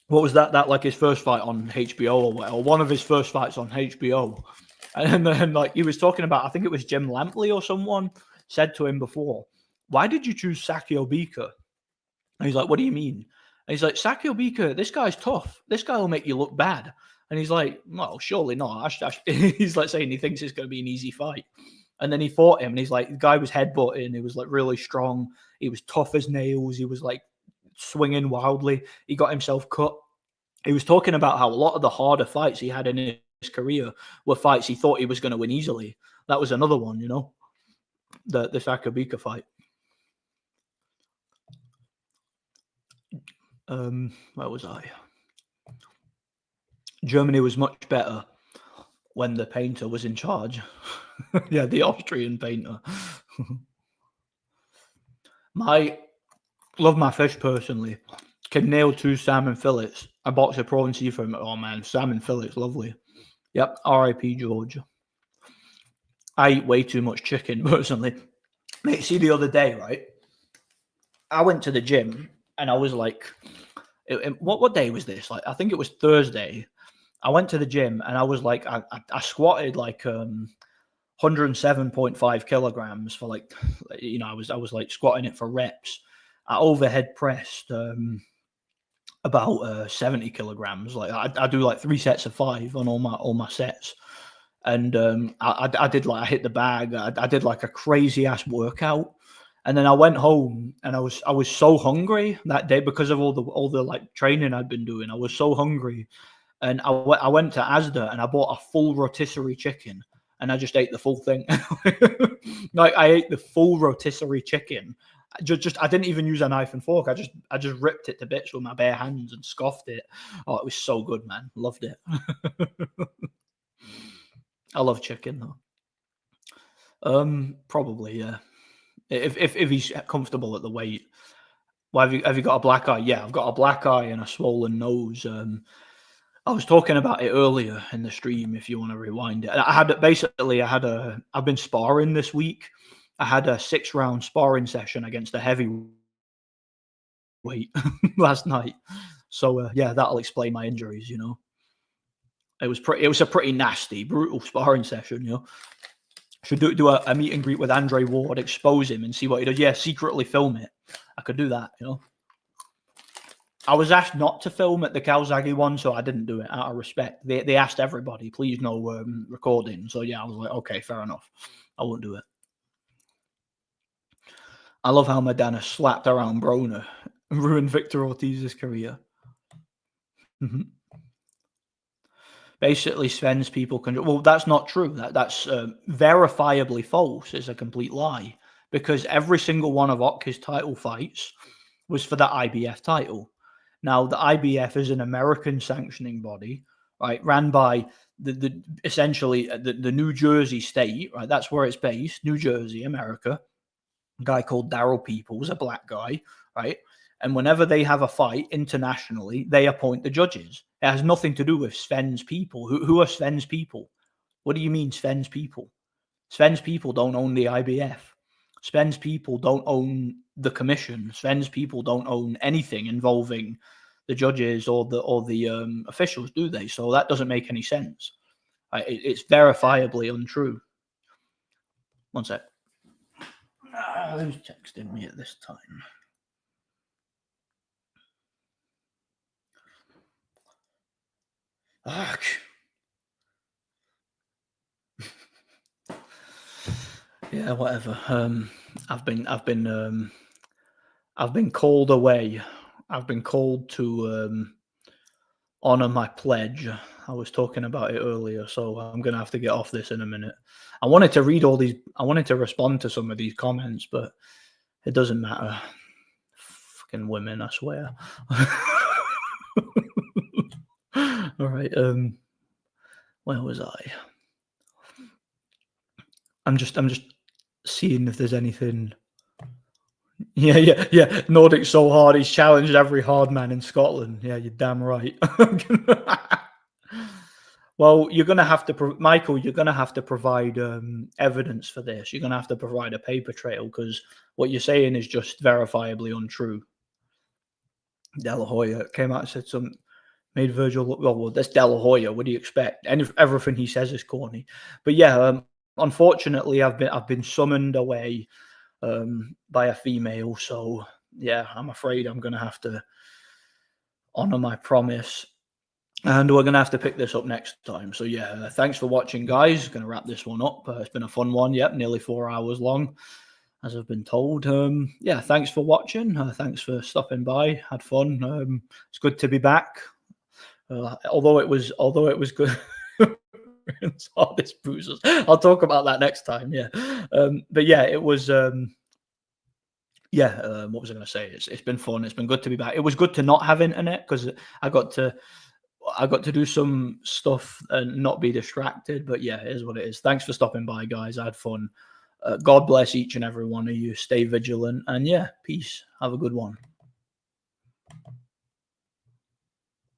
[SPEAKER 1] what was that like his first fight on HBO, or one of his first fights on HBO. And then, like, he was talking about, I think it was Jim Lampley or someone said to him before, why did you choose Saki Obika? And he's like, what do you mean? And he's like, Saki Obika, this guy's tough. This guy will make you look bad. And he's like, well, surely not. He's like saying he thinks it's going to be an easy fight. And then he fought him, and he's like, the guy was headbutting. He was like really strong. He was tough as nails. He was like swinging wildly. He got himself cut. He was talking about how a lot of the harder fights he had in his career were fights he thought he was going to win easily. That was another one, you know, the Saki Obika fight. Where was I? Germany was much better when the painter was in charge. Yeah, the Austrian painter. Love my fish personally. Can nail 2 salmon fillets. A box of prawn seafood. Oh man, salmon fillets, lovely. Yep, R.I.P. George. I eat way too much chicken personally. Mate, see the other day, right? I went to the gym and I was like, what day was this? Like, I think it was Thursday. I went to the gym and I was like, I squatted like 107.5 kilograms for like, you know, I was like squatting it for reps. I overhead pressed about 70 kilograms. Like I do like 3 sets of 5 on all my sets. And I did like, I hit the bag. I did like a crazy ass workout. And then I went home and I was so hungry that day because of all the like training I'd been doing. I was so hungry, and I went to Asda and I bought a full rotisserie chicken, and I just ate the full thing. Like I ate the full rotisserie chicken. I didn't even use a knife and fork. I just ripped it to bits with my bare hands and scoffed it. Oh, it was so good, man. Loved it. I love chicken though. Probably, yeah. If he's comfortable at the weight. Well, have you got a black eye? Yeah, I've got a black eye and a swollen nose. I was talking about it earlier in the stream. If you want to rewind it, I've been sparring this week. I had a 6-round sparring session against a heavyweight last night. So yeah, that'll explain my injuries. You know, it was a pretty nasty, brutal sparring session. You know. Should do a meet and greet with Andre Ward, expose him and see what he does. Yeah, secretly film it. I could do that, you know. I was asked not to film at the Calzaghe one, so I didn't do it out of respect. They asked everybody, please no recording. So yeah, I was like, okay, fair enough. I won't do it. I love how Madonna slapped around Broner and ruined Victor Ortiz's career. Mm-hmm. Basically, Sven's people can. Well, that's not true. That's verifiably false. It's a complete lie, because every single one of Otka's title fights, was for the IBF title. Now, the IBF is an American sanctioning body, right, ran by the essentially the New Jersey state, right? That's where it's based, New Jersey, America. A guy called Daryl Peoples, a black guy, right? And whenever they have a fight internationally, they appoint the judges. It has nothing to do with Sven's people. Who are Sven's people? What do you mean, Sven's people? Sven's people don't own the IBF. Sven's people don't own the commission. Sven's people don't own anything involving the judges or the officials, do they? So that doesn't make any sense. It's verifiably untrue. One sec. Who's texting me at this time? Fuck. Yeah, whatever. I've been called away. I've been called to honor my pledge. I was talking about it earlier, so I'm gonna have to get off this in a minute. I wanted to read all these. I wanted to respond to some of these comments, but it doesn't matter. Fucking women, I swear. All right. Where was I? I'm just seeing if there's anything. Yeah. Nordic so hard, he's challenged every hard man in Scotland. Yeah, you're damn right. Well, you're going to have to, Michael, you're going to have to provide evidence for this. You're going to have to provide a paper trail because what you're saying is just verifiably untrue. De La Hoya came out and said something, made Virgil look, well, that's De La Hoya. What do you expect? And everything he says is corny. But yeah, unfortunately, I've been summoned away by a female. So yeah, I'm afraid I'm going to have to honor my promise. And we're going to have to pick this up next time. So yeah, thanks for watching, guys. Going to wrap this one up. It's been a fun one. Yep, nearly 4 hours long, as I've been told. Yeah, thanks for watching. Thanks for stopping by. Had fun. It's good to be back. Although it was good. Hardest bruises. I'll talk about that next time. Yeah, but yeah, it was. What was I going to say? It's been fun. It's been good to be back. It was good to not have internet because I got to do some stuff and not be distracted. But yeah, it is what it is. Thanks for stopping by, guys. I had fun. God bless each and every one of you. Stay vigilant. And yeah, peace. Have a good one.